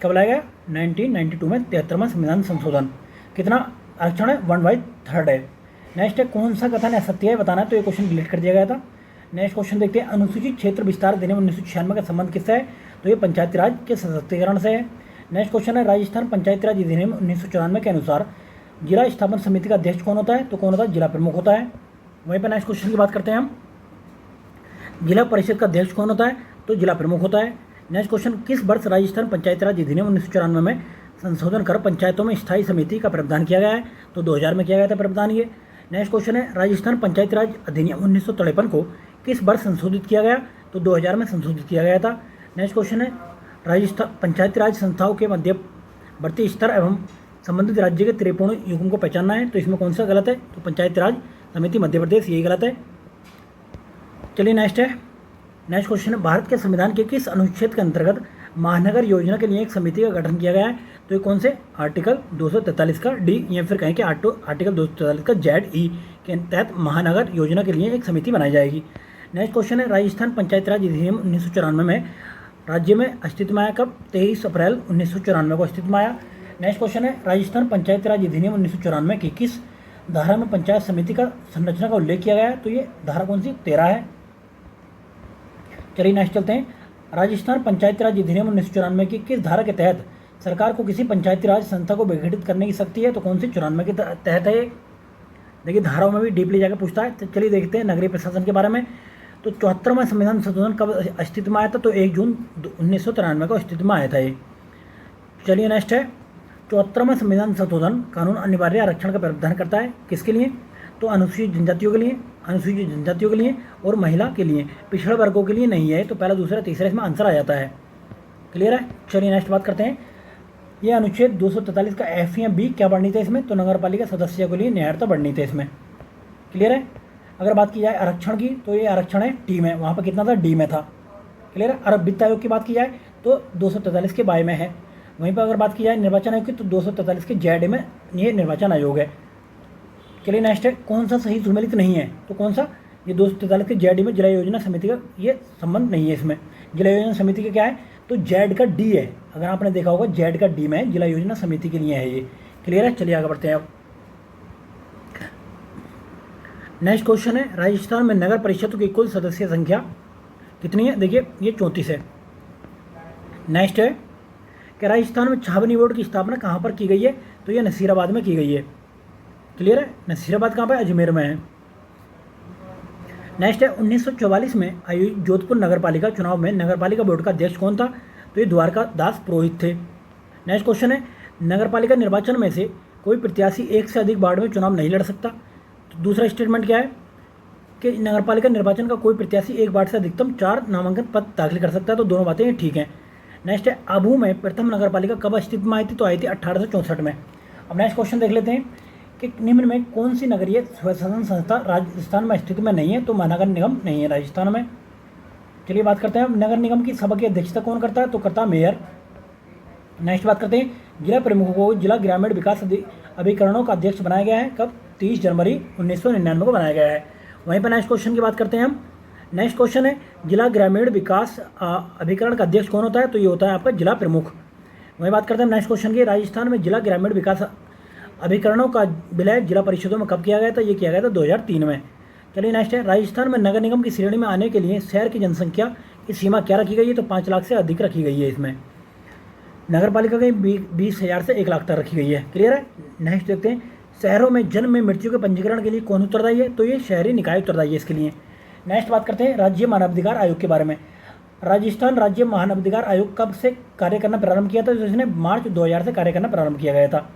कब लाया गया? 1992 में 73वां संविधान संशोधन। कितना आरक्षण है? 1/3 है। नेक्स्ट है, कौन सा कथन असत्य है बताना है, तो ये क्वेश्चन डिलीट कर दिया गया था। नेक्स्ट क्वेश्चन देखते हैं, अनुसूचित क्षेत्र विस्तार अधिनियम 1996 का संबंध किससे है? तो ये पंचायती राज के सशक्तिकरण से है। नेक्स्ट क्वेश्चन है, राजस्थान पंचायती राज अधिनियम 1994 के अनुसार जिला स्थापन समिति का अध्यक्ष कौन होता है? तो कौन होता है? जिला प्रमुख होता है। वहीं पर नेक्स्ट क्वेश्चन की बात करते हैं हम, जिला परिषद का अध्यक्ष कौन होता है? तो जिला प्रमुख होता है। नेक्स्ट क्वेश्चन, किस वर्ष राजस्थान पंचायती राज अधिनियम 1994 में संशोधन कर पंचायतों में स्थायी समिति का प्रावधान किया गया है? तो 2000 में किया गया था प्रावधान ये। नेक्स्ट क्वेश्चन है, राजस्थान पंचायती राज अधिनियम 1953 को किस वर्ष संशोधित किया गया? तो 2000 में संशोधित किया गया था। नेक्स्ट क्वेश्चन है, राजस्थान पंचायती राज संस्थाओं के मध्यवर्ती स्तर एवं संबंधित राज्य के त्रिकोणीय युग्म को पहचानना है, तो इसमें कौन सा गलत है? तो पंचायती राज समिति मध्य प्रदेश, यही गलत है। चलिए नेक्स्ट है, नेक्स्ट क्वेश्चन है, भारत के संविधान के किस अनुच्छेद के अंतर्गत महानगर योजना के लिए एक समिति का गठन किया गया है? तो ये कौन से? आर्टिकल 243 का डी, या फिर कहें कि आर्टिकल 243 का ZE के तहत महानगर योजना के लिए एक समिति बनाई जाएगी। नेक्स्ट क्वेश्चन है, राजस्थान पंचायती राज अधिनियम 1994 में राज्य में अस्तित्व में आया कब? 23 अप्रैल 1994 को अस्तित्व में आया। नेक्स्ट क्वेश्चन है, राजस्थान पंचायती राज अधिनियम 1994 की किस धारा में पंचायत समिति का संरचना का उल्लेख किया गया है? तो ये धारा कौन सी? 13 है। चलिए नेक्स्ट चलते हैं, राजस्थान पंचायती राज अधिनियम 1994 की किस धारा के तहत सरकार को किसी पंचायती राज संस्था को विघटित करने की शक्ति है? तो कौन सी? 94 के तहत है ये। देखिए धाराओं में भी डीपली जाकर पूछता है। तो चलिए देखते हैं नगरीय प्रशासन के बारे में। तो 74वां संविधान संशोधन कब अस्तित्व में आया था? तो 1 जून 1993 को अस्तित्व में आया था ये। चलिए नेक्स्ट है, 74वां संविधान संशोधन कानून अनिवार्य आरक्षण का प्रावधान करता है, किसके लिए? तो अनुसूचित जनजातियों के लिए और महिला के लिए, पिछड़े वर्गों के लिए नहीं है। तो पहला, दूसरा, तीसरा इसमें आंसर आ जाता है। क्लियर है। चलिए नेक्स्ट बात करते हैं, ये अनुच्छेद 243 का F या B क्या बढ़नी थी इसमें? तो नगरपालिका सदस्यों के लिए न्यायता बढ़नी थी इसमें। क्लियर है। अगर बात की जाए आरक्षण की, तो ये आरक्षण है टी में, वहाँ पर कितना था? डी में था। क्लियर है। और वित्त आयोग की बात की जाए तो 243 के बाय में है। वहीं पर अगर बात की जाए निर्वाचन आयोग की, तो 243 के ZD में ये निर्वाचन आयोग है। चलिए नेक्स्ट है, कौन सा सही सुमेलित नहीं है? तो कौन सा? ये 243 के ZD में जिला योजना समिति का ये संबंध नहीं है इसमें। जिला योजना समिति का क्या है? तो Z का D है। अगर आपने देखा होगा Z का D में जिला योजना समिति के लिए है ये। क्लियर है। चलिए आगे बढ़ते हैं अब। नेक्स्ट क्वेश्चन है, राजस्थान में नगर परिषद की कुल सदस्य संख्या कितनी है? देखिए ये 34 है। नेक्स्ट है कि राजस्थान में छावनी बोर्ड की स्थापना कहाँ पर की गई है? तो ये नसीराबाद में की गई है। क्लियर है। नसीराबाद कहाँ पर? अजमेर में है। नेक्स्ट है, 1944 में आयोजित जोधपुर नगरपालिका चुनाव में नगरपालिका बोर्ड का अध्यक्ष कौन था? तो ये द्वारका दास पुरोहित थे। नेक्स्ट क्वेश्चन है, नगरपालिका निर्वाचन में से कोई प्रत्याशी एक से अधिक वार्ड में चुनाव नहीं लड़ सकता। तो दूसरा स्टेटमेंट क्या है कि नगरपालिका निर्वाचन का कोई प्रत्याशी एक वार्ड से अधिकतम 4 नामांकन पत्र दाखिल कर सकता है। तो दोनों बातें ठीक हैं। नेक्स्ट है, आबू में प्रथम नगरपालिका कब अस्तित्व में आई थी? तो आई थी 1864 में। अब नेक्स्ट क्वेश्चन देख लेते हैं कि निम्न में कौन सी नगरीय स्वशासन संस्था राजस्थान में अस्तित्व में नहीं है? तो महानगर निगम नहीं है राजस्थान में। चलिए बात करते हैं नगर निगम की सभा की अध्यक्षता कौन करता है? तो करता है मेयर। नेक्स्ट बात करते हैं, जिला प्रमुखों को जिला ग्रामीण विकास अभिकरणों का अध्यक्ष बनाया गया है कब? 30 जनवरी 1999 को बनाया गया है। वहीं पर नेक्स्ट क्वेश्चन की बात करते हैं हम। नेक्स्ट क्वेश्चन है, जिला ग्रामीण विकास अभिकरण का अध्यक्ष कौन होता है? तो ये होता है आपका जिला प्रमुख। वहीं बात करते हैं नेक्स्ट क्वेश्चन की, राजस्थान में जिला ग्रामीण विकास अभिकरणों का विलय जिला परिषदों में कब किया गया था? ये किया गया था 2003 में। चलिए नेक्स्ट है, राजस्थान में नगर निगम की श्रेणी में आने के लिए शहर की जनसंख्या की सीमा क्या रखी गई है? तो 5 लाख से अधिक रखी गई है। इसमें नगर पालिका की 20,000 से 1 लाख तक रखी गई है। क्लियर है। नेक्स्ट देखते हैं, शहरों में जन्म में मृत्यु के पंजीकरण के लिए कौन उत्तरदायी है? तो ये शहरी निकाय उत्तरदायी है इसके लिए। नेक्स्ट बात करते हैं राज्य मानवाधिकार आयोग के बारे में। राजस्थान राज्य मानवाधिकार आयोग कब से कार्य करना प्रारंभ किया था? तो इसने मार्च 2000 से कार्य करना प्रारंभ किया गया था।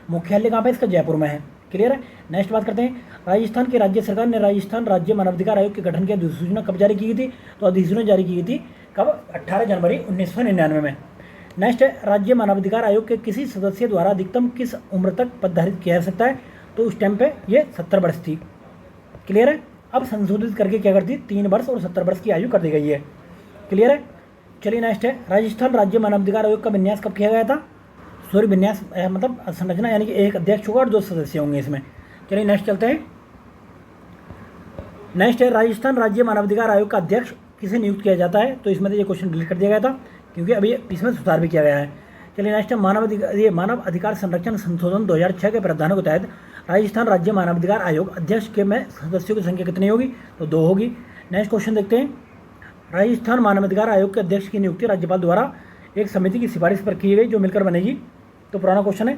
मुख्यालय कहाँ पे? इसका जयपुर में है। क्लियर है। नेक्स्ट बात करते हैं, राजस्थान की राज्य सरकार ने राजस्थान राज्य मानवाधिकार आयोग के गठन की अधिसूचना कब जारी की गई थी? तो अधिसूचना जारी की गई थी कब? 18 जनवरी 1999 में। नेक्स्ट है, राज्य मानवाधिकार आयोग के किसी सदस्य द्वारा अधिकतम किस उम्र तक पद धारित किया जा सकता है? तो उस टाइम पे ये 70 वर्ष थी। क्लियर है। अब संशोधित करके क्या करती? 3 वर्ष और 70 वर्ष की आयु कर दी गई है। क्लियर है। चलिए नेक्स्ट है, राजस्थान राज्य मानवाधिकार आयोग का विन्यास कब किया गया था? सूर्य विन्यास मतलब संरचना, यानी कि एक अध्यक्ष होगा और 2 सदस्य होंगे इसमें। चलिए नेक्स्ट चलते हैं। नेक्स्ट है, राजस्थान राज्य मानवाधिकार आयोग का अध्यक्ष किसे नियुक्त किया जाता है? तो इसमें तो ये क्वेश्चन डिलीट कर दिया गया था क्योंकि अभी इसमें सुधार भी किया गया है। चलिए नेक्स्ट है, मानव अधिकार संरक्षण संशोधन 2006 के प्रावधानों के तहत राजस्थान राज्य मानवाधिकार आयोग अध्यक्ष के में सदस्यों की संख्या कितनी होगी? तो 2 होगी। नेक्स्ट क्वेश्चन देखते हैं, राजस्थान मानवाधिकार आयोग के अध्यक्ष की नियुक्ति राज्यपाल द्वारा एक समिति की सिफारिश पर की गई जो मिलकर बनेगी। तो पुराना क्वेश्चन है,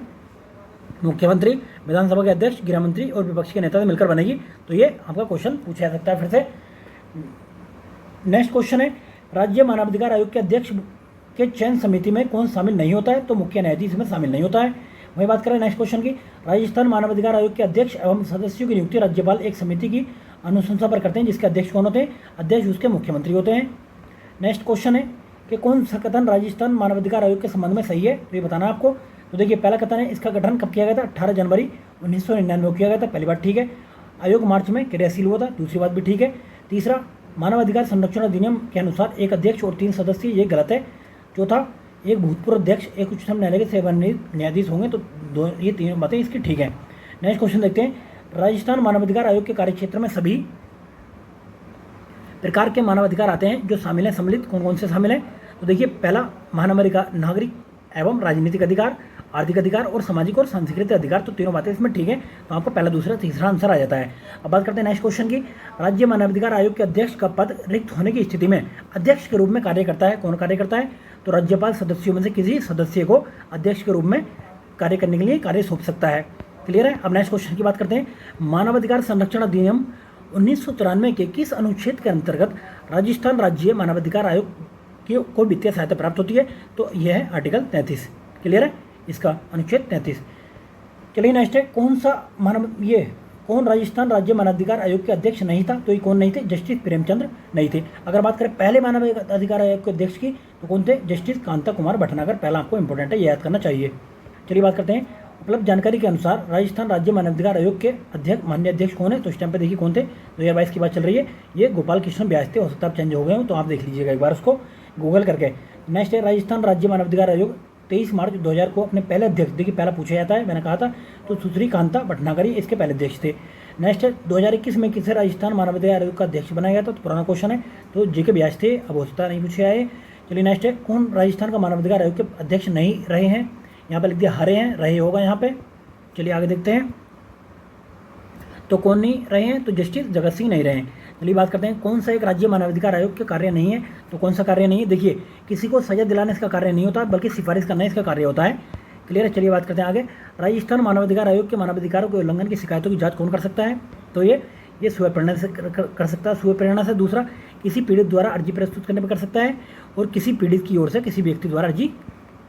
मुख्यमंत्री, विधानसभा के अध्यक्ष, गृह मंत्री और विपक्ष के नेता से मिलकर बनेगी। तो ये आपका क्वेश्चन पूछा जा सकता है फिर से। नेक्स्ट क्वेश्चन है, राज्य मानवाधिकार आयोग के अध्यक्ष के चयन समिति में कौन शामिल नहीं होता है? तो मुख्य न्यायाधीश में शामिल नहीं होता है। वही बात करें नेक्स्ट क्वेश्चन की, राजस्थान मानवाधिकार आयोग के अध्यक्ष एवं सदस्यों की नियुक्ति राज्यपाल एक समिति की अनुशंसा पर करते हैं जिसके अध्यक्ष कौन होते हैं? अध्यक्ष उसके मुख्यमंत्री होते हैं। नेक्स्ट क्वेश्चन है कि कौन सा कथन राजस्थान मानवाधिकार आयोग के संबंध में सही है? तो ये बताना आपको। तो देखिए, पहला कथन है, इसका गठन कब किया गया था? 18 जनवरी 1999 को किया गया था। पहली बात ठीक है। आयोग मार्च में क्रियाशील हुआ था। दूसरी बात भी ठीक है। तीसरा, मानवाधिकार संरक्षण अधिनियम के अनुसार एक अध्यक्ष और 3 सदस्य, ये गलत है। चौथा, एक भूतपूर्व अध्यक्ष एक उच्चतम न्यायालय के सेवानिवृत्त न्यायाधीश होंगे। तो ये 3 बातें इसकी ठीक है। नेक्स्ट क्वेश्चन देखते हैं, राजस्थान मानवाधिकार आयोग के कार्यक्षेत्र में सभी प्रकार के मानवाधिकार आते हैं जो शामिल हैं। सम्मिलित कौन कौन से शामिल हैं? तो देखिए, पहला मानवाधिकार, नागरिक एवं राजनीतिक अधिकार, आर्थिक अधिकार और सामाजिक और सांस्कृतिक अधिकार। तो तीनों बातें इसमें ठीक है। तो आपको पहला, दूसरा, तीसरा आंसर आ जाता है। अब बात करते हैं नेक्स्ट क्वेश्चन की, राज्य मानवाधिकार आयोग के अध्यक्ष का पद रिक्त होने की स्थिति में अध्यक्ष के रूप में कार्य करता है। कौन कार्य करता है? तो राज्यपाल सदस्यों में से किसी सदस्य को अध्यक्ष के रूप में कार्य करने के लिए कार्य सौंप सकता है। क्लियर है। अब नेक्स्ट क्वेश्चन की बात करते हैं, मानवाधिकार संरक्षण अधिनियम 1993 के किस अनुच्छेद के अंतर्गत राजस्थान राज्य मानवाधिकार आयोग को वित्तीय सहायता प्राप्त होती है? तो यह है आर्टिकल 33। क्लियर है, इसका अनुच्छेद 33। चलिए नेक्स्ट है, कौन राजस्थान राज्य मानवाधिकार आयोग के अध्यक्ष नहीं था? तो ये कौन नहीं थे? जस्टिस प्रेमचंद्र नहीं थे। अगर बात करें पहले मानवाधिकार आयोग के अध्यक्ष की, तो कौन थे? जस्टिस कांता कुमार भटनागर। पहला आपको इंपॉर्टेंट है, ये याद करना चाहिए। चलिए बात करते हैं, उपलब्ध जानकारी के अनुसार राजस्थान राज्य मानवाधिकार आयोग के माननीय अध्यक्ष कौन है? तो इस टाइम पे देखिए कौन थे, 2022 की बात चल रही है। ये गोपाल कृष्ण व्यास थे। हो सकता है आप चेंज हो गए हो, तो आप देख लीजिएगा एक बार उसको गूगल करके। नेक्स्ट है, राजस्थान राज्य मानवाधिकार आयोग 23 मार्च 2000 को अपने पहले अध्यक्ष, देखिए पहला पूछा जाता है, मैंने कहा था, तो सुश्री कांता भटनागर इसके पहले अध्यक्ष थे। नेक्स्ट है, 2021 में किसे राजस्थान मानवाधिकार आयोग का अध्यक्ष बनाया गया था? तो पुराना क्वेश्चन है, तो JK व्यास थे। अब हो सकता नहीं पूछा है। चलिए नेक्स्ट है, कौन राजस्थान का मानवाधिकार आयोग के अध्यक्ष नहीं रहे हैं? यहाँ पे लिख दिया हरे हैं, रहे होगा यहाँ पे। चलिए आगे देखते हैं, तो कौन नहीं रहे हैं? तो जस्टिस जगत सिंह नहीं रहे हैं। चलिए बात करते हैं, कौन सा एक राज्य मानवाधिकार आयोग के कार्य नहीं है? तो कौन सा कार्य नहीं है? देखिए, किसी को सजा दिलाने इसका कार्य नहीं होता, बल्कि सिफारिश करना इसका कार्य होता है। क्लियर है। चलिए बात करते हैं आगे, राजस्थान मानवाधिकार आयोग के मानवाधिकारों के उल्लंघन की शिकायतों की जांच कौन कर सकता है? तो ये स्व प्रेरणा से कर सकता है, स्व प्रेरणा से। दूसरा, किसी पीड़ित द्वारा अर्जी प्रस्तुत करने पर कर सकता है, और किसी पीड़ित की ओर से किसी व्यक्ति द्वारा अर्जी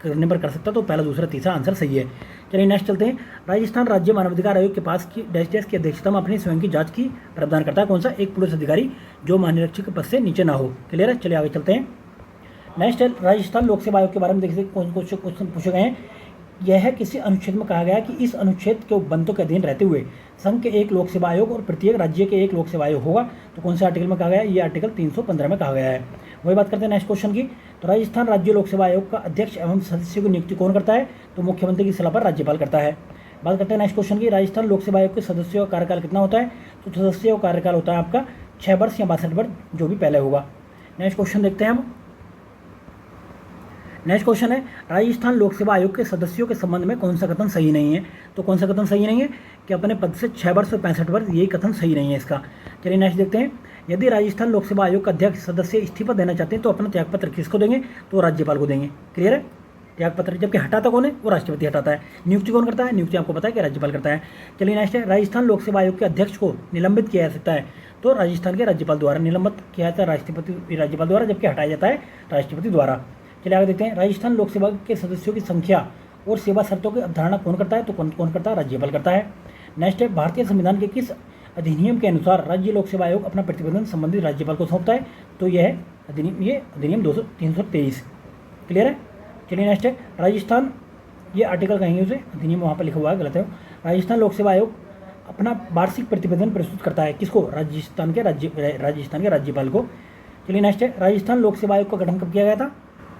करने पर कर सकता है। तो पहला, दूसरा, तीसरा आंसर सही है। चलिए नेक्स्ट चलते हैं। राजस्थान राज्य मानवाधिकार आयोग के पास की डैश डैश की अध्यक्षता में अपनी स्वयं की जांच की प्रावधान करता है। कौन सा? एक पुलिस अधिकारी जो महानिरीक्षक के पद से नीचे ना हो। क्लियर है? चलिए आगे चलते हैं। नेक्स्ट है राजस्थान लोक सेवा आयोग के बारे में देखिए कौन कौन से क्वेश्चन पूछे गए हैं। यह किसी अनुच्छेद में कहा गया है कि इस अनुच्छेद के उपबंधों के अधीन रहते हुए संघ के एक लोक सेवा आयोग और प्रत्येक राज्य के एक लोक सेवा आयोग होगा। तो कौन से आर्टिकल में कहा गया है? ये आर्टिकल 315 में कहा गया है। वही बात करते हैं नेक्स्ट क्वेश्चन की। तो राजस्थान राज्य लोक सेवा आयोग का अध्यक्ष एवं सदस्यों की नियुक्ति कौन करता है? तो मुख्यमंत्री की सलाह पर राज्यपाल करता है। बात करते हैं नेक्स्ट क्वेश्चन की। राजस्थान लोक सेवा आयोग के सदस्यों का कार्यकाल कितना होता है? तो सदस्यों का कार्यकाल होता है आपका 6 वर्ष या 62 वर्ष, जो भी पहले होगा। नेक्स्ट क्वेश्चन देखते हैं हम। नेक्स्ट क्वेश्चन है राजस्थान लोक सेवा आयोग के सदस्यों के संबंध में कौन सा कथन सही नहीं है? तो कौन सा कथन सही नहीं है? कि अपने पद से 6 वर्ष और 65 वर्ष, यही कथन सही नहीं है इसका। चलिए नेक्स्ट देखते हैं। यदि राजस्थान लोक सेवा आयोग का अध्यक्ष सदस्य इस्तीफा देना चाहते हैं तो अपना त्यागपत्र किसको देंगे? तो राज्यपाल को देंगे। क्लियर है? त्यागपत्र जबकि हटाता कौन है? वो राष्ट्रपति हटाता है। नियुक्ति कौन करता है? नियुक्ति आपको पता है कि राज्यपाल करता है। चलिए नेक्स्ट है राजस्थान लोक सेवा आयोग के अध्यक्ष को निलंबित किया जा सकता है। तो राजस्थान के राज्यपाल द्वारा निलंबित किया जाता है राज्यपाल द्वारा, जबकि हटाया जाता है राष्ट्रपति द्वारा। चलिए आगे देखते हैं। राजस्थान लोक सेवा के सदस्यों की संख्या और सेवा शर्तों की अवधारणा कौन करता है? तो कौन करता है? राज्यपाल करता है। नेक्स्ट है भारतीय संविधान के किस अधिनियम के अनुसार राज्य लोक सेवा आयोग अपना प्रतिवेदन संबंधित राज्यपाल को सौंपता है? तो यह अधिनियम 323। क्लियर है? चलिए नेक्स्ट है राजस्थान, ये आर्टिकल कहेंगे उसे, अधिनियम वहाँ पर लिखा हुआ है, गलत है। राजस्थान लोक सेवा आयोग अपना वार्षिक प्रतिवेदन प्रस्तुत करता है किसको? राजस्थान के राज्यपाल को। चलिए नेक्स्ट है राजस्थान लोक सेवा आयोग का गठन कब किया गया था?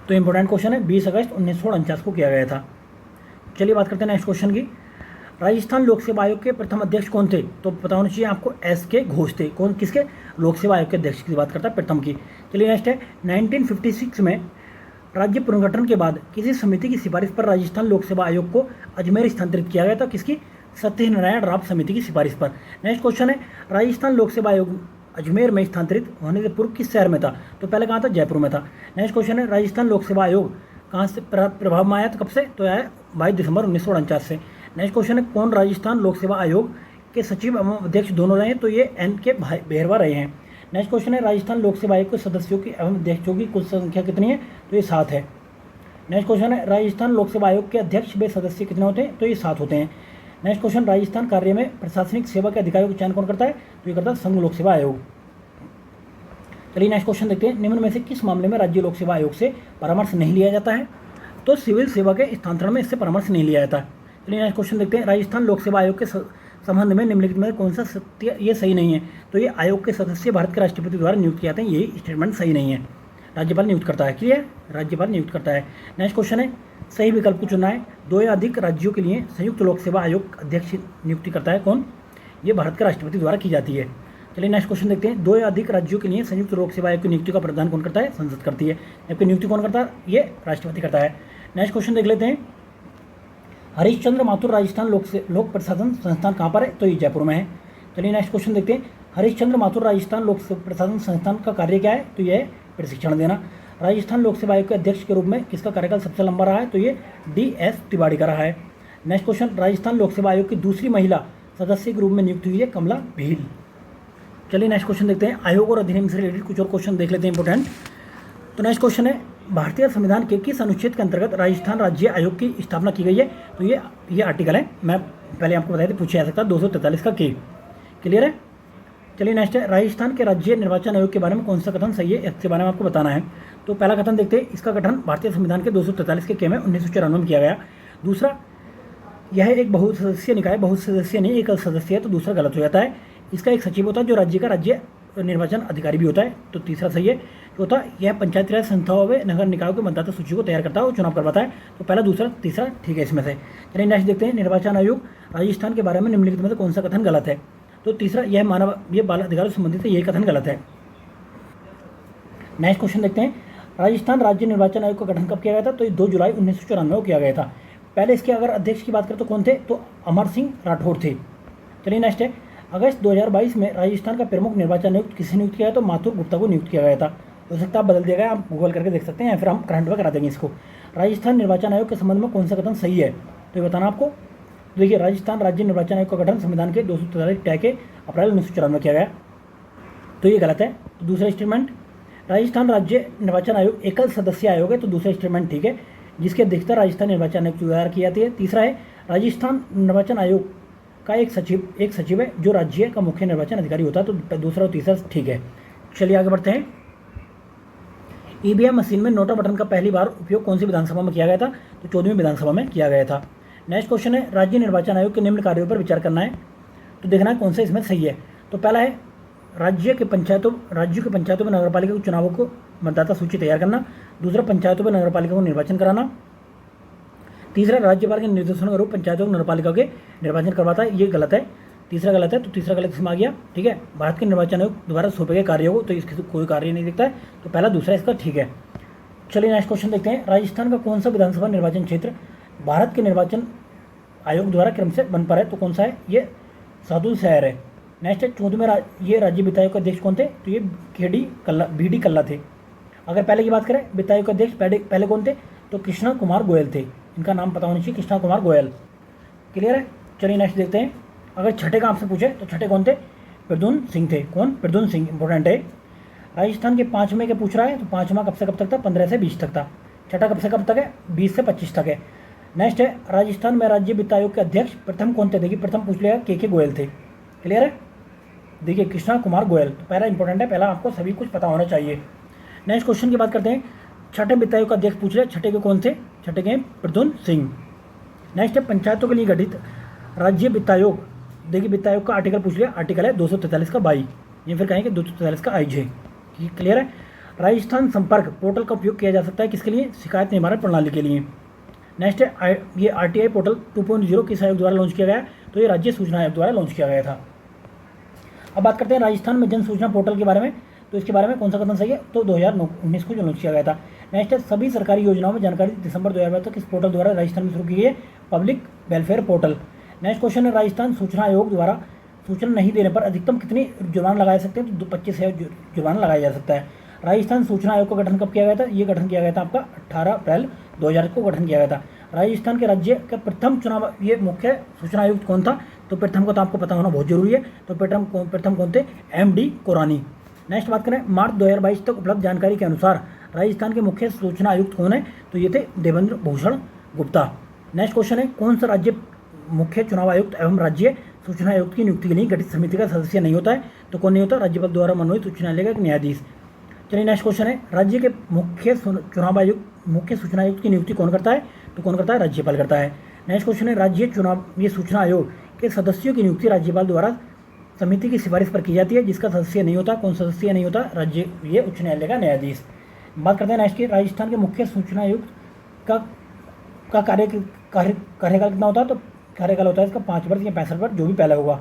तो इंपॉर्टेंट क्वेश्चन है, 20 अगस्त 1949 को किया गया था। चलिए बात करते हैं नेक्स्ट क्वेश्चन की। राजस्थान लोक सेवा आयोग के प्रथम अध्यक्ष कौन थे? तो पता होना चाहिए आपको, SK घोष थे। कौन? किसके? लोक सेवा आयोग के अध्यक्ष की बात करता है, प्रथम की। चलिए नेक्स्ट है 1956 में राज्य पुनर्गठन के बाद किसी समिति की सिफारिश पर राजस्थान लोक सेवा आयोग को अजमेर स्थानांतरित किया गया था। किसकी? सत्यनारायण राव समिति की सिफारिश पर। नेक्स्ट क्वेश्चन है राजस्थान लोक सेवा आयोग अजमेर में स्थानांतरित होने से पूर्व किस शहर में था? तो पहले कहाँ था? जयपुर में था। नेक्स्ट क्वेश्चन है राजस्थान लोक सेवा आयोग कहाँ से प्रभाव में आया था? कब से? तो आया 22 दिसंबर 1949 से। नेक्स्ट क्वेश्चन है कौन राजस्थान लोक सेवा आयोग के सचिव एवं अध्यक्ष दोनों रहे हैं? तो ये NK बेहरवा रहे हैं। नेक्स्ट क्वेश्चन है राजस्थान लोक सेवा आयोग के सदस्यों की एवं अध्यक्षों की कुल संख्या कितनी है? तो ये 7 है। नेक्स्ट क्वेश्चन है राजस्थान लोक सेवा आयोग के अध्यक्ष व सदस्य कितने होते हैं? तो ये 7 होते हैं। नेक्स्ट क्वेश्चन राजस्थान कार्य में प्रशासनिक सेवा के अधिकारियों का चयन कौन करता है? तो ये करता है संघ लोक सेवा आयोग। चलिए नेक्स्ट क्वेश्चन देखते हैं। निम्न में से किस मामले में राज्य लोक सेवा आयोग से परामर्श नहीं लिया जाता है? तो सिविल सेवा के स्थानांतरण में इससे परामर्श नहीं लिया जाता। चलिए नेक्स्ट क्वेश्चन देखते हैं। राजस्थान लोक सेवा आयोग के संबंध में निम्नलिखित में कौन सा सत्य ये सही नहीं है? तो ये आयोग के सदस्य भारत के राष्ट्रपति द्वारा नियुक्त किए जाते हैं, ये स्टेटमेंट सही नहीं है। राज्यपाल नियुक्त करता है। क्लियर? राज्यपाल नियुक्त करता है। नेक्स्ट क्वेश्चन है सही विकल्प को चुनना है। 2 या अधिक राज्यों के लिए संयुक्त लोक सेवा आयोग अध्यक्ष नियुक्ति करता है कौन? ये भारत के राष्ट्रपति द्वारा की जाती है। चलिए नेक्स्ट क्वेश्चन देखते हैं। 2 या अधिक राज्यों के लिए संयुक्त लोक सेवा आयोग की नियुक्ति का प्रावधान कौन करता है? संसद करती है। जबकि नियुक्ति कौन करता है? ये राष्ट्रपति करता है। नेक्स्ट क्वेश्चन देख लेते हैं। हरीशचंद्र माथुर राजस्थान लोक प्रशासन संस्थान कहाँ पर है? तो ये जयपुर में है। चलिए नेक्स्ट क्वेश्चन देखते हैं। हरीशचंद्र माथुर राजस्थान लोक प्रशासन संस्थान का कार्य क्या है? तो ये प्रशिक्षण देना। राजस्थान लोक सेवा आयोग के अध्यक्ष के रूप में किसका कार्यकाल सबसे लंबा रहा है? तो ये DS तिवारी का रहा है। नेक्स्ट क्वेश्चन राजस्थान लोक सेवा आयोग की दूसरी महिला सदस्य के रूप में नियुक्त हुई है कमला भील। चलिए नेक्स्ट क्वेश्चन देखते हैं। आयोग और अधिनियम से रिलेटेड कुछ और क्वेश्चन देख लेते हैं इंपोर्टेंट। तो नेक्स्ट क्वेश्चन है भारतीय संविधान के किस अनुच्छेद के अंतर्गत राजस्थान राज्य आयोग की स्थापना की गई है? तो ये आर्टिकल है, मैं पहले आपको बताया था, पूछा जा सकता है 243 का के। क्लियर है? चलिए नेक्स्ट है राजस्थान के राज्य निर्वाचन आयोग के बारे में कौन सा कथन सही है? इसके बारे में आपको बताना है। तो पहला कथन देखते हैं। इसका गठन भारतीय संविधान के 243 के में 1994 में किया गया। दूसरा, यह एक बहुसदस्यीय निकाय, बहुसदस्यीय नहीं एकल सदस्य है, तो दूसरा गलत हो जाता है। इसका एक सचिव होता है जो राज्य का राज्य निर्वाचन अधिकारी भी होता है, तो तीसरा सही है। चौथा, यह पंचायती राज संस्थाओं में नगर निकायों के मतदाता सूची को तैयार करता है और चुनाव करवाता है, तो पहला दूसरा तीसरा ठीक है इसमें से। चलिए नेक्स्ट देखते हैं। निर्वाचन आयोग राजस्थान के बारे में निम्नलिखित में से कौन सा कथन गलत है? तो तीसरा, ये बाल अधिकारों से संबंधित है, यही कथन गलत है। नेक्स्ट क्वेश्चन देखते हैं। राजस्थान राज्य निर्वाचन आयोग का गठन कब किया गया था? तो ये 2 जुलाई 1994 को किया गया था। पहले इसके अगर अध्यक्ष की बात करें तो कौन थे? तो अमर सिंह राठौर थे। चलिए नेक्स्ट है। अगस्त 2022 में राजस्थान का प्रमुख निर्वाचन आयुक्त किसे नियुक्त किया गया? तो माथुर गुप्ता को नियुक्त किया गया था। हो सकता है आप बदल दिया गया, आप गूगल करके देख सकते हैं, या फिर हम करंट में करा देंगे इसको। राजस्थान निर्वाचन आयोग के संबंध में कौन सा कथन सही है? तो ये बताना आपको। देखिए, राजस्थान राज्य निर्वाचन आयोग का गठन संविधान के 243 टै के अप्रैल 1994 में किया गया, तो ये गलत है। तो दूसरा स्टेटमेंट, राजस्थान राज्य निर्वाचन आयोग एकल सदस्य आयोग है, तो दूसरा स्टेटमेंट ठीक है, जिसकी अध्यक्षता राजस्थान निर्वाचन आयोग द्वारा की जाती है। तीसरा है, राजस्थान निर्वाचन आयोग का एक सचिव है जो राज्य का मुख्य निर्वाचन अधिकारी होता है। तो दूसरा और तीसरा ठीक है। चलिए आगे बढ़ते हैं। ईवीएम मशीन में नोटा बटन का पहली बार उपयोग कौन सी विधानसभा में किया गया था? तो 14वीं विधानसभा में किया गया था। नेक्स्ट क्वेश्चन है, राज्य निर्वाचन आयोग के निम्न कार्यों पर विचार करना है, तो देखना है कौन सा इसमें सही है। तो पहला है राज्यों के पंचायतों में नगरपालिका के चुनावों को मतदाता सूची तैयार करना। दूसरा, पंचायतों में नगरपालिका को निर्वाचन कराना। तीसरा, राज्यपाल के निर्देशन के रूप पंचायतों को नगरपालिका के निर्वाचन करवाता है। ये गलत है, तीसरा गलत है, तो तीसरा गलत इसमें आ गया। ठीक है, भारत के निर्वाचन आयोग द्वारा सौंपे गए कार्यों को, तो इसके कोई कार्य नहीं दिखता है, तो पहला दूसरा इसका ठीक है। चलिए नेक्स्ट क्वेश्चन देखते हैं। राजस्थान का कौन सा विधानसभा निर्वाचन क्षेत्र भारत के निर्वाचन आयोग द्वारा क्रम से बन पर है? तो कौन सा है? ये साधु शहर है। नेक्स्ट है 14वें ये राज्य वित्त आयोग के अध्यक्ष कौन थे? तो ये बी डी कल्ला थे। अगर पहले की बात करें वित्त आयोग के अध्यक्ष पहले कौन थे? तो कृष्णा कुमार गोयल थे। इनका नाम पता होना चाहिए, कृष्णा कुमार गोयल। क्लियर है। चलिए नेक्स्ट देखते हैं। अगर छठे का आपसे पूछे तो छठे कौन थे? प्रद्युम्न सिंह थे। कौन? प्रद्युम्न सिंह, इंपॉर्टेंट है। राजस्थान के 5वें के पूछ रहा है, तो 5वां कब से कब तक था? 15 से 20 तक था। छठा कब से कब तक है? 20 से 25 तक है। नेक्स्ट है राजस्थान में राज्य वित्त आयोग के अध्यक्ष प्रथम कौन थे? देखिए प्रथम पूछ लिया के गोयल थे। क्लियर है। देखिए कृष्णा कुमार गोयल, तो पहला इंपॉर्टेंट है, पहला आपको सभी कुछ पता होना चाहिए। नेक्स्ट क्वेश्चन की बात करते हैं। छठे वित्त आयोग का अध्यक्ष पूछ रहे, छठे के कौन थे? छठे के प्रद्युम्न सिंह। नेक्स्ट है पंचायतों के लिए गठित राज्य वित्त आयोग। देखिए वित्त आयोग का आर्टिकल पूछ लिया, आर्टिकल है 243 का 22, या फिर कहेंगे 243 का IG। क्लियर है। राजस्थान संपर्क पोर्टल का उपयोग किया जा सकता है किसके लिए? शिकायत निवारण प्रणाली के लिए। नेक्स्ट है ये RTI पोर्टल 2.0 किस आयोग द्वारा लॉन्च किया गया? तो ये राज्य सूचना आयोग द्वारा लॉन्च किया गया था। अब बात करते हैं राजस्थान में जन सूचना पोर्टल के बारे में, तो इसके बारे में कौन सा कथन सही है? तो 2019 को जो लॉन्च किया गया था। नेक्स्ट है सभी सरकारी योजनाओं में जानकारी दिसंबर 2012 तक किस पोर्टल द्वारा राजस्थान में शुरू की गई है? Public welfare portal. Next question है राजस्थान सूचना आयोग द्वारा सूचना नहीं देने पर अधिकतम कितनी जुर्माना लगाए सकते हैं? तो 25,000 जुर्माना लगाया जा सकता है। राजस्थान सूचना आयोग का गठन कब किया गया था? ये गठन किया गया था आपका 18 अप्रैल 2000 को गठन किया गया था। राजस्थान के राज्य का प्रथम चुनाव ये मुख्य सूचना आयुक्त कौन था? तो प्रथम को तो आपको पता होना बहुत जरूरी है। तो प्रथम कौन थे? MD कोरानी। नेक्स्ट बात करें मार्च 2022 तक उपलब्ध जानकारी के अनुसार राजस्थान के मुख्य सूचना आयुक्त कौन है? तो ये थे देवेंद्र भूषण गुप्ता। नेक्स्ट क्वेश्चन है कौन सा राज्य मुख्य चुनाव आयुक्त एवं राज्य सूचना आयुक्त की नियुक्ति के लिए गठित समिति का सदस्य नहीं होता है? तो कौन नहीं होता? राज्यपाल द्वारा मनोनीत उच्च न्यायालय का एक न्यायाधीश। चलिए नेक्स्ट क्वेश्चन है राज्य के मुख्य सूचना आयुक्त की नियुक्ति कौन करता है? तो कौन करता है? राज्यपाल करता है। नेक्स्ट क्वेश्चन है राज्य सूचना आयोग के सदस्यों की नियुक्ति राज्यपाल द्वारा समिति की सिफारिश पर की जाती है, जिसका सदस्य नहीं होता। कौन सदस्य नहीं होता? ये उच्च न्यायालय का न्यायाधीश। बात करते हैं नेक्स्ट की राजस्थान के मुख्य सूचना आयुक्त का कार्यकाल कितना होता है? तो कार्यकाल होता है इसका 5 वर्ष या 65 वर्ष, जो भी पहले होगा।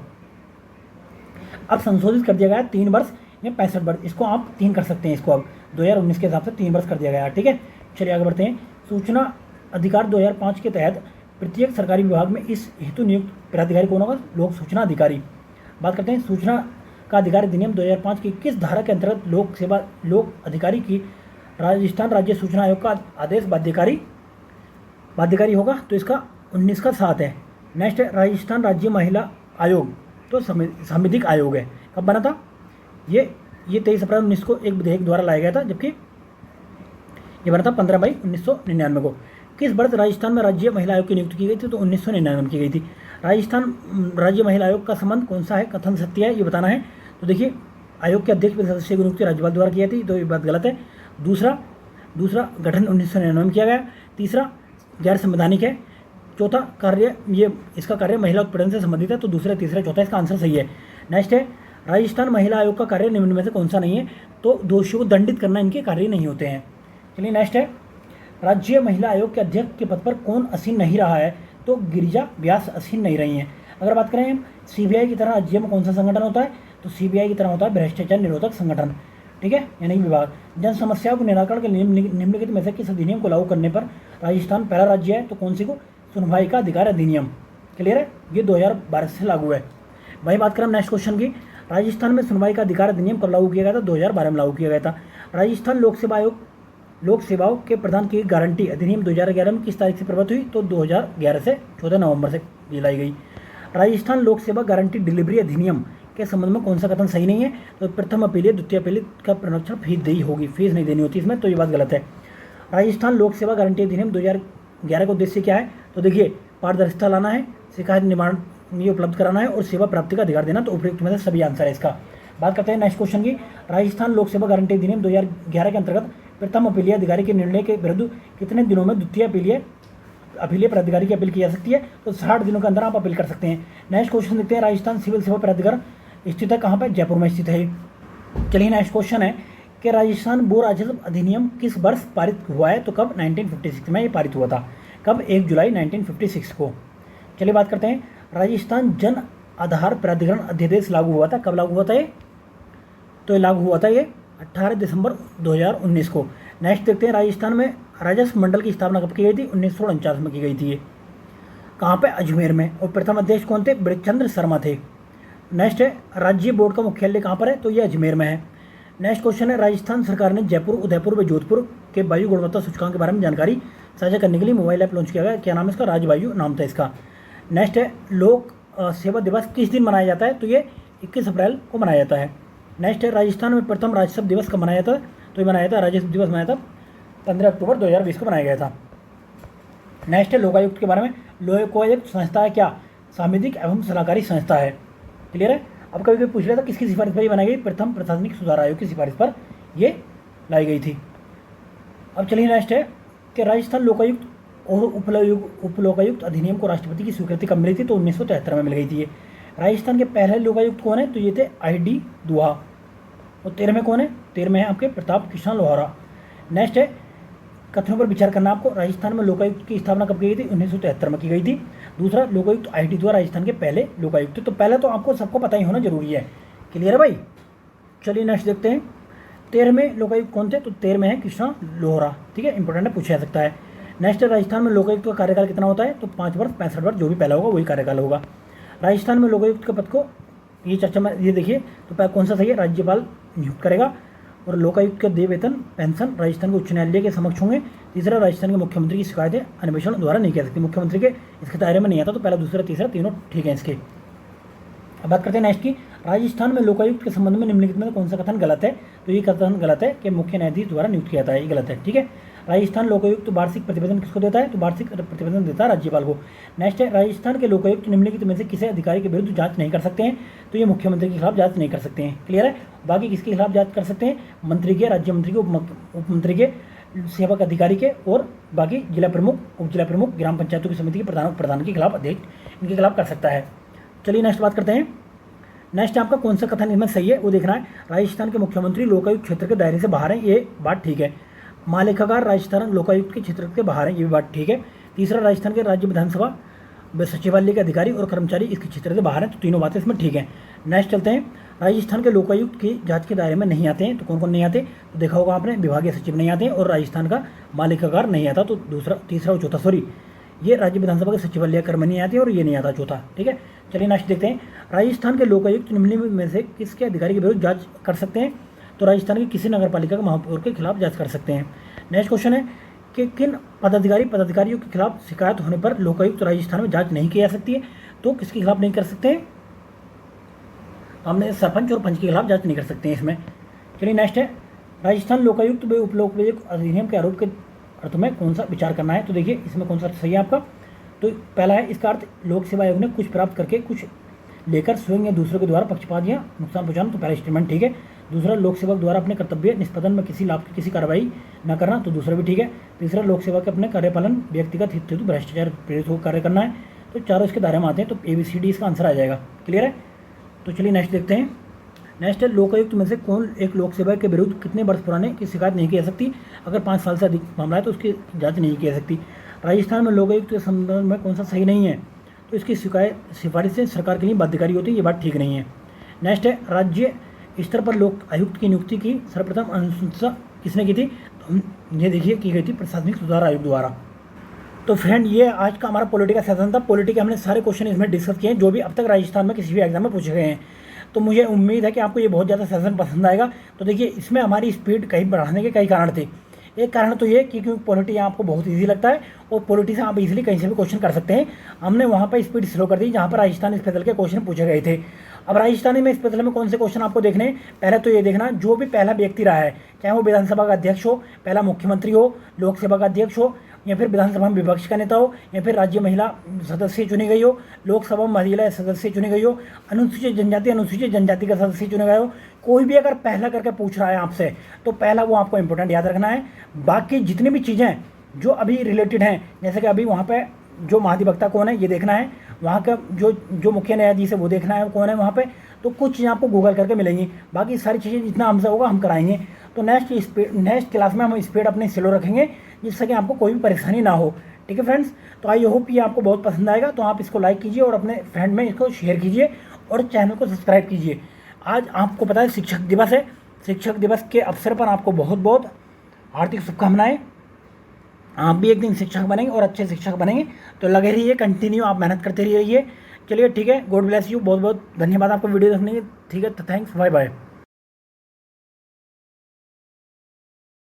अब संशोधित कर दिया गया है 3 वर्ष या 65 वर्ष, इसको आप 3 कर सकते हैं। इसको अब 2019 के हिसाब से 3 वर्ष कर दिया गया है। ठीक है, चलिए आगे बढ़ते हैं। सूचना अधिकार 2005 के तहत प्रत्येक सरकारी विभाग में इस हेतु नियुक्त प्राधिकारी कौन होगा? लोक सूचना अधिकारी। बात करते हैं सूचना का अधिकार अधिनियम 2005 की किस धारा के अंतर्गत लोक अधिकारी की राजस्थान राज्य सूचना आयोग का आदेश बाध्यकारी होगा? तो इसका 19 का 7 है। नेक्स्ट है राजस्थान राज्य महिला आयोग, तो सांविधिक आयोग है। कब बना था? ये 23 अप्रैल 19 को एक विधेयक द्वारा लाया गया था, जबकि ये बना था 15 मई 1999 को। किस वर्ष राजस्थान में राज्य महिला आयोग की नियुक्ति की गई थी? तो 1999 में की गई थी। राजस्थान राज्य महिला आयोग का संबंध कौन सा है? कथन सत्य है, ये बताना है। तो देखिए आयोग के अध्यक्ष सदस्य की नियुक्ति राज्यपाल द्वारा की थी, तो ये बात गलत है। दूसरा गठन 1999 में किया गया। तीसरा गैर संवैधानिक है। चौथा कार्य इसका कार्य महिला उत्पीड़न से संबंधित है। तो दूसरा, तीसरा, चौथा इसका आंसर सही है। नेक्स्ट है राजस्थान महिला आयोग का कार्य निम्न में से कौन सा नहीं है? तो दोषियों को दंडित करना इनके कार्य नहीं होते हैं। चलिए नेक्स्ट है राज्य महिला आयोग के अध्यक्ष के पद पर कौन आसीन नहीं रहा है? तो गिरिजा व्यास आसीन नहीं रही हैं। अगर बात करें CBI की तरह राज्य में कौन सा संगठन होता है? तो CBI की तरह होता है भ्रष्टाचार निरोधक संगठन। ठीक है, यानी विभाग। जन समस्याओं के निराकरण के निम्नलिखित में से किस अधिनियम को लागू करने पर राजस्थान पहला राज्य है? तो कौन सी को? सुनवाई का अधिकार अधिनियम। क्लियर है, ये 2012 से लागू है। वही बात करें नेक्स्ट क्वेश्चन की, राजस्थान में सुनवाई का अधिकार अधिनियम कब लागू किया गया था? 2012 में लागू किया गया था। राजस्थान लोक सेवाओं के प्रदान की गारंटी अधिनियम 2011 में किस तारीख से प्रभावित हुई? तो 2011 से 14 नवंबर से लाई गई। राजस्थान लोक सेवा गारंटी डिलीवरी अधिनियम के संबंध में कौन सा कथन सही नहीं है? तो प्रथम अपीलीय द्वितीय अपीलीय का पुनरीक्षण फीस देनी होगी, फीस नहीं देनी होती इसमें, तो ये बात गलत है। राजस्थान लोक सेवा गारंटी अधिनियम 2011 का उद्देश्य क्या है? तो देखिए पारदर्शिता लाना है, शिकायत निवारण ये उपलब्ध कराना है और सेवा प्राप्ति का अधिकार देना। तो उपयुक्त में से सभी आंसर है इसका। बात करते हैं नेक्स्ट क्वेश्चन की। राजस्थान लोक सेवा गारंटी अधिनियम 2011 के अंतर्गत प्रथम अपीलीय अधिकारी के निर्णय के विरुद्ध कितने दिनों में द्वितीय अपीलीय प्राधिकारी की अपील की जा सकती है? तो 60 दिनों के अंदर आप अपील कर सकते हैं। नेक्स्ट क्वेश्चन देखते हैं। राजस्थान सिविल सेवा प्राधिकरण स्थित है कहाँ पर? जयपुर में स्थित है। चलिए नेक्स्ट क्वेश्चन है कि राजस्थान भू राजस्व अधिनियम किस वर्ष पारित हुआ है? तो कब? 1956 में ये पारित हुआ था। कब? 1 जुलाई 1956 को। चलिए बात करते हैं। राजस्थान जन आधार प्राधिकरण अध्यादेश लागू हुआ था। कब लागू हुआ था ये? तो ये लागू हुआ था ये 18 दिसंबर 2019 को। नेक्स्ट देखते हैं। राजस्थान में राजस्व मंडल की स्थापना कब की गई थी? 1949 में की गई थी ये। कहाँ पे? अजमेर में। और प्रथम अध्यक्ष कौन थे? बृजचंद्र शर्मा थे। नेक्स्ट है राज्य बोर्ड का मुख्यालय कहाँ पर है? तो ये अजमेर में है। नेक्स्ट क्वेश्चन है। राजस्थान सरकार ने जयपुर, उदयपुर व जोधपुर के वायु गुणवत्ता सूचकांक के बारे में जानकारी साझा करने के लिए मोबाइल ऐप लॉन्च किया गया। क्या नाम है इसका? राजवायु नाम था इसका। नेक्स्ट है लोक सेवा दिवस किस दिन मनाया जाता है? तो ये 21 अप्रैल को मनाया जाता है। नेक्स्ट है राजस्थान में प्रथम राजस्व दिवस कब मनाया था? तो ये मनाया था, राजस्व दिवस मनाया था 15 अक्टूबर 2020 को मनाया गया था। नेक्स्ट है लोकायुक्त के बारे में। लोकायुक्त संस्था है क्या? सांविधिक एवं सलाहकारी संस्था है। क्लियर है। अब कभी कभी पूछ लिया था किसकी सिफारिश पर ये बनाई गई? प्रथम प्रशासनिक सुधार आयोग की सिफारिश पर ये लाई गई थी। अब चलिए नेक्स्ट है कि राजस्थान लोकायुक्त और उपलोकायुक्त अधिनियम को राष्ट्रपति की स्वीकृति कब मिली थी? तो 1973 में मिल गई थी ये। राजस्थान के पहले लोकायुक्त कौन है? तो ये थे ID दुआ। और 13 में कौन है? 13 में है आपके प्रताप कृष्ण लोहारा। नेक्स्ट है कथनों पर विचार करना आपको। राजस्थान में लोकायुक्त की स्थापना कब की गई थी? 1973 में की गई थी। दूसरा लोकायुक्त ID दुआ राजस्थान के पहले लोकायुक्त। तो पहले तो आपको सबको पता ही होना जरूरी है। क्लियर है भाई। चलिए नेक्स्ट देखते हैं। 13 में लोकायुक्त कौन थे? तो 13 में है कृष्ण लोहारा। ठीक है, इंपॉर्टेंट है, पूछा जा सकता है। नेक्स्ट है राजस्थान में लोकायुक्त का कार्यकाल कितना होता है? तो 5 वर्ष 65 वर्ष, जो भी पहला होगा वही कार्यकाल होगा। राजस्थान में लोकायुक्त के पद को ये चर्चा में ये देखिए तो कौन सा सही है? राज्यपाल नियुक्त करेगा। और लोकायुक्त के देय वेतन पेंशन राजस्थान के उच्च न्यायालय के समक्ष होंगे। तीसरा राजस्थान के मुख्यमंत्री की शिकायतें अन्वेषण द्वारा नहीं कर सकती। मुख्यमंत्री के इसके दायरे में नहीं आता। तो पहला, दूसरा, तीसरा तीनों ठीक है इसके। अब बात करते हैं नेक्स्ट की। राजस्थान में लोकायुक्त के संबंध में निम्नलिखित में कौन सा कथन गलत है? तो ये कथन गलत है कि मुख्य न्यायाधीश द्वारा नियुक्त किया जाता है, ये गलत है। ठीक है। राजस्थान लोकायुक्त वार्षिक प्रतिवेदन किसको देता है? तो वार्षिक प्रतिवेदन देता है राज्यपाल को। नेक्स्ट है राजस्थान के लोकायुक्त निम्नलिखित में से किसी अधिकारी के विरुद्ध जांच नहीं कर सकते हैं? तो ये मुख्यमंत्री के खिलाफ जांच नहीं कर सकते हैं। क्लियर है। बाकी किसके खिलाफ जांच कर सकते हैं? मंत्री के, राज्य मंत्री के, उप मंत्री के, सेवक अधिकारी के और बाकी जिला प्रमुख, उप जिला प्रमुख, ग्राम पंचायतों की समिति के प्रधान के खिलाफ अध्यक्ष इनके खिलाफ कर सकता है। चलिए नेक्स्ट बात करते हैं। नेक्स्ट आपका कौन सा कथन इसमें सही है वो देखना है। राजस्थान के मुख्यमंत्री लोकायुक्त क्षेत्र के दायरे से बाहर हैं, ये बात ठीक है। महालेखाकार राजस्थान लोकायुक्त के क्षेत्र के बाहर हैं, ये भी बात ठीक है। तीसरा राजस्थान के राज्य विधानसभा सचिवालय के अधिकारी और कर्मचारी इसके क्षेत्र से बाहर हैं, तो तीनों बातें इसमें ठीक है। नेक्स्ट चलते हैं। राजस्थान के लोकायुक्त की जांच के दायरे में नहीं आते हैं, तो कौन कौन नहीं आते? तो देखा होगा आपने, विभागीय सचिव नहीं आते हैं और राजस्थान का महालेखाकार नहीं आता। तो दूसरा, तीसरा और चौथा, सॉरी, ये राज्य विधानसभा के सचिवालय कर्मी नहीं आते और ये नहीं आता चौथा। ठीक है। चलिए नेक्स्ट देखते हैं। राजस्थान के लोकायुक्त निम्नलिखित में से किसके अधिकारी के विरुद्ध जांच कर सकते हैं? तो राजस्थान की किसी नगर पालिका के महापौर के खिलाफ जांच कर सकते हैं। नेक्स्ट क्वेश्चन है कि किन पदाधिकारियों के खिलाफ शिकायत होने पर लोकायुक्त राजस्थान में जांच नहीं की जा सकती है? तो किसके खिलाफ नहीं कर सकते हैं? हमने सरपंच और पंच के खिलाफ जांच नहीं कर सकते हैं इसमें। चलिए नेक्स्ट है। राजस्थान लोकायुक्त व उपलोकायुक्त अधिनियम के आरोप के अर्थ में कौन सा विचार करना है? तो देखिए इसमें कौन सा सही है आपका? तो पहला है इसका अर्थ लोक सेवा आयोग ने कुछ प्राप्त करके कुछ लेकर स्वयं या दूसरों के द्वारा पक्षपात या नुकसान पहुंचाना, तो पहला स्टेटमेंट ठीक है। दूसरा, लोक सेवक द्वारा अपने कर्तव्य निष्पादन में किसी लाभ की किसी कार्रवाई न करना, तो दूसरा भी ठीक है। तीसरा, लोक सेवा के अपने कार्यपालन व्यक्तिगत हित हेतु भ्रष्टाचार प्रेरित होकर कार्य करना है, तो चारों इसके दायरे में आते हैं। तो ABCD इसका आंसर आ जाएगा। क्लियर है। तो चलिए नेक्स्ट देखते हैं। नेक्स्ट है लोकायुक्त में से कौन एक लोक सेवक के विरुद्ध कितने वर्ष पुराने की शिकायत नहीं की जा सकती? अगर 5 साल से अधिक मामला है तो उसकी जांच नहीं की जा सकती। राजस्थान में लोकायुक्त के संदर्भ में कौन सा सही नहीं है? तो इसकी सिफारिशें सरकार के लिए बाध्यकारी होती है, ये बात ठीक नहीं है। नेक्स्ट है राज्य स्तर पर लोक आयुक्त की नियुक्ति की सर्वप्रथम अनुशंसा किसने की थी? तो ये देखिए की गई थी प्रशासनिक सुधार आयोग द्वारा। तो फ्रेंड ये आज का हमारा पॉलिटी का सेशन था। पॉलिटी के हमने सारे क्वेश्चन इसमें डिस्कस किए हैं जो भी अब तक राजस्थान में किसी भी एग्जाम में पूछे गए हैं। तो मुझे उम्मीद है कि आपको ये बहुत ज़्यादा सेशन पसंद आएगा। तो देखिए इसमें हमारी स्पीड कहीं बढ़ाने के कई कारण थे। एक कारण तो ये कि क्योंकि पॉलिटी आपको बहुत ईजी लगता है और पॉलिटी से आप इजीली कहीं से भी क्वेश्चन कर सकते हैं। हमने वहाँ पर स्पीड स्लो कर दी जहाँ पर राजस्थान स्पेशल के क्वेश्चन पूछे गए थे। अब राजस्थानी में स्पेशल में कौन से क्वेश्चन आपको देखने? पहले तो ये देखना जो भी पहला व्यक्ति रहा है, चाहे वो विधानसभा का अध्यक्ष हो, पहला मुख्यमंत्री हो, लोक सेवा का अध्यक्ष हो, या फिर विधानसभा में विपक्ष का नेता हो, या फिर राज्य महिला सदस्य चुनी गई हो, लोकसभा में महिला सदस्य चुनी गई हो, अनुसूचित जनजाति का सदस्य चुना गया हो, कोई भी अगर पहला करके पूछ रहा है आपसे तो पहला वो आपको इंपॉर्टेंट याद रखना है। बाकी जितनी भी चीज़ें जो अभी रिलेटेड हैं, जैसे कि अभी वहाँ पे जो महाधिवक्ता कौन है ये देखना है, वहाँ का जो मुख्य न्यायाधीश है वो देखना है कौन है वहाँ पे, तो कुछ चीज़ें आपको गूगल करके मिलेंगी। बाकी सारी चीज़ें जितना हमसे होगा हम कराएंगे। तो नेक्स्ट क्लास में हम स्पीड अपनी स्लो रखेंगे जिससे कि आपको कोई भी परेशानी ना हो। ठीक है फ्रेंड्स, तो आई होप ये आपको बहुत पसंद आएगा। तो आप इसको लाइक कीजिए और अपने फ्रेंड में इसको शेयर कीजिए और चैनल को सब्सक्राइब कीजिए। आज आपको पता है शिक्षक दिवस है। शिक्षक दिवस के अवसर पर आपको बहुत बहुत हार्दिक शुभकामनाएं। आप भी एक दिन शिक्षक बनेंगे और अच्छे शिक्षक बनेंगे। तो लगे रहिए, कंटिन्यू आप मेहनत करते रहिए। चलिए ठीक है, गॉड ब्लेस यू, बहुत बहुत धन्यवाद आपको वीडियो देखने के। ठीक है, थैंक्स, बाय बाय।